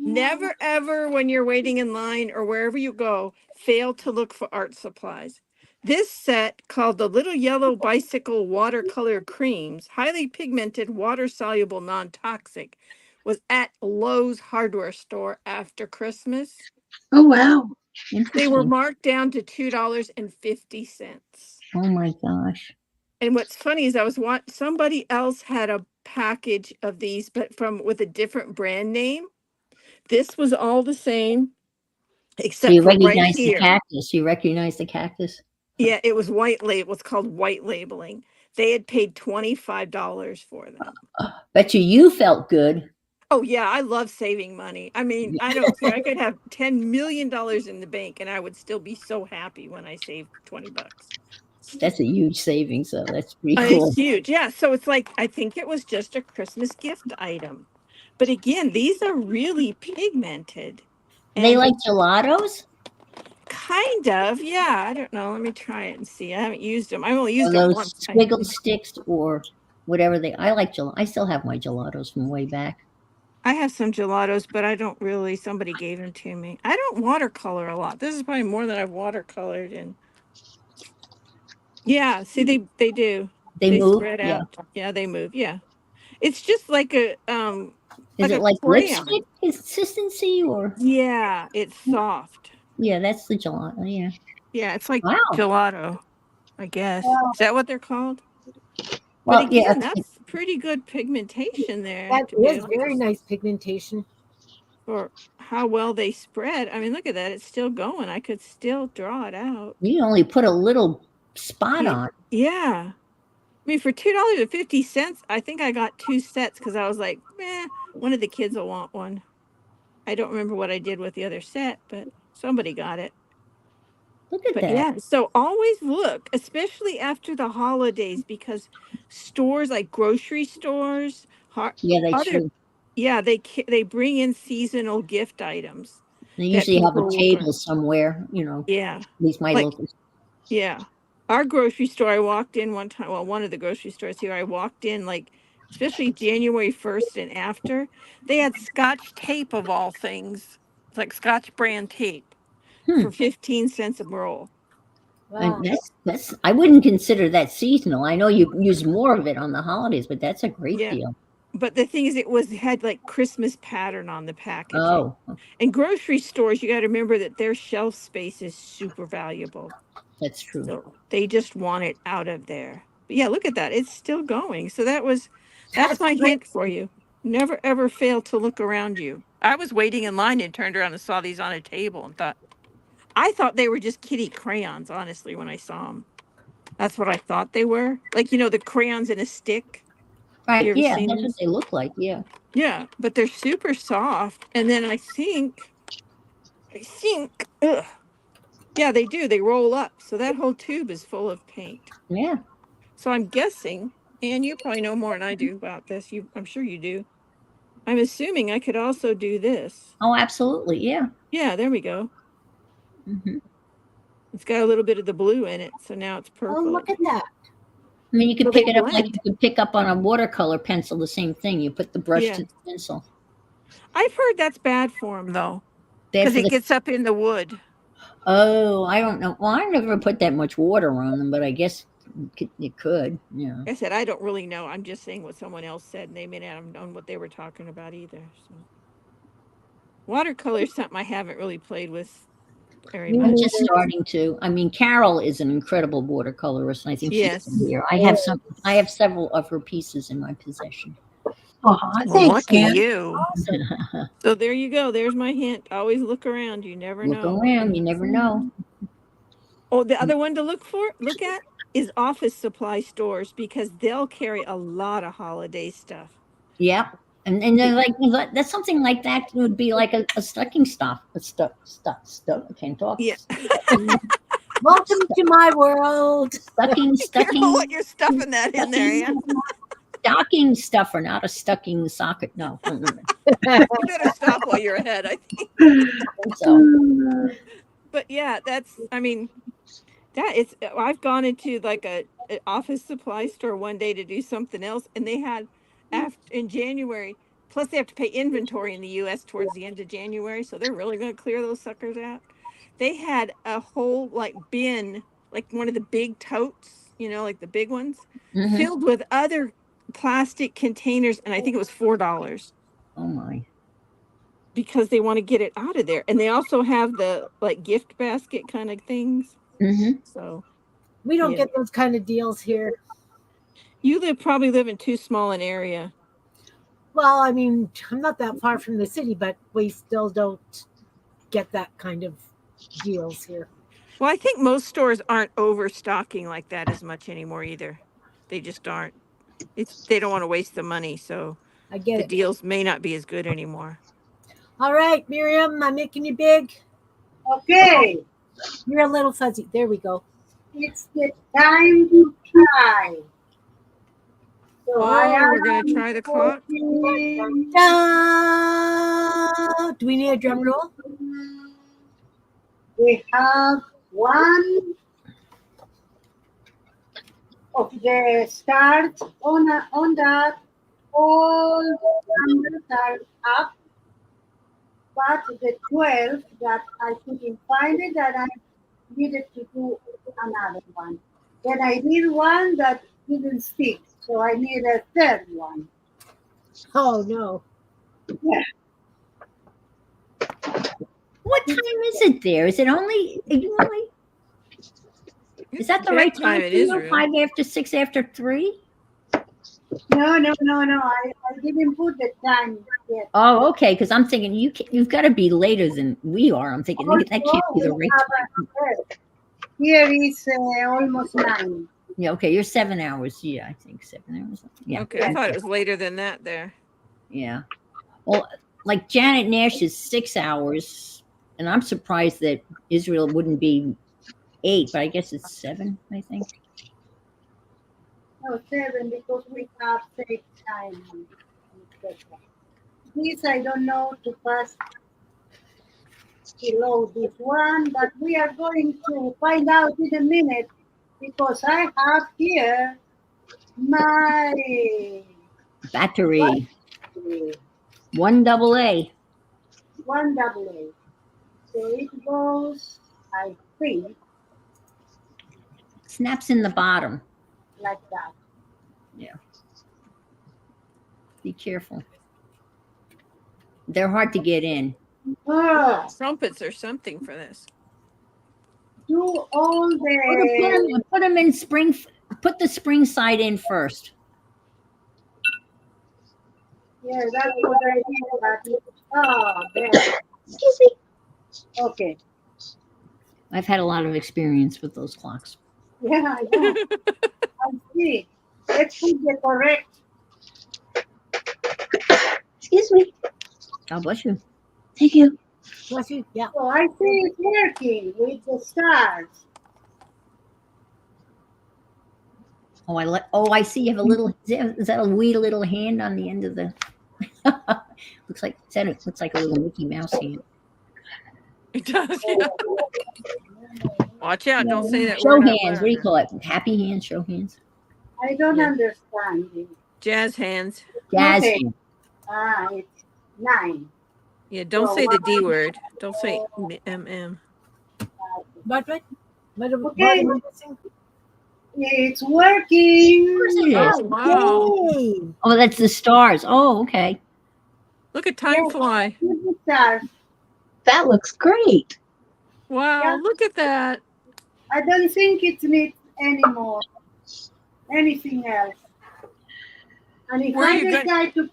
Never ever, when you're waiting in line or wherever you go, fail to look for art supplies. This set, called the Little Yellow Bicycle Watercolor Creams, highly pigmented, water soluble, non toxic, was at Lowe's hardware store after Christmas. Oh wow. They were Interesting. marked down to $2.50. Oh my gosh. And what's funny is I was somebody else had a package of these, but from with a different brand name. This was all the same, So except you for right recognize the here. cactus. You recognize the cactus. Yeah, it was white label. It's called white labeling. They had paid $25 for them. Bet you felt good. Oh yeah, I love saving money. I mean, I don't care. I could have $10 million in the bank and I would still be so happy when I saved $20. That's a huge savings, so that's pretty It's cool. huge. Yeah. So it's like, I think it was just a Christmas gift item. But again, these are really pigmented. They And like it's gelatos? kind of, yeah. I don't know. Let me try it and see. I haven't used them. I only Or used them those once. squiggle sticks or whatever they I like I still have my gelatos from way back. I have some gelatos, but I don't really, somebody gave them to me. I don't watercolor a lot. This is probably more than I've watercolored in. Yeah, see they do. They They move? spread Yeah. out. Yeah, they move. Yeah. It's just like Is like it a like lipstick crayon. consistency or Yeah, it's soft. yeah, that's the gelato, yeah. Yeah, it's like Wow. gelato, I guess. Wow. Is that what they're called? But Well, yeah, again, that's pretty good pigmentation there That to be is able very to, nice pigmentation. for how well they spread. I mean, look at that. It's still going. I could still draw it out. you only put a little spot on. Yeah. I mean, for $2.50, I think I got 2 sets because I was like, one of the kids will want one. I don't remember what I did with the other set, but somebody got it. Look at But that. yeah, so always look, especially after the holidays, because stores like grocery stores, Yeah, that's other, true. yeah, they bring in seasonal gift items They that usually have a people will table somewhere, yeah, at least my like local. yeah. Our grocery store, I walked in one time, well, one of the grocery stores here, I walked in like, especially January 1st and after, they had Scotch tape of all things. It's like Scotch brand tape Hmm. for 15 cents a roll. Wow. And that's I wouldn't consider that seasonal. I know you use more of it on the holidays, but that's a great Yeah. deal. But the thing is, it had like Christmas pattern on the packaging. Oh, And grocery stores, you got to remember that their shelf space is super valuable. that's true. So they just want it out of there. But yeah, look at that. It's still going. So that's That's my great. hint for you. Never ever fail to look around you. I was waiting in line and turned around and saw these on a table and I thought they were just kitty crayons, honestly, when I saw them. That's what I thought they were. Like, the crayons in a stick. You Right, ever yeah, seen that's what those? they look like, yeah. Yeah, but they're super soft. And then I think, ugh, yeah, they do. They roll up. So that whole tube is full of paint. Yeah. So I'm guessing, and you probably know more than I do about this. I'm sure you do. I'm assuming I could also do this. Oh, absolutely. Yeah. Yeah, there we go. Hmm. It's got a little bit of the blue in it, so now it's Oh, purple. look at that. I mean, you could So pick they it up like blend. you could pick up on a watercolor pencil, the same thing. You put the brush Yeah. to the pencil. I've heard that's bad for them, though, Bad because for it the. gets up in the wood. Oh, I don't know. Well, I never put that much water on them, but I guess you could. Yeah. Like I said, I don't really know. I'm just saying what someone else said, and they may not have known what they were talking about either. So, watercolor is something I haven't really played with very Me I'm much. just neither. starting to. I mean, Carol is an incredible watercolorist, and I think she's Yes. here. I have some. I have several of her pieces in my possession. Oh, Well, thanks, lucky Ken. you. Awesome. So there you go. There's my hint. Always look around. You never Look know. around, you never know. Oh, the other one to look at is office supply stores because they'll carry a lot of holiday stuff. Yep. And then like that's something like that would be like a stocking stuff. A stuff. I can't talk. Yeah. Welcome to my world. Stucking, Careful what you're stuffing that in there, yeah. stocking stuffer, not a stucking socket. No. You better stop while you're ahead, I think. So But yeah, I mean, that is, I've gone into like a office supply store one day to do something else, and they had in January. Plus, they have to pay inventory in the U.S. towards the end of January, so they're really going to clear those suckers out. They had a whole like bin, like one of the big totes, like the big ones, filled with other plastic containers, and I think it was $4 oh my. because they want to get it out of there. And they also have the like gift basket kind of things. So We don't Yeah. get those kind of deals here. you probably live in too small an area. Well, I mean, I'm not that far from the city, but we still don't get that kind of deals here. Well, I think most stores aren't overstocking like that as much anymore either. They just aren't. They don't want to waste the money, so I get the it. deals may not be as good anymore. All right, Miriam, I'm making you big. Okay, You're a little fuzzy. There we go. it's the time to try. So I Oh, we're gonna am try the clock. putting, Da! Do we need a drum roll? we have one of the start on that all the numbers are up, but the 12 that I couldn't find it, that I needed to do another one. Then I did one that didn't stick, so I need a third one. Oh, no. Yeah. What time is it there? Is it only? Is that the right time Bedtime in for you? Israel. 5 after 6 after 3? No. I didn't put the time yet. Oh, okay. Because I'm thinking you've got to be later than we are. I'm thinking that can't be the Also, we right have time. here is almost 9. Yeah. Okay. You're 7 hours. Yeah, I think 7 hours. Yeah. Okay, I thought it was later than that there. Yeah. Well, like Janet Nash is 6 hours, and I'm surprised that Israel wouldn't be 8, but I guess it's 7. I think. No, 7 because we have take time. This I don't know to pass below this one, but we are going to find out in a minute because I have here my Battery. 1 AA. one double A. So it goes, I think, Snaps in the bottom. like that. Be careful. They're hard to get in. Ah, Trumpets or something for this. do all the Put them in spring. Put the spring side in first. yeah, that's what I did. There. Excuse me. Okay. I've had a lot of experience with those clocks. Yeah, I know. I see. Let's put the correct. Excuse me. God bless you. Thank you. Bless you. Yeah. So I see it working with the stars. Oh, I see you have a little, is that a wee little hand on the end of the, looks like a little Mickey Mouse hand. It does, yeah. Watch out! Don't say that Show word out hands. What do you loud. call it? Happy hands, show hands. I don't Yeah. understand it. Jazz hands. Jazz Okay. hands. It's 9. Yeah, don't So say the D 1, word. Don't say 4, mm. What? What am Okay. I missing? It's working. Of course it is. Oh wow! Yay! Oh, that's the stars. Oh, okay. Look at time Yes, fly. the stars. That looks great. Wow! Yeah. Look at that. I don't think it needs anymore. Anything else. And if Where are I you going? decide to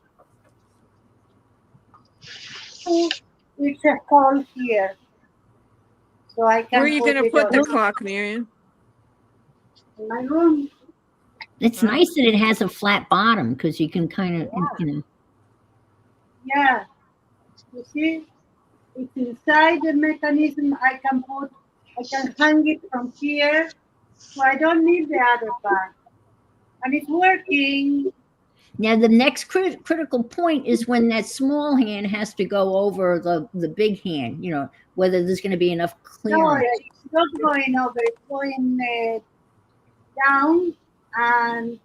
put, it's a hole here. So I Where are can you put going to it put the on clock, Miriam? in my room. It's Oh. nice that it has a flat bottom because you can kind of, Yeah. You see? It's inside the mechanism. I can hang it from here. So I don't need the other part. And it's working. Now, the next critical point is when that small hand has to go over the big hand, whether there's going to be enough No, clearance. it's not going over. It's going down. And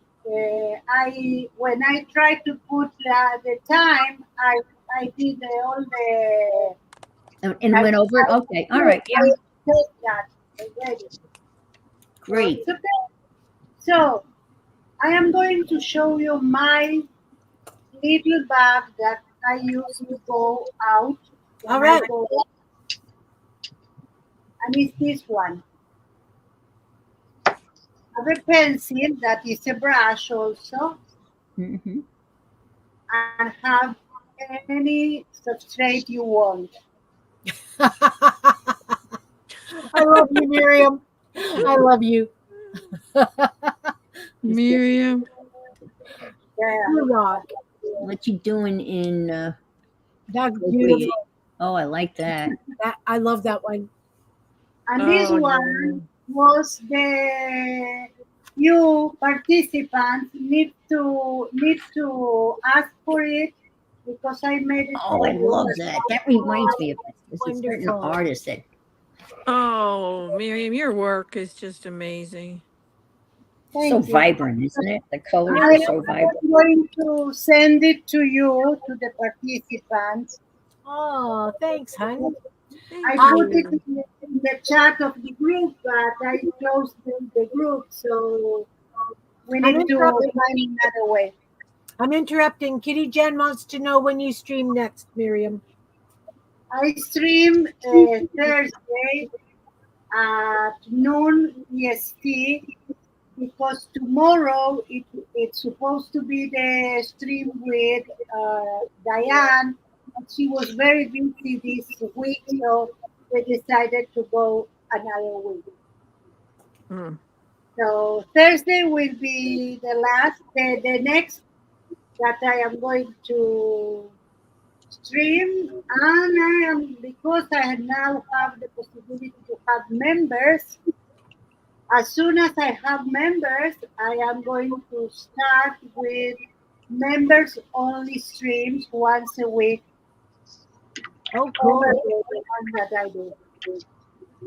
when I try to put the time, I did all the. And went over it? Okay. All right. Yeah. That already. Great. So, it's okay. So I am going to show you my little bag that I use to go out. All right. And it's this one. I have a pencil that is a brush also, Mm-hmm. and have any substrate you want. I love you, Miriam. I love you. Miriam. Yeah. You rock. What you doing in That's Procreate? beautiful. Oh, I like that. I love that one. And this Oh, one was you participants need to ask for it because I made it Oh, for I you. love that. That reminds me of this. There's a certain Wonderful. artist that. Oh, Miriam, your work is just amazing. So Thank you. vibrant, isn't it? The colors I are so vibrant. am going to send it to you, to the participants. Oh, thanks, hon. I Thank put it you. in the chat of the group, but I closed the group, so we I'm need to interrupting. find another way. I'm interrupting. Kitty Jen wants to know when you stream next, Miriam. I stream Thursday at noon EST because tomorrow it's supposed to be the stream with Diane. She was very busy this week, so we decided to go another week. Mm. So Thursday will be the next that I am going to stream, and I am because I now have the possibility to have members. As soon as I have members, I am going to start with members only streams once a week Oh, over cool. the one that I do.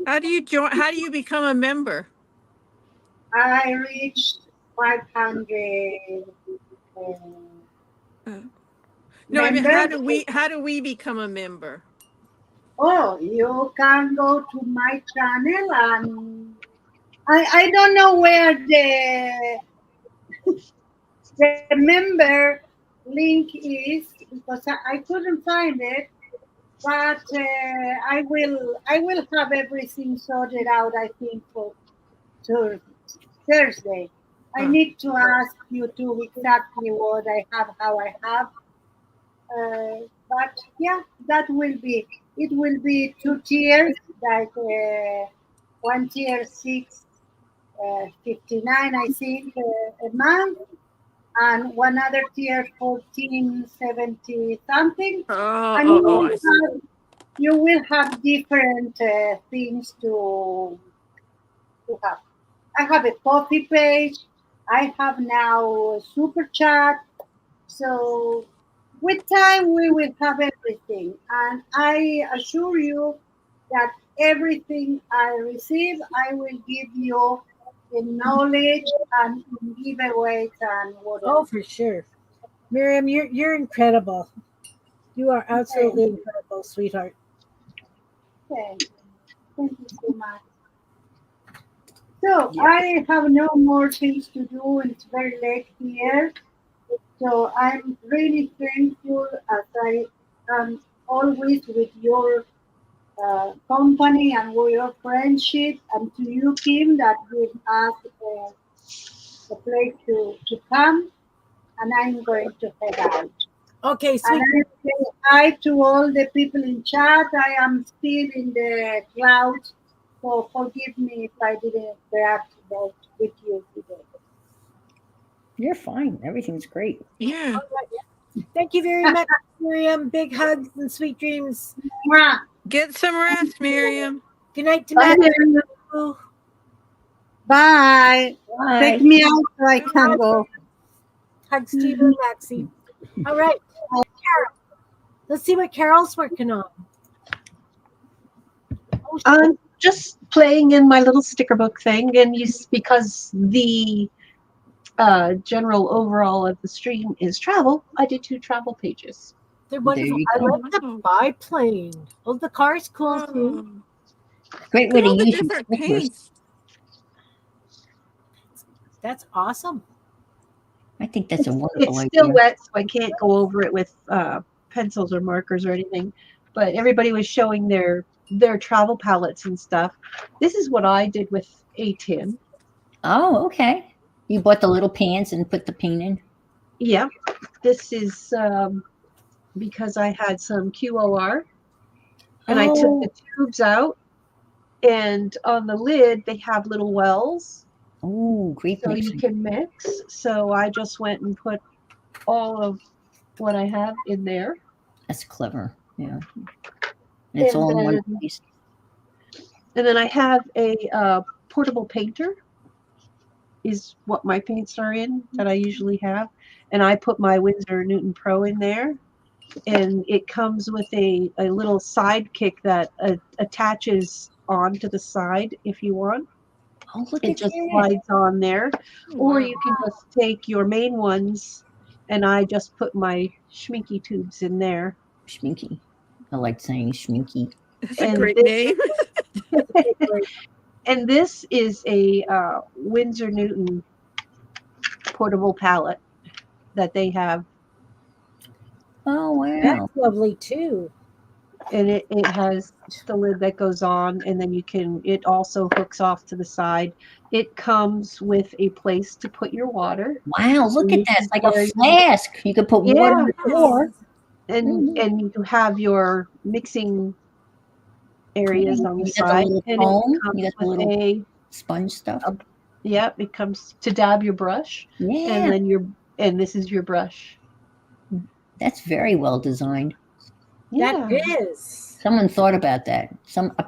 How do you join? How do you become a member? I reached 500 No, I mean, members. how do we become a member? Oh, you can go to my channel, and I don't know where the member link is because I couldn't find it, but I will have everything sorted out, I think, for Thursday. I Huh. need to ask YouTube exactly what I have, how I have. But yeah, that will be. It will be 2 tiers, like one tier 6.59, I think, a month, and one other tier 14.70 something. And I see. you will have different things to have. I have a coffee page. I have now super chat. So with time we will have everything. And I assure you that everything I receive, I will give you in knowledge and in giveaways and Oh, whatever. for sure. Miriam, you're incredible. You are Thank absolutely you. incredible, sweetheart. Thank you. Thank you so much. So Yeah. I have no more things to do. It's very late here. So I'm really thankful as I am always with your company and with your friendship, and to you, Kim, that gave us the place to come. And I'm going to head out. Okay, And sweet. I say hi to all the people in chat. I am still in the clouds, so forgive me if I didn't interact with you today. You're fine. Everything's great. Yeah. Thank you very much, Miriam. Big hugs and sweet dreams. Mwah. Get some rest, Miriam. Good night to Bye, Matt. Miriam. Bye. Take Bye. me out so I can go. Hugs to you, Maxie. All right, Carol. Let's see what Carol's working on. Oh, I'm just playing in my little sticker book thing, and because the general overall of the stream is travel, I did 2 travel pages. they're There wonderful. you I go. like the biplane. Oh, the car's cool too. Oh, Great look way at to all the use your different stickers. paints. That's awesome. I think that's a It's, wonderful it's still idea. wet, so I can't go over it with pencils or markers or anything. But everybody was showing their travel palettes and stuff. This is what I did with A10. Oh, okay. You bought the little pans and put the paint in. Yeah, this is because I had some QOR, and I took the Oh, tubes out, and on the lid they have little wells, oh, great so you mixing. can mix. So I just went and put all of what I have in there, That's clever. Yeah, and it's and all in one then place. I have a portable painter. Is what my paints are in that I usually have, and I put my Winsor Newton Pro in there, and it comes with a little sidekick that attaches onto the side if you want. Oh, look It at just that. slides on there, or Wow. you can just take your main ones, and I just put my schminky tubes in there. Schminky. I like saying schminky. That's a And great name. this is a Winsor Newton portable palette that they have, Oh, That's wow. lovely too. and it has the lid that goes on, and then it also hooks off to the side. It comes with a place to put your water, Wow, so look at you that. can It's like a carry, flask. You could put water yeah, in the Wow. floor. Mhm. and you have your mixing areas Yeah, on the you got the side, little and it foam. You comes got the with little sponge stuff. a yeah, it comes to dab your brush, and Yeah, then this is your brush. that's very well designed. That Yeah, is. Someone thought about that.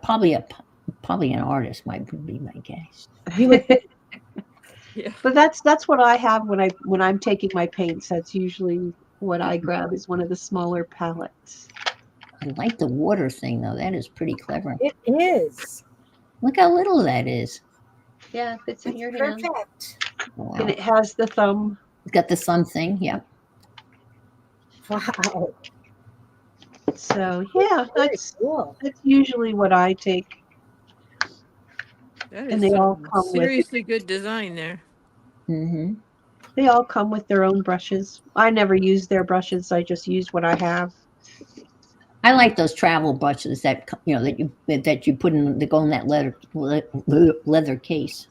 Probably an artist might be my guess. You would Yeah. but that's what I have when I'm taking my paints. That's usually what I grab, is one of the smaller palettes. I like the water thing though. That is pretty clever. it is. Look how little that is. Yeah, it fits in It's your hand, perfect. and Wow. it has the thumb. It's got the thumb thing. Yep. Wow. So yeah, Very cool. that's usually what I take, That and is some with seriously good design there. Mm-hmm. they all come with their own brushes. I never use their brushes. I just use what I have. I like those travel brushes that that you put in that go in that leather case.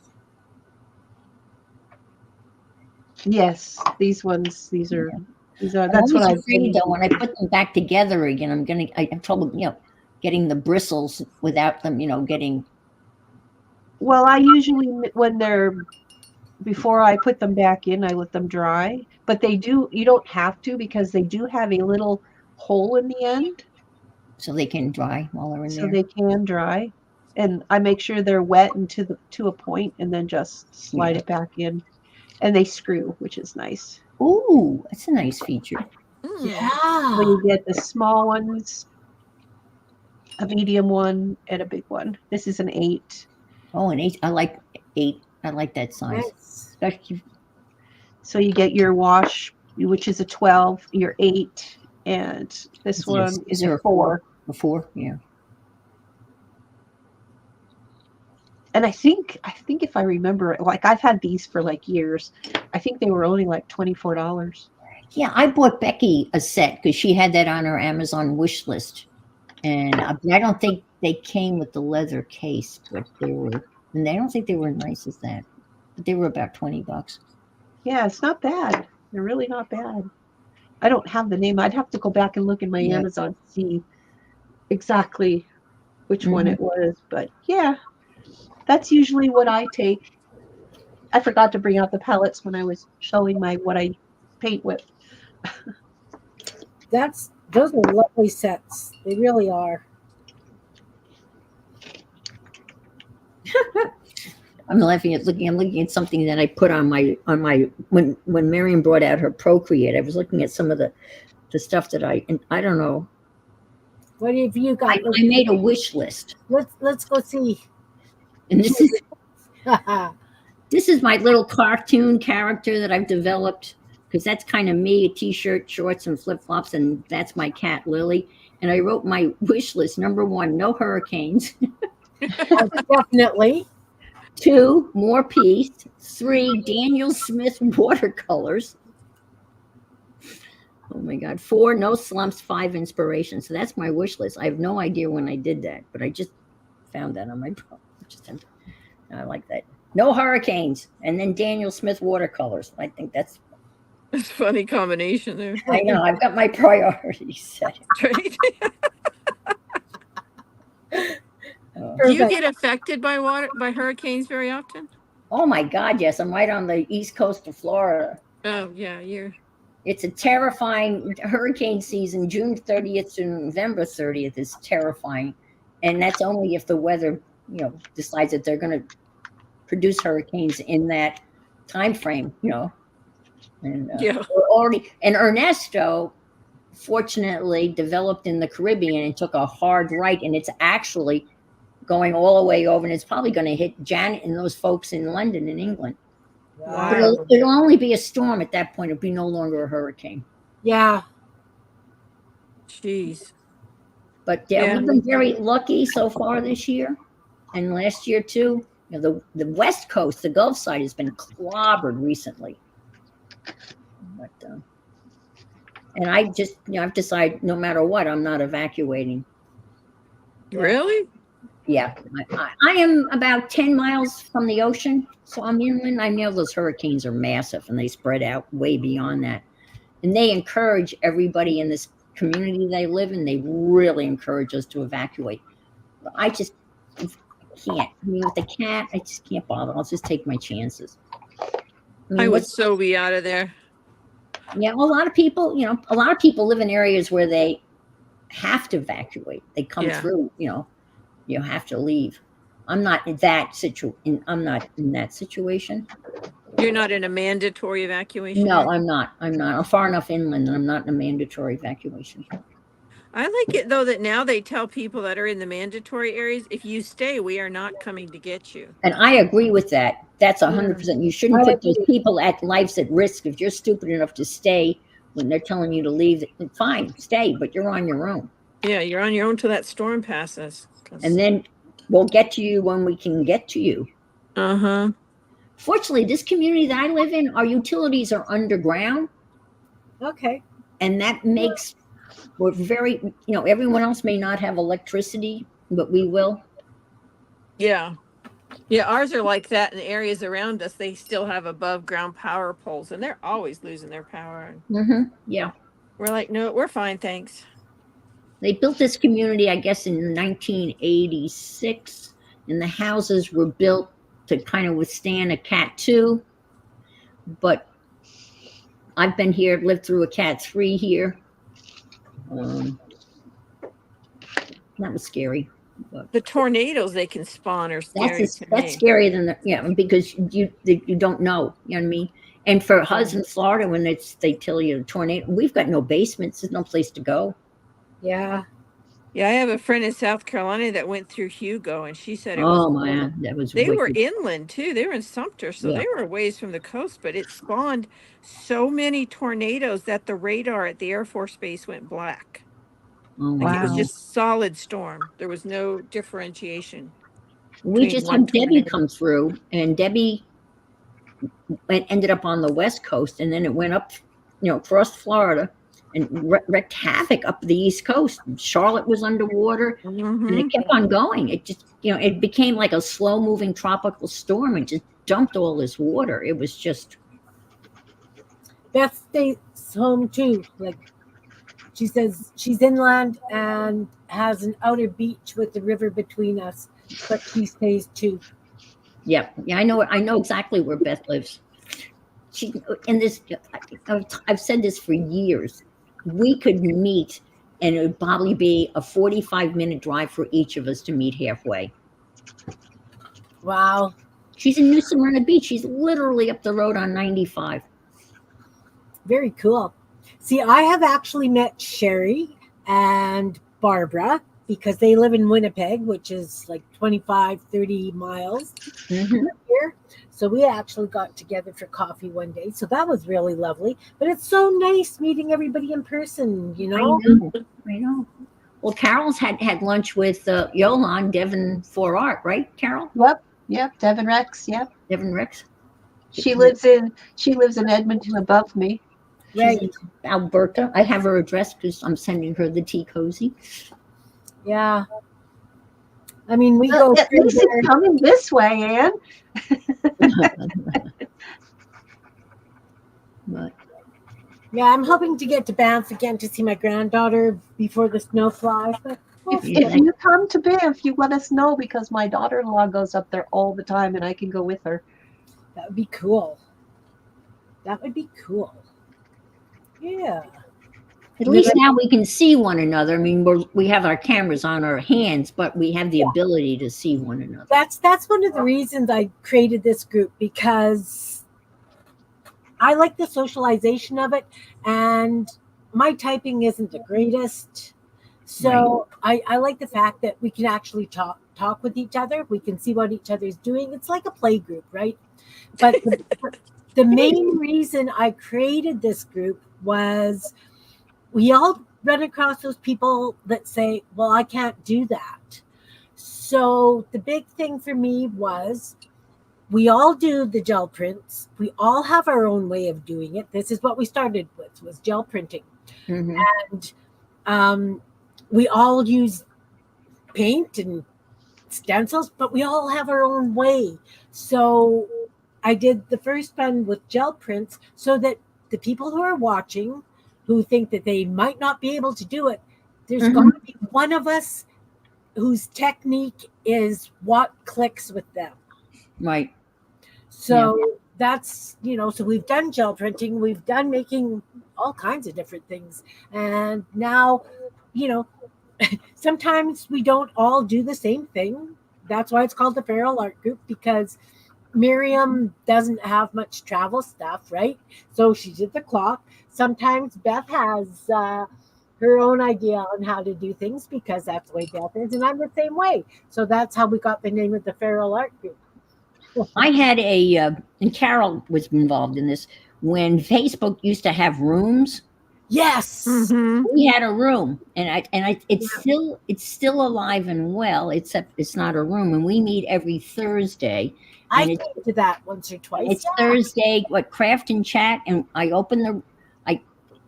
Yes, these ones. These are. I'm That's what always I've been afraid though using. when I put them back together again, I have trouble, getting the bristles without them, getting. Well, I usually when they're before I put them back in, I let them dry. But they do. You don't have to, because they do have a little hole in the end, So they can dry while they're in so there. they can dry. And I make sure they're wet and to a point, and then just slide Yeah. it back in. and they screw, which is nice. Ooh, that's a nice feature. Mm. So Yeah. you get the small ones, a medium one, and a big one. This is an 8. Oh, an 8. I like 8. I like that size. Nice. Especially, So you get your wash, which is a 12, your 8, and this is it a one 6 is or a a 4. 4? A 4, yeah. And I think if I remember, like I've had these for like years. I think they were only like $24. Yeah, I bought Becky a set because she had that on her Amazon wish list. And I don't think they came with the leather case, but they were, and I don't think they were nice as that. But they were about $20. Yeah, it's not bad. They're really not bad. I don't have the name. I'd have to go back and look in my Yeah. Amazon to see exactly which one Mhm. it was. But yeah, that's usually what I take. I forgot to bring out the palettes when I was showing my what I paint with. Those are lovely sets. They really are. I'm laughing at looking. I'm looking at something that I put on my when Miriam brought out her Procreate. I was looking at some of the stuff that and I don't know. What have you got? I made a wish list, Let's go see. and this is my little cartoon character that I've developed because that's kind of me: a t-shirt, shorts, and flip-flops, and that's my cat Lily. And I wrote my wish list: number 1, no hurricanes; Definitely. 2, more peace; 3, Daniel Smith watercolors. Oh my God. 4, no slumps; 5, inspiration. So that's my wish list. I have no idea when I did that, but I just found that on my I like that. No hurricanes. And then Daniel Smith watercolors. I think that's It's a funny combination there. I know. I've got my priorities set. Right? Oh. Do you Perfect. get affected by hurricanes very often? Oh my God, yes. I'm right on the east coast of Florida. Oh yeah, you're. It's a terrifying hurricane season. June 30th to November 30th is terrifying. And that's only if the weather, decides that they're going to produce hurricanes in that time frame, And Yeah. we're already, and Ernesto fortunately developed in the Caribbean and took a hard right, and it's actually going all the way over, and it's probably going to hit Janet and those folks in London and England. But Wow. it'll only be a storm at that point. It'll be no longer a hurricane. Yeah. Jeez. But Yeah. we've been very lucky so far this year, and last year too. The West Coast, the Gulf side, has been clobbered recently. But and I just, I've decided no matter what, I'm not evacuating. Really? Yeah, I am about 10 miles from the ocean, so I'm inland. I know those hurricanes are massive and they spread out way beyond that. And they encourage everybody in this community they live in, they really encourage us to evacuate. But I just can't. I mean, with the cat, I just can't bother. I'll just take my chances. I would so be out of there. Yeah, well, a lot of people live in areas where they have to evacuate. They come through, you have to leave. I'm not in that situation. You're not in a mandatory evacuation? No, I'm not. I'm far enough inland and I'm not in a mandatory evacuation. I like it though that now they tell people that are in the mandatory areas, if you stay, we are not coming to get you. And I agree with that. That's 100%. You shouldn't put those people at lives at risk. If you're stupid enough to stay when they're telling you to leave, fine, stay, but you're on your own. Yeah, you're on your own till that storm passes. And then we'll get to you when we can get to you. Uh-huh. Fortunately, this community that I live in, our utilities are underground. Okay. And that makes, we're very, everyone else may not have electricity, but we will. Yeah. Yeah, ours are like that in the areas around us. They still have above ground power poles and they're always losing their power. Mm-hmm. Yeah. We're like, no, we're fine, thanks. They built this community, I guess, in 1986, and the houses were built to kind of withstand a Cat 2. But I've been here, lived through a Cat 3 here. That was scary. But the tornadoes they can spawn are scary. That's scarier than because you don't know. You know what I mean? And for us in Florida, when they tell you a tornado, we've got no basements. There's no place to go. Yeah. Yeah, I have a friend in South Carolina that went through Hugo, and she said it was Oh horrible. man, that was They were wicked. inland too. They were in Sumter, so Yeah. they were a ways from the coast, but it spawned so many tornadoes that the radar at the Air Force Base went black. Oh Like it was wow. just solid storm. There was no differentiation We between just one had Debbie tornado. come through, and Debbie ended up on the West Coast, and then it went up, across Florida, and wreaked havoc up the East Coast. Charlotte was underwater, and it Hmm. kept on going. It just, it became like a slow-moving tropical storm, and just dumped all this water. It was just, Beth stays home too. Like she says, she's inland and has an outer beach with the river between us, but she stays too. yeah. I know exactly where Beth lives. She and this, I've said this for years. We could meet, and it would probably be a 45-minute drive for each of us to meet halfway. Wow. She's in New Smyrna Beach. She's literally up the road on 95. Very cool. See, I have actually met Sherry and Barbara because they live in Winnipeg, which is like 25, 30 miles Mhm. from here. So we actually got together for coffee one day. So that was really lovely. But it's so nice meeting everybody in person, I know. Well, Carol's had lunch with Yolan Devon for Art, right, Carol? Yep. Devon Rex. Yep. Devon Rex. She lives in Edmonton above me. She's Right. in Alberta. I have her address because I'm sending her the tea cozy. Yeah. I mean, we Well, go at through least there. it's coming this way, Anne. But Yeah, I'm hoping to get to Banff again to see my granddaughter before the snow flies. But we'll see. If you come to Banff, you let us know because my daughter-in-law goes up there all the time, and I can go with her. That would be cool. That would be cool. Yeah. at least now we can see one another. I mean, we have our cameras on our hands, but we have the ability to see one another. That's one of the reasons I created this group, because I like the socialization of it, and my typing isn't the greatest. So I like the fact that we can actually talk with each other. We can see what each other's doing. It's like a play group, right? But the main reason I created this group was we all run across those people that say, well, I can't do that. So the big thing for me was we all do the gel prints. We all have our own way of doing it. This is what we started with, was gel printing. Mhm. And we all use paint and stencils, but we all have our own way. So I did the first one with gel prints so that the people who are watching, who think that they might not be able to do it, there's got to be one of us whose technique is what clicks with them. Right. So that's, so we've done gel printing, we've done making all kinds of different things. And now, sometimes we don't all do the same thing. That's why it's called the Feral Art Group, because Miriam doesn't have much travel stuff, right? So she did the clock. Sometimes Beth has her own idea on how to do things because that's the way Beth is, and I'm the same way. So that's how we got the name of the Feral Art Group. I had and Carol was involved in this, when Facebook used to have rooms. Yes. Mhm. We had a room, and it's still alive and well, except it's not a room, and we meet every Thursday. I And came to that once or twice. it's Thursday, craft and chat, and I open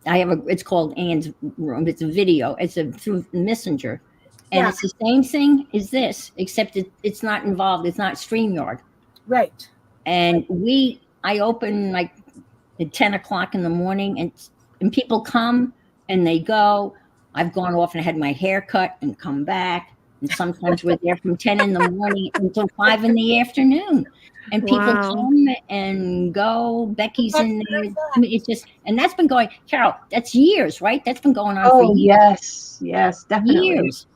I have it's called Anne's room. It's a video. It's through Messenger, and it's the same thing as this, except it's not involved. It's not StreamYard. Right. And I open like at 10 o'clock in the morning, and people come and they go. I've gone off and had my hair cut and come back. And sometimes we're there from 10 in the morning until 5 in the afternoon. And people come and go. Becky's in there. I mean, it's just, and that's been going, Carol, that's years, right? That's been going on for years. Yes, definitely. Years.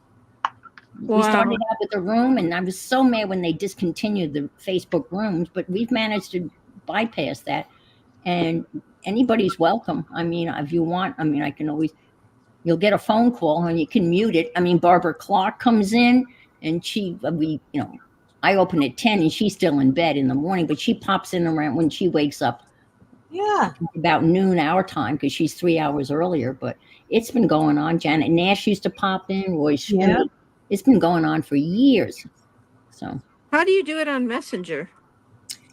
We started out with a room, and I was so mad when they discontinued the Facebook rooms, but we've managed to bypass that. and anybody's welcome. I mean, if you want, I mean, I can always, you'll get a phone call and you can mute it. I mean, Barbara Clark comes in and I open at 10 and she's still in bed in the morning, but she pops in around when she wakes up Yeah. about noon our time because she's 3 hours earlier. But it's been going on. Janet Nash used to pop in. Roy Schmidt. Yeah. It's been going on for years. So How do you do it on Messenger?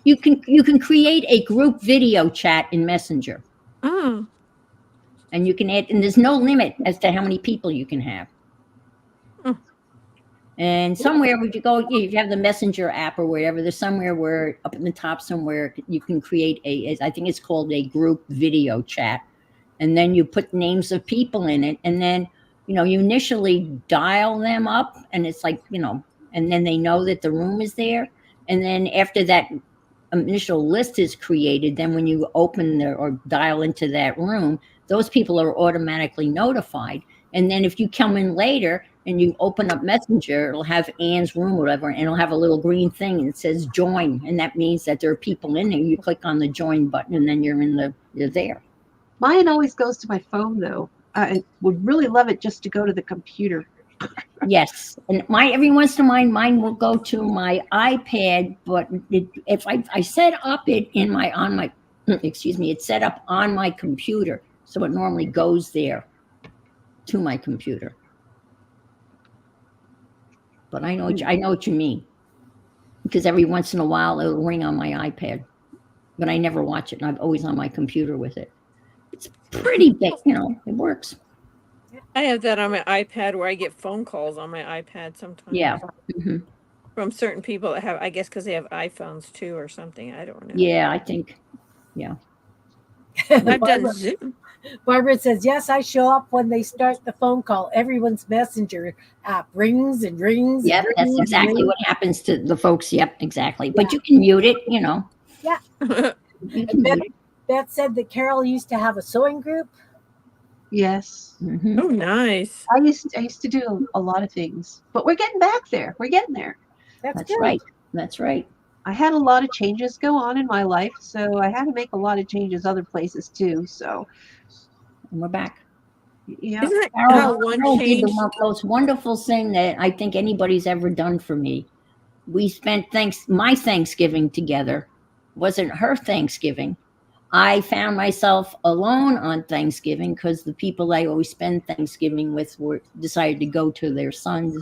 you can create a group video chat in Messenger, Oh, and you can add, and there's no limit as to how many people you can have. Hmm. And somewhere would you go, if you have the Messenger app or wherever, there's somewhere where up in the top somewhere you can create I think it's called a group video chat. And then you put names of people in it. And then, you initially dial them up and it's like, and then they know that the room is there. And then after that initial list is created, then when you open or dial into that room, those people are automatically notified. And then if you come in later and you open up Messenger, it'll have Ann's room or whatever, and it'll have a little green thing that says join. And that means that there are people in there. You click on the join button and then you're there. Mine always goes to my phone though. I would really love it just to go to the computer. Yes, and every once in a while, mine will go to my iPad. But if I set up it on my excuse me, it's set up on my computer, so it normally goes there to my computer. But I know what you mean, because every once in a while it'll ring on my iPad, but I never watch it. And I'm always on my computer with it. It's pretty big, it works. I have that on my iPad where I get phone calls on my iPad sometimes. Yeah. Mm-hmm. From certain people that have, I guess, because they have iPhones too or something. I don't know. Yeah, I think. Yeah. I've done Zoom. Barbara says, yes, I show up when they start the phone call. Everyone's Messenger app rings and rings. Yep, and that's rings exactly what happens to the folks. Yep, exactly. But you can mute it, Yeah. You can mute it. Beth said that Carol used to have a sewing group. Yes. Mm-hmm. Oh, nice. I used to do a lot of things, but we're getting back there. We're getting there. That's That's right. That's right. I had a lot of changes go on in my life, so I had to make a lot of changes other places too. So, And we're back. yeah. Isn't that how Carol one did changed? the most wonderful thing that I think anybody's ever done for me. We spent my Thanksgiving together. Wasn't her Thanksgiving. I found myself alone on Thanksgiving because the people I always spend Thanksgiving with decided to go to their sons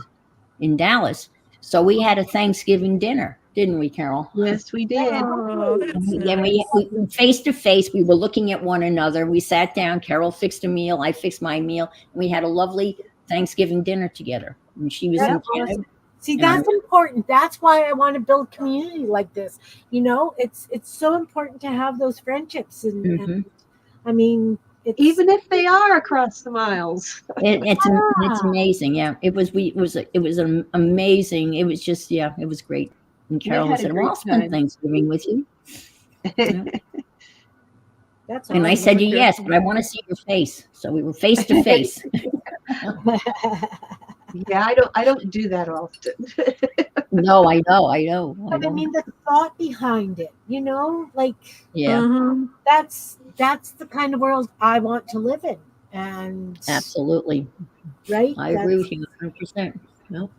in Dallas. So we had a Thanksgiving dinner, didn't we, Carol? Yes, we did. Oh, that's And nice. we face to face, we were looking at one another. We sat down. Carol fixed a meal. I fixed my meal. And we had a lovely Thanksgiving dinner together. And she was That's in awesome. See, that's important. That's why I want to build community like this. It's so important to have those friendships, and I mean, Even if they are across the miles. It's amazing. Yeah, it was an amazing. It was just it was great. And Carol had a said, great "Well, I'll spend time." Thanksgiving with you." that's And I awesome. said, "Yes, but I want to see your face." So we were face to face. Yeah, I don't do that often. No, I know. But I mean, the thought behind it, like Yeah, Mhm. that's the kind of world I want to live in, and absolutely. right. I agree with you 100%. Nope.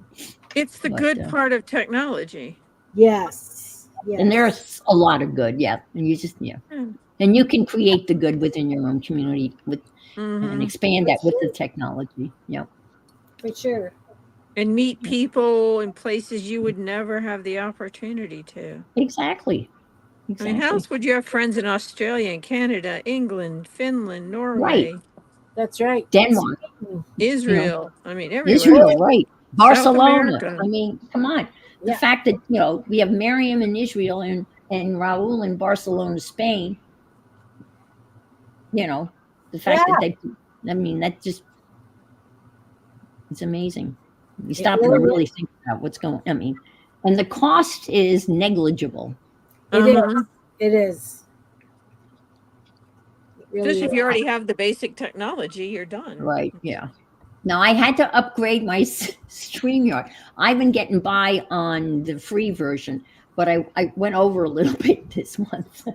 It's the But, good part of technology. Yes. And there's a lot of good, and you just Hmm. and you can create the good within your own community and Mhm. expand that with the technology. Yep. for sure. And meet people in places you would never have the opportunity to. Exactly. I mean, how else would you have friends in Australia and Canada, England, Finland, Norway, That's right. Denmark, Israel? I mean, everywhere. Israel, right? Barcelona. America. I mean, come on. The Yeah. fact that we have Miriam in Israel and Raul in Barcelona, Spain. The fact that that just it's amazing. You stop and really think about what's going. I mean, and the cost is negligible. It is. Uh-huh. It is. It really Just if is. you already have the basic technology, you're done. Right. Yeah. Now I had to upgrade my StreamYard. I've been getting by on the free version, but I went over a little bit this month.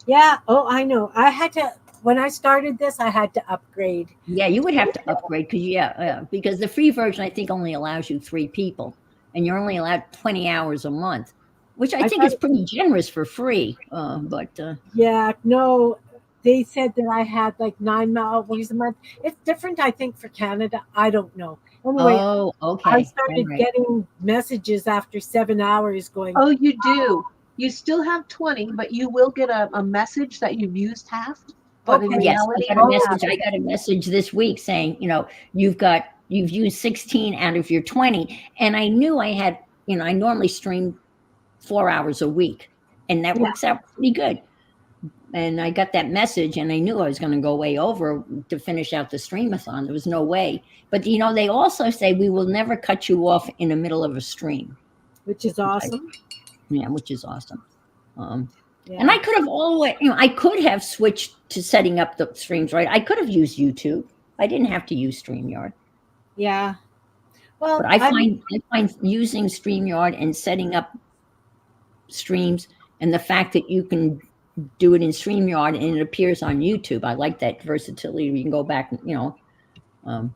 Yeah. Oh, I know. I had to when I started this. I had to upgrade. Yeah, you would have to upgrade because because the free version I think only allows you 3 people, and you're only allowed 20 hours a month, which I I think thought, is pretty generous for free. But yeah, no. They said that I had like 9 hours a month. It's different, I think, for Canada. I don't know. Anyway, oh, I okay, all started right. getting messages after 7 hours going, Oh, you do. You still have 20, but you will get a message that you've used half. But in okay, Yes, reality, I got a you I'll message. have haven't. I it. got a message this week saying, you've used 16 out of your 20, and I knew I had, I normally stream 4 hours a week, and that Yeah. works out pretty good. And I got that message, and I knew I was going to go way over to finish out the streamathon. There was no way. But they also say we will never cut you off in the middle of a stream, Which is which I, awesome. yeah, which is awesome. Um, and Yeah. I could have always, I could have switched to setting up the streams, right? I could have used YouTube. I didn't have to use StreamYard. Yeah. But Well, I I'm find using StreamYard and setting up streams, and the fact that you can do it in StreamYard and it appears on YouTube. I like that versatility. You can go back, um,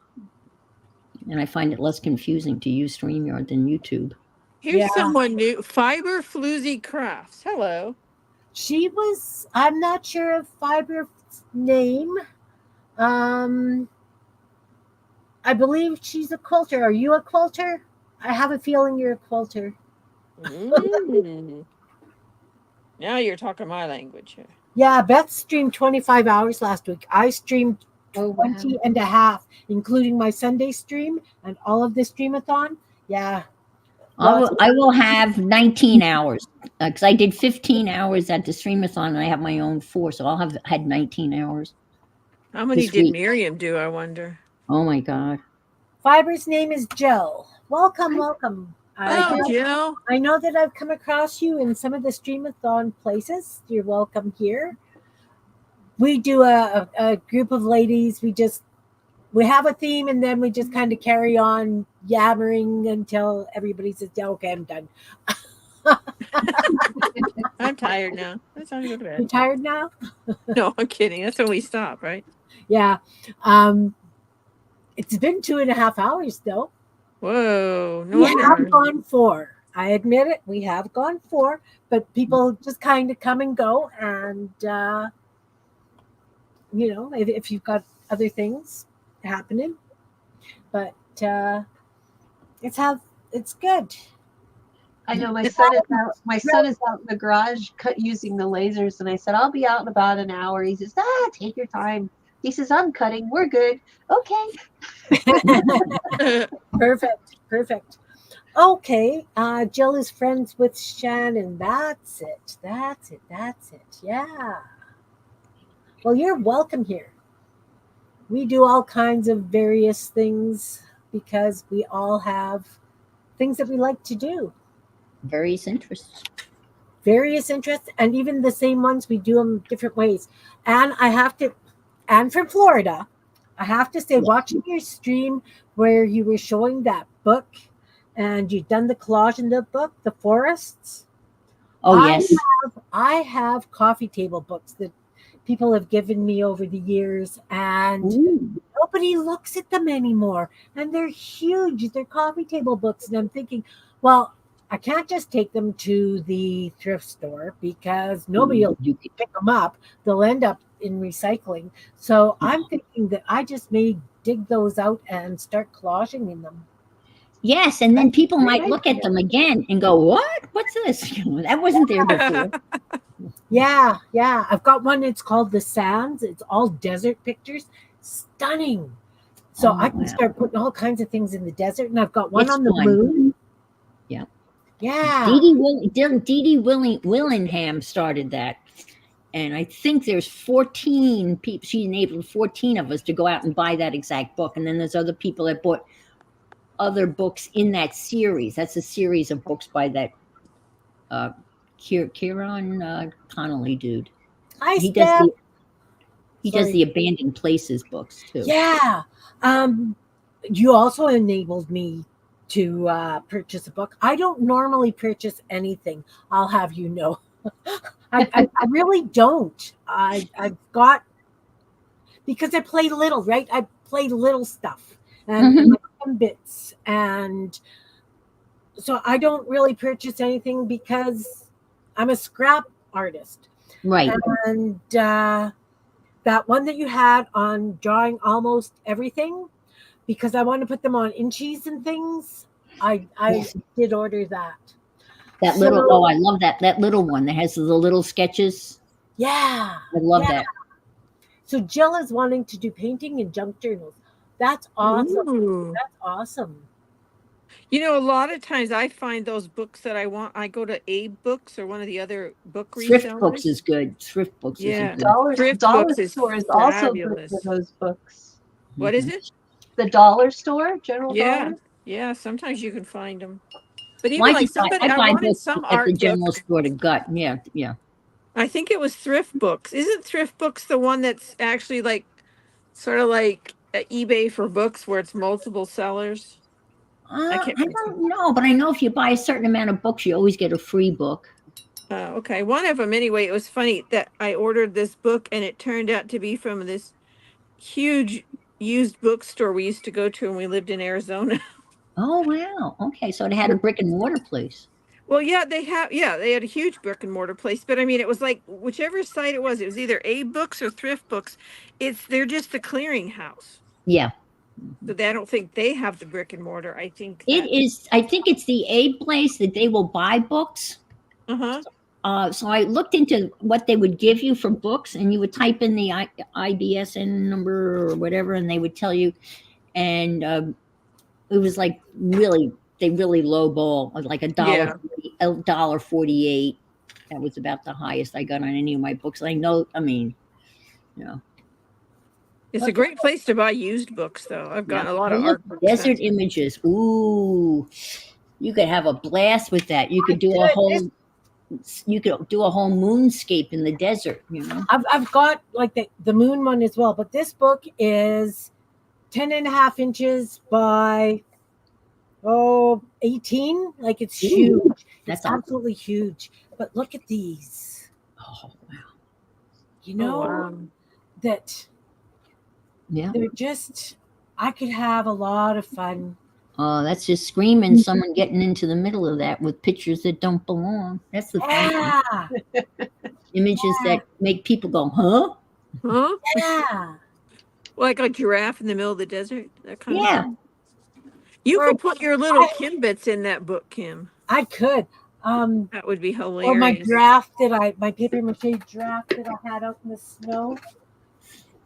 and I find it less confusing to use StreamYard than YouTube. Here's yeah. someone new. Fiber Floozy Crafts. Hello. She was I'm not sure of Fiber's name. Um I believe she's a quilter. Are you a quilter? I have a feeling you're a quilter. Mm. Now you're talking my language here. Yeah, Beth streamed 25 hours last week. I streamed Oh, wow. 20 and a half, including my Sunday stream and all of the streamathon. Yeah. Lots of, I will have 19 hours because I did 15 hours at the streamathon and I have my own 4, so I'll have had 19 hours How many this did week. Miriam do, I wonder? Oh my God. Fiber's name is Jill. Welcome, welcome. Oh, Jill, Jill. I know that I've come across you in some of the streamathon places. You're welcome here. We do a group of ladies. We have a theme and then we just kind of carry on yammering until everybody says, yeah, okay, I'm done. I'm tired now. It's time to go to You bed. tired now? No, I'm kidding. That's when we stop, right? Yeah. It's been 2.5 hours though. Whoa. No We have wonder. gone 4. I admit it. We have gone 4, but people just kind of come and go. And, if you've got other things happening, but it's good. I know my son is out. My son is out in the garage using the lasers, and I said I'll be out in about an hour. He says, take your time. He says, I'm cutting. We're good. Okay. Perfect. Okay. Jill is friends with Shannon. That's it. Yeah. Well, you're welcome here. We do all kinds of various things because we all have things that we like to do. Various interests. And even the same ones, we do them different ways. And from Florida, I have to say, watching your stream where you were showing that book and you've done the collage in the book, The Forests. Oh, yes. I have coffee table books that people have given me over the years, and nobody looks at them anymore. And they're huge. They're coffee table books. And I'm thinking, well, I can't just take them to the thrift store because nobody will pick them up. They'll end up in recycling. So I'm thinking that I just may dig those out and start collaging in them. Yes, and then people might look at them again and go, "What? What's this? That wasn't there before." Yeah. I've got one. It's called The Sands. It's all desert pictures. Stunning. So I can start putting all kinds of things in the desert. And I've got one on the moon. Yeah. Yeah. Dee Dee Willingham started that. And I think there's 14 people. She enabled 14 of us to go out and buy that exact book. And then there's other people that bought other books in that series. That's a series of books by that Kieran Connolly dude. Hi, he Steph. does the abandoned places books too. Yeah. You also enabled me to purchase a book. I don't normally purchase anything. I'll have you know. I really don't. I've got, because I play little, right? I play little stuff and like some bits, and so I don't really purchase anything because I'm a scrap artist. Right. And that one that you had on drawing almost everything, because I want to put them on inchies and things. I Yes. did order that. That little, oh, I love that little one that has the little sketches. Yeah. I love that. So Jill is wanting to do painting in junk journals. That's awesome. Ooh. That's awesome. You know, a lot of times I find those books that I want. I go to Abe Books or one of the other book Thrift books resellers. is good. Thrift books is Yeah, good. Thrift Dollar Books is store is also good for fabulous. those books. What is it? The dollar store, General Yeah, Dollar. yeah. Sometimes you can find them. But Well, even like somebody, I I buy wanted books some at the art general book. store to gut. Yeah, yeah. I think it was Thrift Books. Isn't Thrift Books the one that's actually like sort of like eBay for books where it's multiple sellers? I can't. I don't know, but I know if you buy a certain amount of books, you always get a free book. Okay, one of them anyway. It was funny that I ordered this book and it turned out to be from this huge used bookstore we used to go to when we lived in Arizona. Oh wow. Okay, so it had a brick and mortar place. Well, yeah, they had a huge brick and mortar place, but I mean, it was like whichever site it was either Abe Books or Thrift Books. They're just the clearinghouse. Yeah. So I don't think they have the brick and mortar. I think It that. is. I think it's the Abe place that they will buy books. Uh-huh. So I looked into what they would give you for books, and you would type in the IBSN number or whatever, and they would tell you. And it was like they really lowball, like Yeah. $1.48. That was about the highest I got on any of my books. I know. I mean, you know. It's a great place to buy used books, though. I've gotten a lot Oh, of look, art books. desert images. Ooh, you could have a blast with that. You could do a whole. You could do a whole moonscape in the desert. You know. I've got like the moon one as well, but this book is 10.5 inches by 18. Like it's huge. That's It's absolutely huge. But look at these. Oh wow. You know wow. that Yeah. they're just. I could have a lot of fun. Oh, that's just screaming someone getting into the middle of that with pictures that don't belong. That's the thing. Yeah, Images that make people go, huh? Huh? yeah. Like a giraffe in the middle of the desert? That kind Yeah. of thing? You Or- could put your little Kim bits in that book, Kim. I could. That would be hilarious. Or my giraffe my paper mache giraffe that I had out in the snow.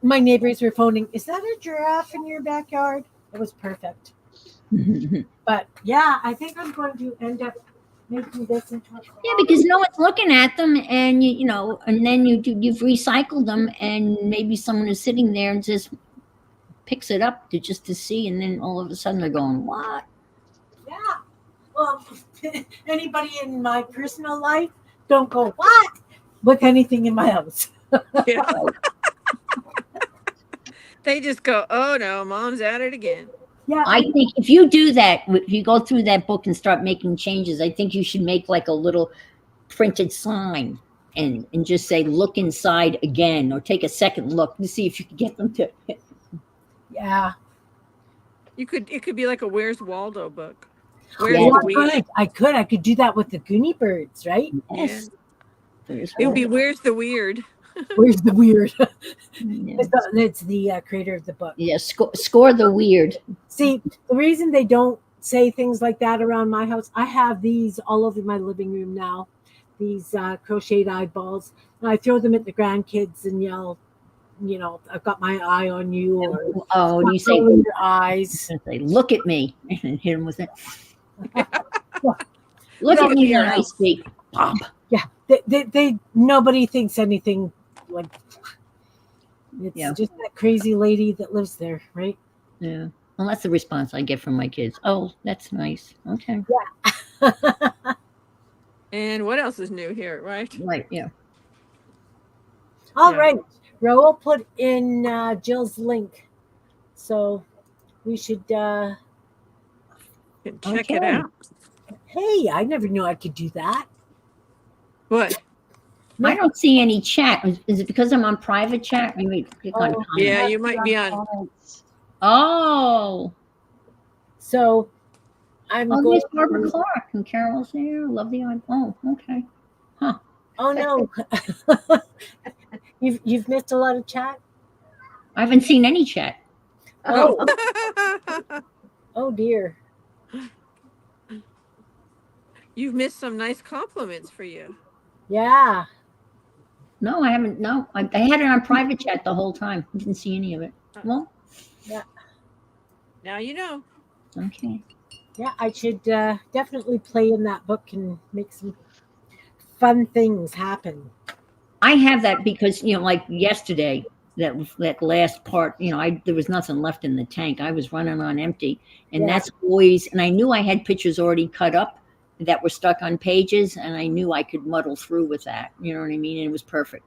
My neighbors were phoning, is that a giraffe in your backyard? It was perfect. But yeah, I think I'm going to end up making this into a Yeah, because no one's looking at them, and you know, and then you've recycled them, and maybe someone is sitting there and just picks it up to see, and then all of a sudden they're going, "What?" Yeah. Well, anybody in my personal life don't go what with anything in my house. Yeah. They just go, oh no, mom's at it again. Yeah. I think if you do that, if you go through that book and start making changes, I think you should make like a little printed sign and just say, "Look inside again," or take a second look to see if you can get them to. Yeah. It could be like a Where's Waldo book. Yeah. Where's Oh, the weird? I could do that with the Goonie Birds, right? Yes. It would be Where's the Weird? Where's the weird? Yeah. It's the creator of the book. Yeah, score the weird. See, the reason they don't say things like that around my house, I have these all over my living room now, these crocheted eyeballs. And I throw them at the grandkids and yell, you know, I've got my eye on you. Or, Oh, do you say, "Roll your eyes? say, "Look at me," and hit him with it? Look at me your when I house. speak. Pop. Yeah, they nobody thinks anything like. It's Yeah. just that crazy lady that lives there, right? Yeah. Well, that's the response I get from my kids. Oh, that's nice. Okay. And what else is new here, right? Right. Yeah. All Yeah. right. Raul put in Jill's link. So we should Check Okay. it out. hey, I never knew I could do that. What? I don't see any chat. Is it because I'm on private chat? Let me click on Oh, Yeah, comments. you might be on. comments. Oh, So I'm oh, going there's Barbara to. Clark and Carol's there. Love the eye. Oh, okay. Huh. Oh no, you've missed a lot of chat. I haven't seen any chat. Oh, oh dear. You've missed some nice compliments for you. Yeah. No, I haven't. No, I had it on private chat the whole time. I didn't see any of it. Well, Now you know. okay. Yeah, I should definitely play in that book and make some fun things happen. I have that because like yesterday, that last part. There was nothing left in the tank. I was running on empty, and Yeah. that's always. And I knew I had pictures already cut up that were stuck on pages, and I knew I could muddle through with that. You know what I mean? And it was perfect.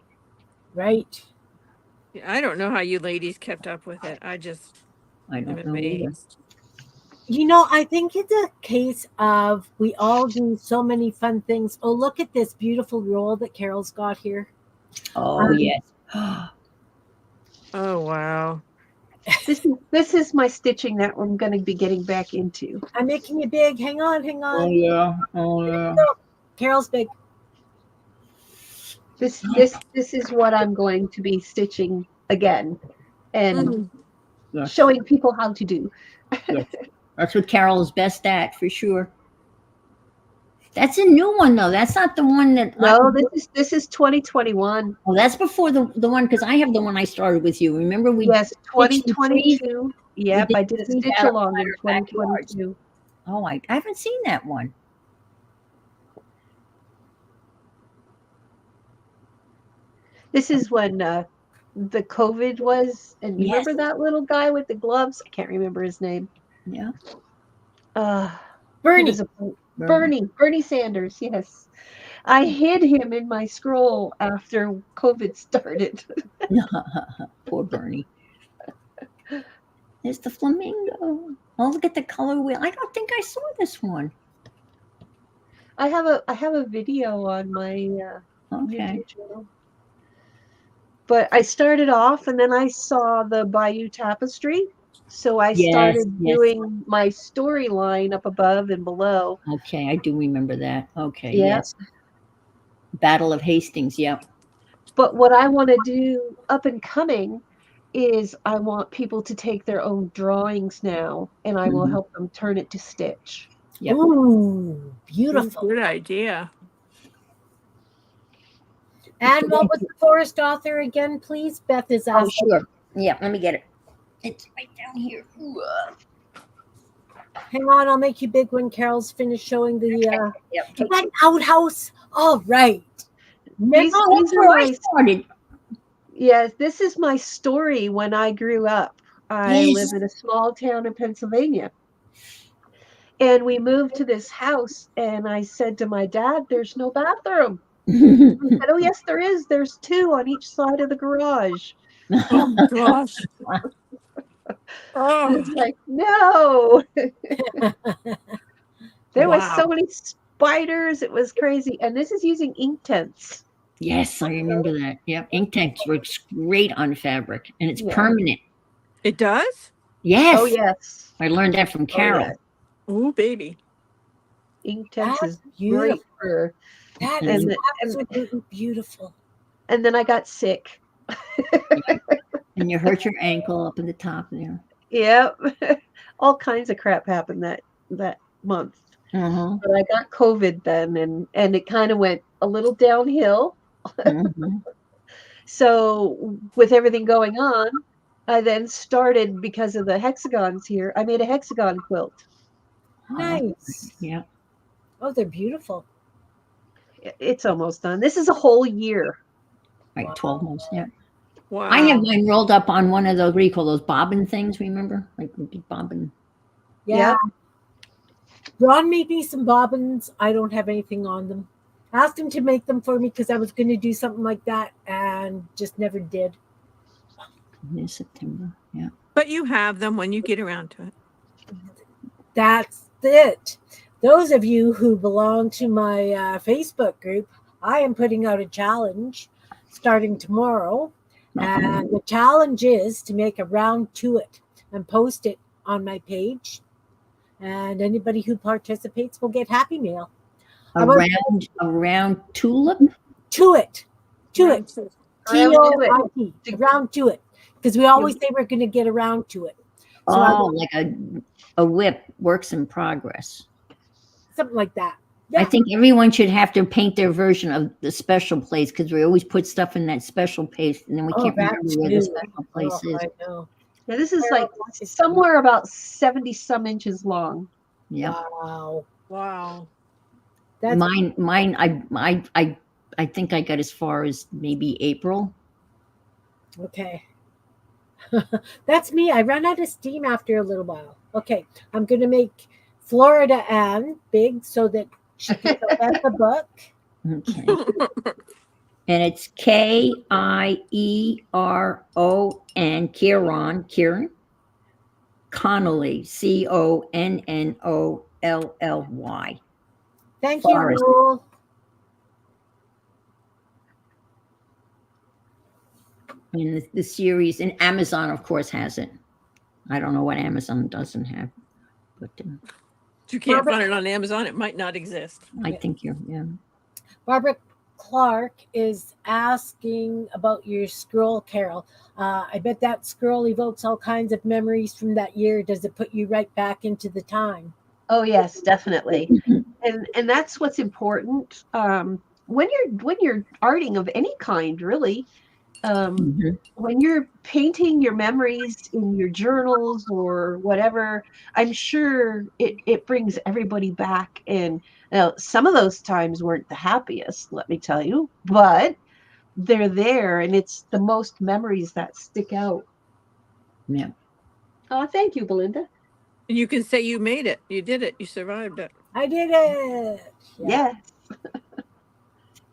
Right. Yeah, I don't know how you ladies kept up with it. I am don't know either. amazed. I think it's a case of we all do so many fun things. Oh, look at this beautiful roll that Carol's got here. Oh yes. Oh wow. This is my stitching that I'm going to be getting back into. I'm making it big. Hang on, hang Oh on. yeah. Oh yeah. Carol's big. This is what I'm going to be stitching again and Yes. showing people how to do. Yes. That's what Carol is best at for sure. That's a new one though. That's not the one that. No, this is 2021. Oh, that's before the one because I have the one I started with you. Remember we? Yes, stitched the trees? 2022. Yep, did I did a trees stitch out of along in our backyards. 2022. Oh, I haven't seen that one. This is when the COVID was, and you Yes. remember that little guy with the gloves? I can't remember his name. Yeah. He Bernie. was Bernie Sanders. Yes, I hid him in my scroll after COVID started. Poor Bernie. There's the flamingo. Oh, look at the color wheel. I don't think I saw this one. I have a video on my Okay. YouTube channel. But I started off, and then I saw the Bayou Tapestry, so I started doing my storyline up above and below. Okay, I do remember that. Okay, Yeah. yes. Battle of Hastings. Yep. But what I want to do up and coming is I want people to take their own drawings now, and I will help them turn it to stitch. Yep. Ooh, beautiful. Good idea. And what was the forest author again, please? Beth is Oh, asking. sure. Yeah, let me get it. It's right down here. Hang on, I'll make you big when Carol's finished showing the Yep. is that an outhouse. All right. These That's are where I my started. Yes, this is my story when I grew up. I live in a small town in Pennsylvania. And we moved to this house, and I said to my dad, there's no bathroom. He said, oh, yes, there is. There's two on each side of the garage. Oh gosh. And it's like, no. There was so many spiders. It was crazy. And this is using ink tents. Yes, I remember that. Yep. Ink tents works great on fabric, and it's Yeah. permanent. It does? Yes. Oh, yes. I learned that from Carol. yes. Oh, baby. Ink tents That's is great beautiful. for. That And is absolutely beautiful. And then I got sick. And you hurt your ankle up at the top there. Yep. All kinds of crap happened that month. Uh-huh. But I got COVID then, and it kind of went a little downhill. So with everything going on, I then started, because of the hexagons here, I made a hexagon quilt. Nice. Yeah. Oh, they're beautiful. It's almost done. This is a whole year. Like 12 months. Yeah. Wow. I have mine rolled up on one of those, what do you call those bobbin things, remember? Like the big bobbin. Yeah. Ron made me some bobbins. I don't have anything on them. I asked him to make them for me because I was going to do something like that and just never did. In September. Yeah. But you have them when you get around to it. That's it. Those of you who belong to my Facebook group, I am putting out a challenge starting tomorrow. And the challenge is to make a round to it and post it on my page. And anybody who participates will get Happy Mail. Around tulip. To it. To it. Around TOIT. Around to it. Because we always say we're going to get around to it. So Like a whip, works in progress. something like that. I Yeah. think everyone should have to paint their version of the special place because we always put stuff in that special place and then we can't remember where the special place is. I know. Yeah, this is like somewhere about 70 some inches long. Yeah. Wow. Wow. That's Mine. I think I got as far as maybe April. okay. That's me. I run out of steam after a little while. Okay. I'm going to make Florida Ann big so that she can get the book. Okay. And it's Kieron, Kieran Connolly, Connolly. Thank Forest. you, Rule. And the series, and Amazon, of course, has it. I don't know what Amazon doesn't have, but You can't find it on Amazon. It might not exist. I think yeah. Barbara Clark is asking about your scroll, Carol. I bet that scroll evokes all kinds of memories from that year. Does it put you right back into the time? Oh yes, definitely. And that's what's important. When you're arting of any kind, really. When you're painting your memories in your journals or whatever, I'm sure it brings everybody back. And some of those times weren't the happiest, let me tell you, but they're there, and it's the most memories that stick out. Yeah. Oh, thank you, Belinda. And you can say you made it. You did it. You survived it. I did it. Yes.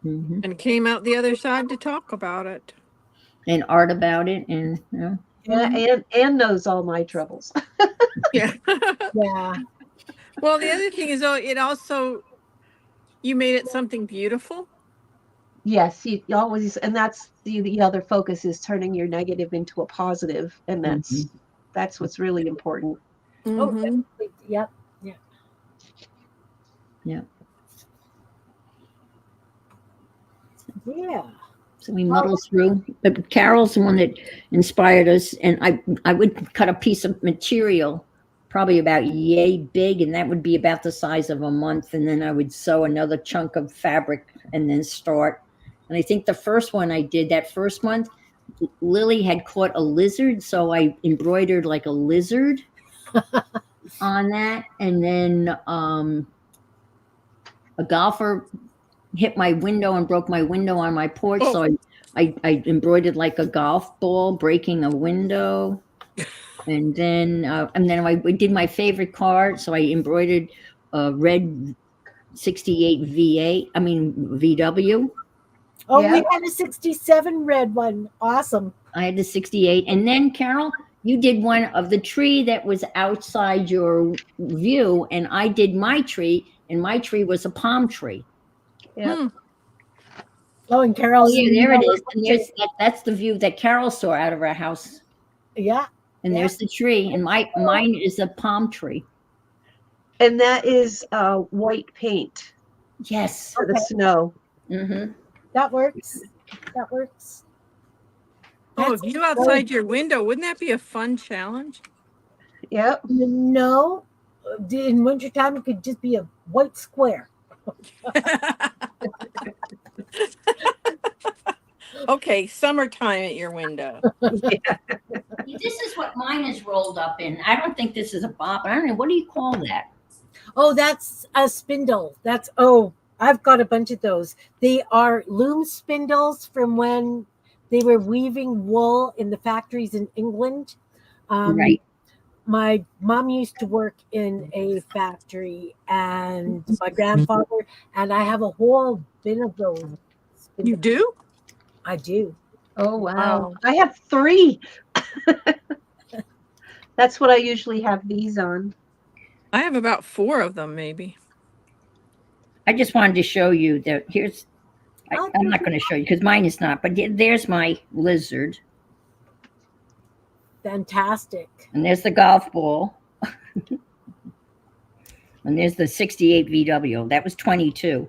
And came out the other side to talk about it. And art about it, and And knows all my troubles. Yeah. Yeah. Well, the other thing is, it also, you made it something beautiful. Yes, you always, and that's the other focus is turning your negative into a positive, and that's what's really important. Oh, definitely. Yep. Yeah. Yeah. Yeah. So we muddle through. But Carol's the one that inspired us, and I would cut a piece of material, probably about yay big, and that would be about the size of a month, and then I would sew another chunk of fabric and then start. And I think the first one I did, that first month, Lily had caught a lizard, so I embroidered like a lizard on that, and then a golfer hit my window and broke my window on my porch. So I embroidered like a golf ball breaking a window. And then I did my favorite card. So I embroidered a red 68 VW. Oh, we had a 67 red one. Awesome. I had the 68. And then Carol, you did one of the tree that was outside your view. And I did my tree, and my tree was a palm tree. Yeah. Oh, and Carol. There it is. And that's the view that Carol saw out of our house. Yeah. And there's the tree, and mine is a palm tree. And that is white paint. Yes. For the snow. That works. That works. Oh, if you outside your window, wouldn't that be a fun challenge? Yep. No. In wintertime, it could just be a white square. Okay, summertime at your window. Yeah. This is what mine is rolled up in. I don't think this is a bob. I don't know. What do you call that? Oh, that's a spindle. I've got a bunch of those. They are loom spindles from when they were weaving wool in the factories in England. Right. My mom used to work in a factory, and my grandfather, and I have a whole bin of those. You do? I do. Oh, wow. I have 3. That's what I usually have these on. I have about 4 of them, maybe. I just wanted to show you that I'm not going to show you because mine is not. But there's my lizard, Fantastic. and there's the golf ball, and there's the 68 VW. That was 22.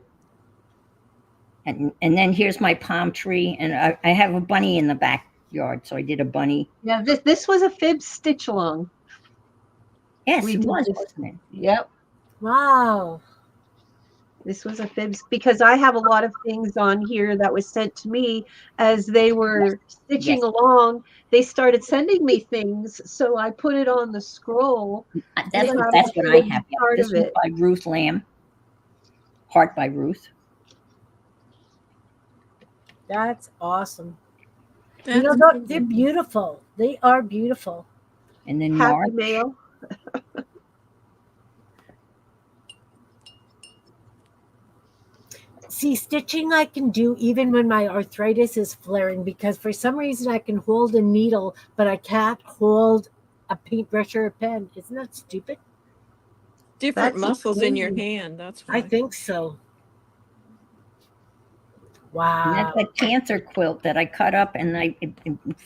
And then here's my palm tree, and I have a bunny in the backyard, so I did a bunny. Yeah, this was a fib stitch along. Yes, We it did was, this. wasn't it? Yep. Wow. This was a fibs because I have a lot of things on here that was sent to me as they were stitching Yes. along. They started sending me things, so I put it on the scroll. That's and what have I it have. Yeah. part This of was it. by Ruth Lamb. Heart by Ruth. That's awesome. That's They're beautiful. They are beautiful. And then Happy March. mail. See, stitching I can do even when my arthritis is flaring because for some reason I can hold a needle, but I can't hold a paintbrush or a pen. Isn't that stupid? different That's muscles in your amazing. hand. That's why. I think so. And Wow. that's that cancer quilt that I cut up and I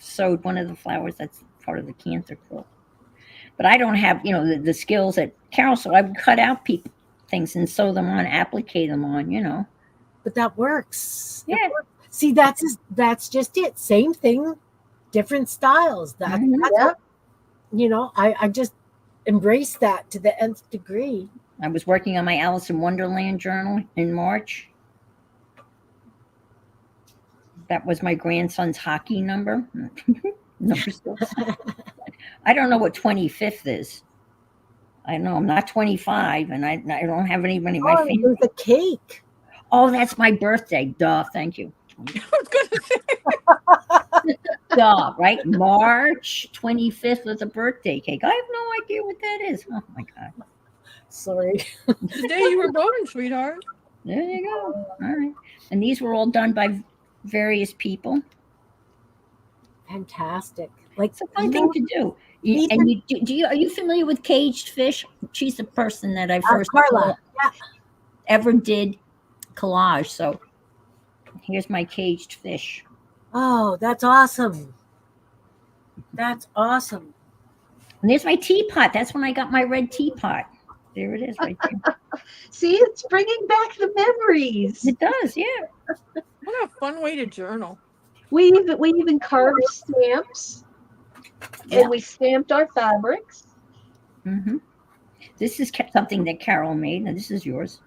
sewed one of the flowers that's part of the cancer quilt. But I don't have, the skills that Carol, so I would cut out things and sew them on, applique them on. But that works. Yeah. See, that's just it. Same thing, different styles. That's Yep. I just embrace that to the nth degree. I was working on my Alice in Wonderland journal in March. That was my grandson's hockey number. Number 6. I don't know what 25th is. I know I'm not 25, and I don't have anybody. Oh, there's a cake. Oh, that's my birthday. Duh. Thank you. I was going to say. Duh. Right. March 25th was a birthday cake. I have no idea what that is. Oh my God. Sorry. The day you were born, sweetheart. There you go. All right. And these were all done by various people. Fantastic. Like It's a fun thing to do. Are you familiar with Caged Fish? She's the person that I first Carla. Yeah. ever did collage. So here's my caged fish. Oh, that's awesome. That's awesome. And there's my teapot. That's when I got my red teapot. There it is right there. See, it's bringing back the memories. It does, yeah. What a fun way to journal. We even carved stamps, and we stamped our fabrics. Mm-hmm. This is something that Carol made, and this is yours.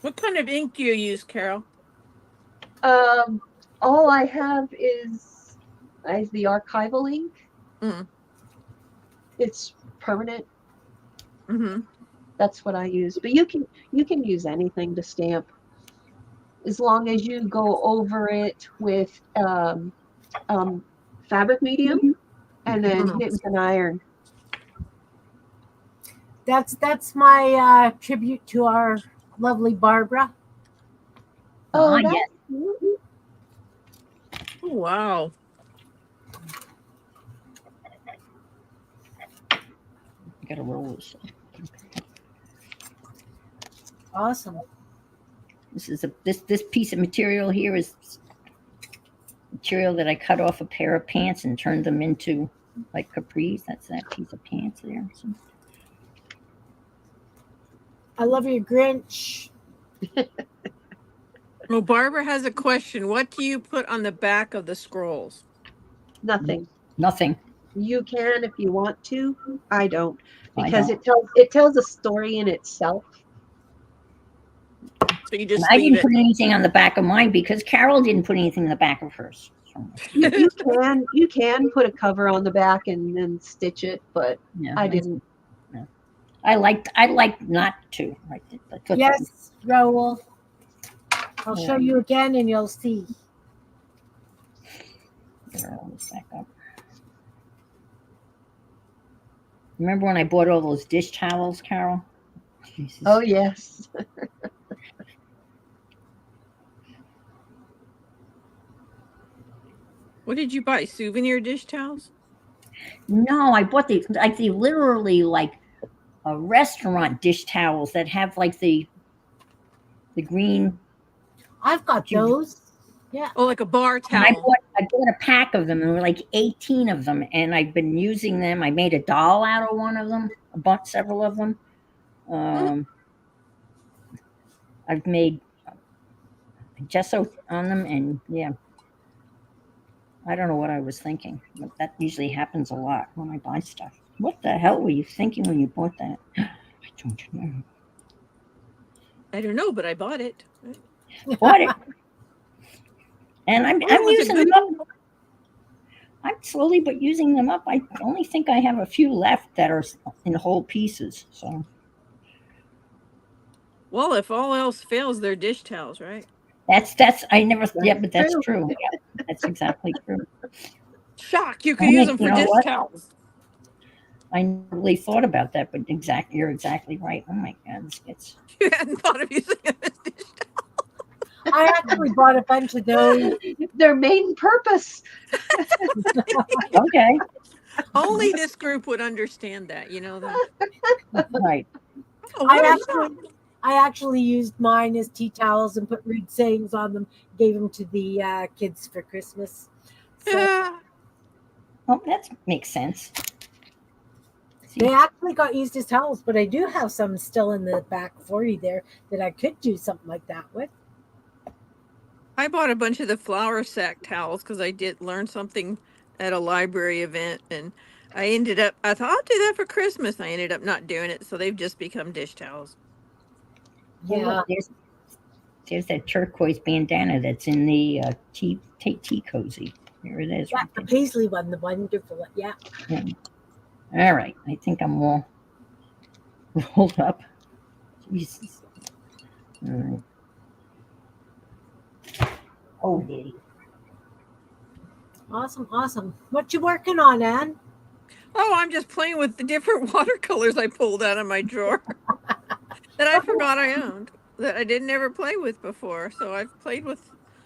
What kind of ink do you use, Carol? All I have is the archival ink. Mm. It's permanent. Mm-hmm. That's what I use. But you can use anything to stamp, as long as you go over it with fabric medium and then hit with an iron. That's my tribute to our lovely Barbara. Oh, yes. Oh, wow. I gotta roll this. Awesome. This is this piece of material here is material that I cut off a pair of pants and turned them into like capris. That's that piece of pants there. So. I love your Grinch. Well, Barbara has a question. What do you put on the back of the scrolls? Nothing. Nothing. You can if you want to. I don't, I because don't. it tells a story in itself. So you just I leave didn't it. put anything on the back of mine because Carol didn't put anything in the back of hers. So, You can put a cover on the back and then stitch it, but yeah, I didn't. No. I like not to. Yes, Raoul. I'll show you again and you'll see. Get all this back up. Remember when I bought all those dish towels, Carol? Jesus. Oh yes. What did you buy? Souvenir dish towels? No, I bought the literally like a restaurant dish towels that have like the the green. I've got those. Yeah. Oh, like a bar And I towel. bought a pack of them. There were like 18 of them, and I've been using them. I made a doll out of one of them. I bought several of them. I've made gesso on them, and yeah, I don't know what I was thinking, but that usually happens a lot when I buy stuff. What the hell were you thinking when you bought that? I don't know. I don't know, but I bought it. Bought it, and I'm was a using good them up. I'm slowly but using them up. I only think I have a few left that are in whole pieces. So Well, if all else fails, they're dish towels, right? that's I never yeah, but that's true. true. Yeah, that's exactly true. Shock, you I could use think them you for know dish what? towels. I never really thought about that, but you're exactly right. Oh my God, this gets You hadn't thought of using them as dish towels. I actually bought a bunch of those. Their main purpose. okay. Only this group would understand that, you know that. Right. Oh, what a shock. I actually used mine as tea towels and put rude sayings on them. Gave them to the kids for Christmas. So Yeah. Oh, that makes sense. they actually got used as towels, but I do have some still in the back for you there that I could do something like that with. I bought a bunch of the flour sack towels because I did learn something at a library event, and I thought I'll do that for Christmas. I ended up not doing it, so they've just become dish towels. Oh, Yeah. look, there's that turquoise bandana that's in the tea cozy. There it is. Yeah, Right the there. paisley one, the wonderful. Yeah. All right. I think I'm all rolled up. Jesus. All right. Oh, Diddy. Awesome, awesome. What you working on, Ann? Oh, I'm just playing with the different watercolors I pulled out of my drawer that I forgot I owned, that I didn't ever play with before. So I've played with.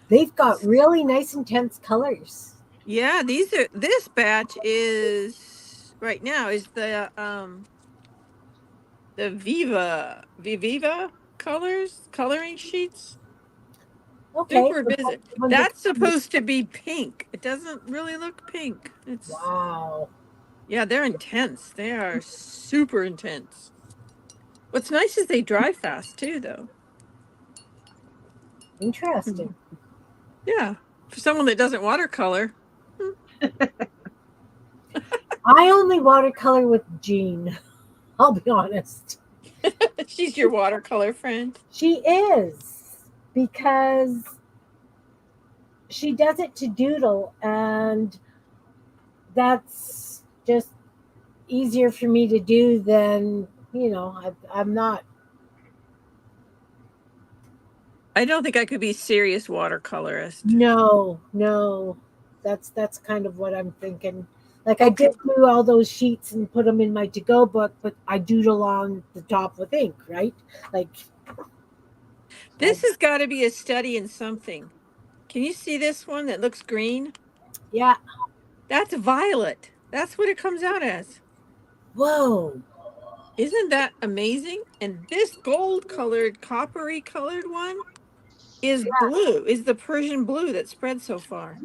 They've got really nice, intense colors. Yeah, this batch is right now is the Viva coloring sheets. Okay. Super visit. That's supposed to be pink. It doesn't really look pink. It's Wow. Yeah, they're intense. They are super intense. What's nice is they dry fast too, though. Interesting. Yeah, for someone that doesn't watercolor. I only watercolor with Jean. I'll be honest. She's your watercolor friend. She is, because she does it to doodle, and that's just easier for me to do than, I'm not. I don't think I could be serious watercolorist. No. That's kind of what I'm thinking. Like, I did do all those sheets and put them in my to-go book, but I doodle on the top with ink, right? Like, this has got to be a study in something. Can you see this one that looks green? yeah. That's violet. That's what it comes out as. Whoa. Isn't that amazing? And this gold colored, coppery colored one is blue, is the Persian blue that spread so far.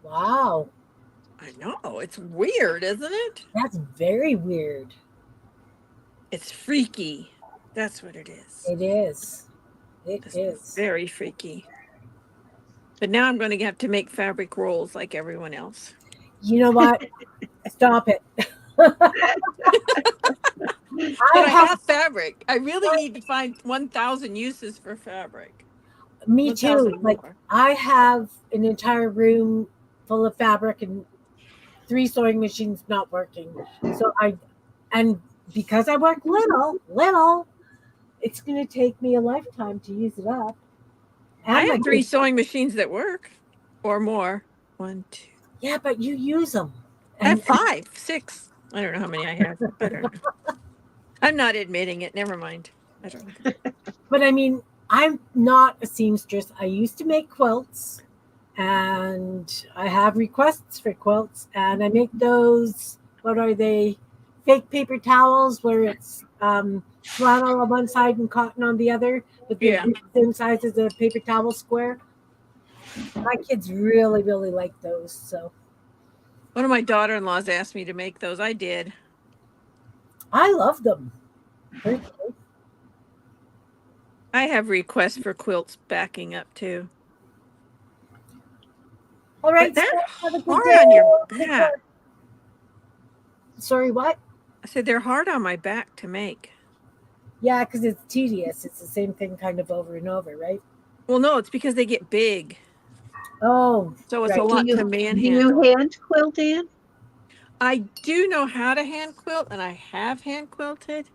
Wow. I know. It's weird, isn't it? That's very weird. It's freaky. That's what it is. It is. It's very freaky. But now I'm going to have to make fabric rolls like everyone else. You know what? Stop it. But I have fabric. I really need to find 1,000 uses for fabric. Me too. Like, I have an entire room full of fabric and 3 sewing machines not working. So and because I work little, it's going to take me a lifetime to use it up. I have 3 sewing machines that work, or more. 1, 2. Yeah, but you use them. I have 5, 6. I don't know how many I have. I don't know. I'm not admitting it. Never mind. I don't know. But I mean, I'm not a seamstress. I used to make quilts, and I have requests for quilts, and I make those, what are they, fake paper towels where it's flannel on one side and cotton on the other, but they're Yeah. the same size as a paper towel square. My kids really, really like those. So One of my daughter-in-laws asked me to make those. I did. I love them. Personally. I have requests for quilts backing up too. All But right, they're so have a good hard day. on your Take back. care. Sorry, what? I said they're hard on my back to make. Yeah, because it's tedious. It's the same thing kind of over and over, right? Well, no, it's because they get big. Oh, So it's right. a lot to Do you manhandle. hand quilt, Ann? I do know how to hand quilt and I have hand quilted.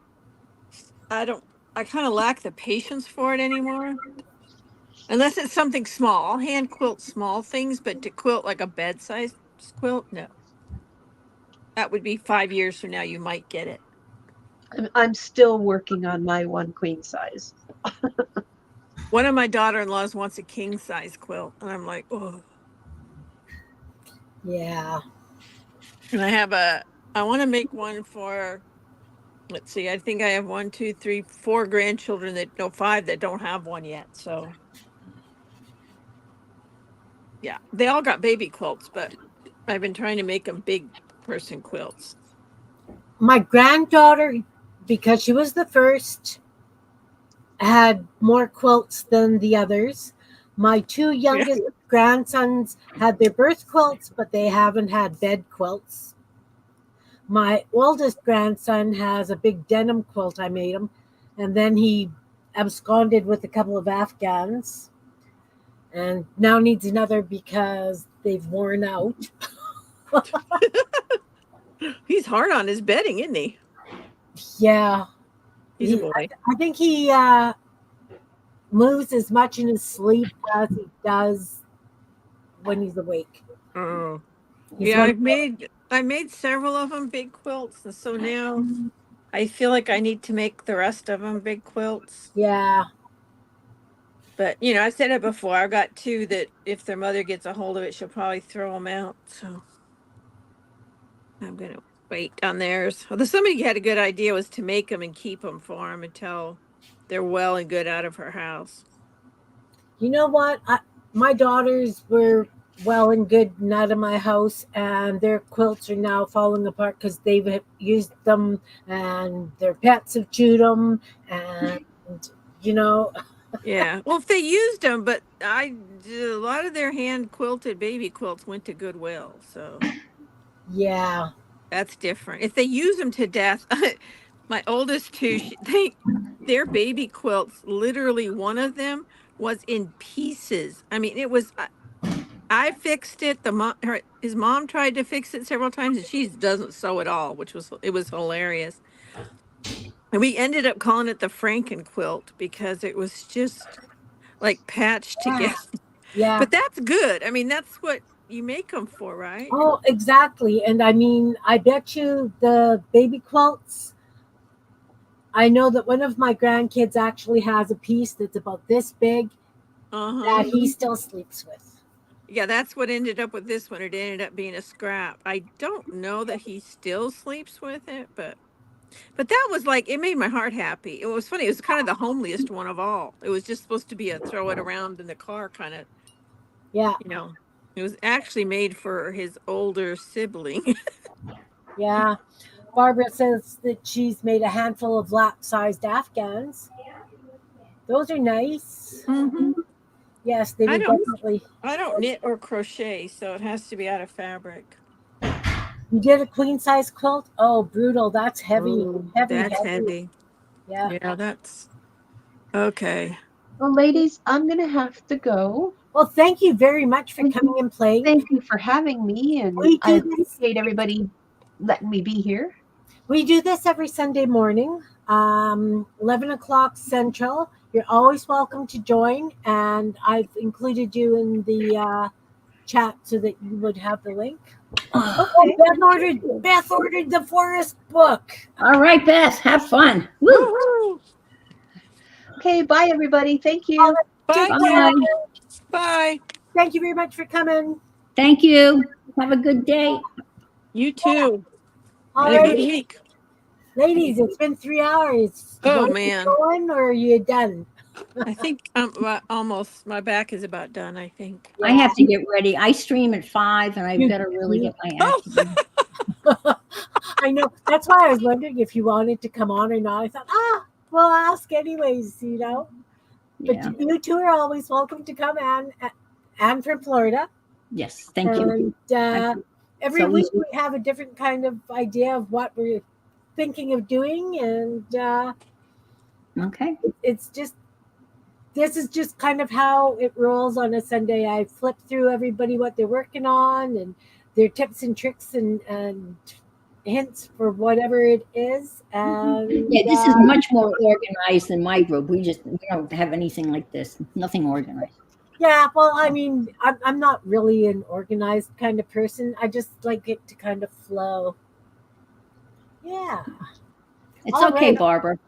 I kind of lack the patience for it anymore. Unless it's something small. I'll hand quilt small things, but to quilt like a bed size quilt, no. That would be 5 years from now. You might get it. I'm still working on my one queen size. One of my daughter-in-laws wants a king size quilt, and I'm like, oh. Yeah. And I want to make one for. Let's see. I think I have 1, 2, 3, 4 grandchildren that no 5 that don't have one yet. So yeah, they all got baby quilts, but I've been trying to make them big person quilts. My granddaughter, because she was the first, had more quilts than the others. My two youngest grandsons had their birth quilts, but they haven't had bed quilts. My oldest grandson has a big denim quilt I made him, and then he absconded with a couple of Afghans, and now needs another because they've worn out. He's hard on his bedding, isn't he? Yeah, He's a boy. I think he moves as much in his sleep as he does when he's awake. Oh. He's Yeah, one. I made several of them big quilts, and so now I feel like I need to make the rest of them big quilts. Yeah, But I've said it before. I've got 2 that if their mother gets a hold of it, she'll probably throw them out. So I'm gonna wait on theirs. Although somebody had a good idea was to make them and keep them for them until they're well and good out of her house. you know what? My daughters were well and good and out of my house, and their quilts are now falling apart because they've used them, and their pets have chewed them, and you know, Yeah. Well, if they used them, but a lot of their hand quilted baby quilts went to Goodwill, so yeah, that's different. If they use them to death, my oldest 2, their baby quilts, literally one of them was in pieces. I mean, it was. I fixed it. His mom tried to fix it several times, and she doesn't sew at all, it was hilarious. And we ended up calling it the Franken quilt because it was just like patched together. yeah. But that's good. I mean, that's what you make them for, right? Oh, exactly. And I mean, I bet you the baby quilts. I know that one of my grandkids actually has a piece that's about this big Uh-huh. that he still sleeps with. Yeah, that's what ended up with this one. It ended up being a scrap. I don't know that he still sleeps with it, but that was like it made my heart happy. It was funny. It was kind of the homeliest one of all. It was just supposed to be a throw it around in the car kind of, Yeah, you know. It was actually made for his older sibling. yeah. Barbara says that she's made a handful of lap-sized Afghans. Those are nice. Hmm. Yes, they I would don't definitely. I don't knit or crochet, so it has to be out of fabric. You did a queen size quilt? Oh, brutal. That's heavy, Oh, heavy, that's heavy. heavy. Yeah. Yeah, that's okay. Well, ladies, I'm going to have to go. Well, thank you very much for coming and playing. Thank you for having me, and We I do this. appreciate everybody letting me be here. We do this every Sunday morning, 11 o'clock Central. You're always welcome to join, and I've included you in the chat so that you would have the link. Okay. Beth ordered the Forest book. All right, Beth, have fun. Woo! Woo-hoo. Okay, bye, everybody. Thank you. Bye, Take Bye. care. Jen. Bye. Thank you very much for coming. Thank you. Have a good day. You too. All And a good right. week. Ladies, it's been 3 hours. You Oh want to keep man, going or are you done? I think I'm almost. My back is about done. I think. I Yeah, have to get ready. I stream at 5, and I you, better really you get my Oh, act together. I know. That's why I was wondering if you wanted to come on or not. I thought, we'll ask anyways, you know. But Yeah. you two are always welcome to come, and from Florida. Yes. Thank you. And every So week easy. we have a different kind of idea of what we're thinking of doing, and Okay. it's just this is just kind of how it rolls on a Sunday. I flip through everybody what they're working on and their tips and tricks and hints for whatever it is. And Yeah, this is much more organized than my group. We don't have anything like this. Nothing organized. yeah, well, I mean, I'm not really an organized kind of person. I just like it to kind of flow. Yeah. It's All okay, right. Barbara.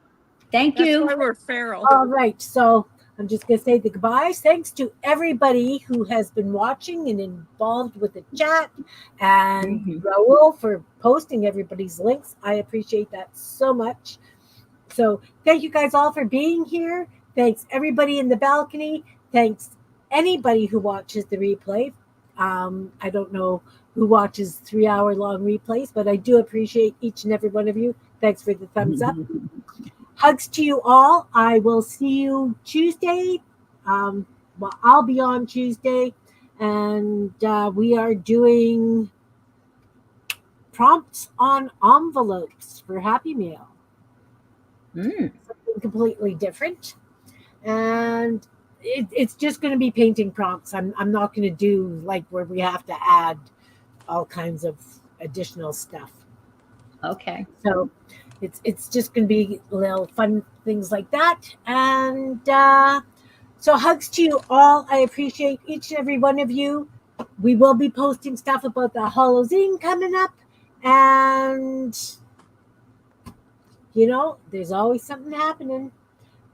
Thank that's you. why we're feral. All right. So I'm just going to say the goodbyes. Thanks to everybody who has been watching and involved with the chat, and Mhm. Raul for posting everybody's links. I appreciate that so much. So thank you guys all for being here. Thanks everybody in the balcony. Thanks anybody who watches the replay. I don't know who watches 3 hour long replays, but I do appreciate each and every one of you. Thanks for the thumbs up. Hugs to you all. I will see you Tuesday. Well, I'll be on Tuesday, and we are doing prompts on envelopes for Happy Meal. Mm. Something completely different, and it's just going to be painting prompts. I'm not going to do like where we have to add all kinds of additional stuff. Okay. So it's just going to be little fun things like that, and so hugs to you all. I appreciate each and every one of you. We will be posting stuff about the Holozine coming up, and there's always something happening.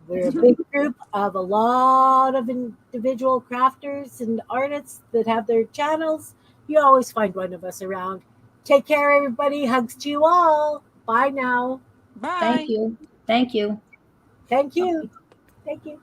We're a big group of a lot of individual crafters and artists that have their channels. You always find one of us around. Take care, everybody. Hugs to you all. Bye now. Thank Bye. you. Thank you. Thank you. Thank you.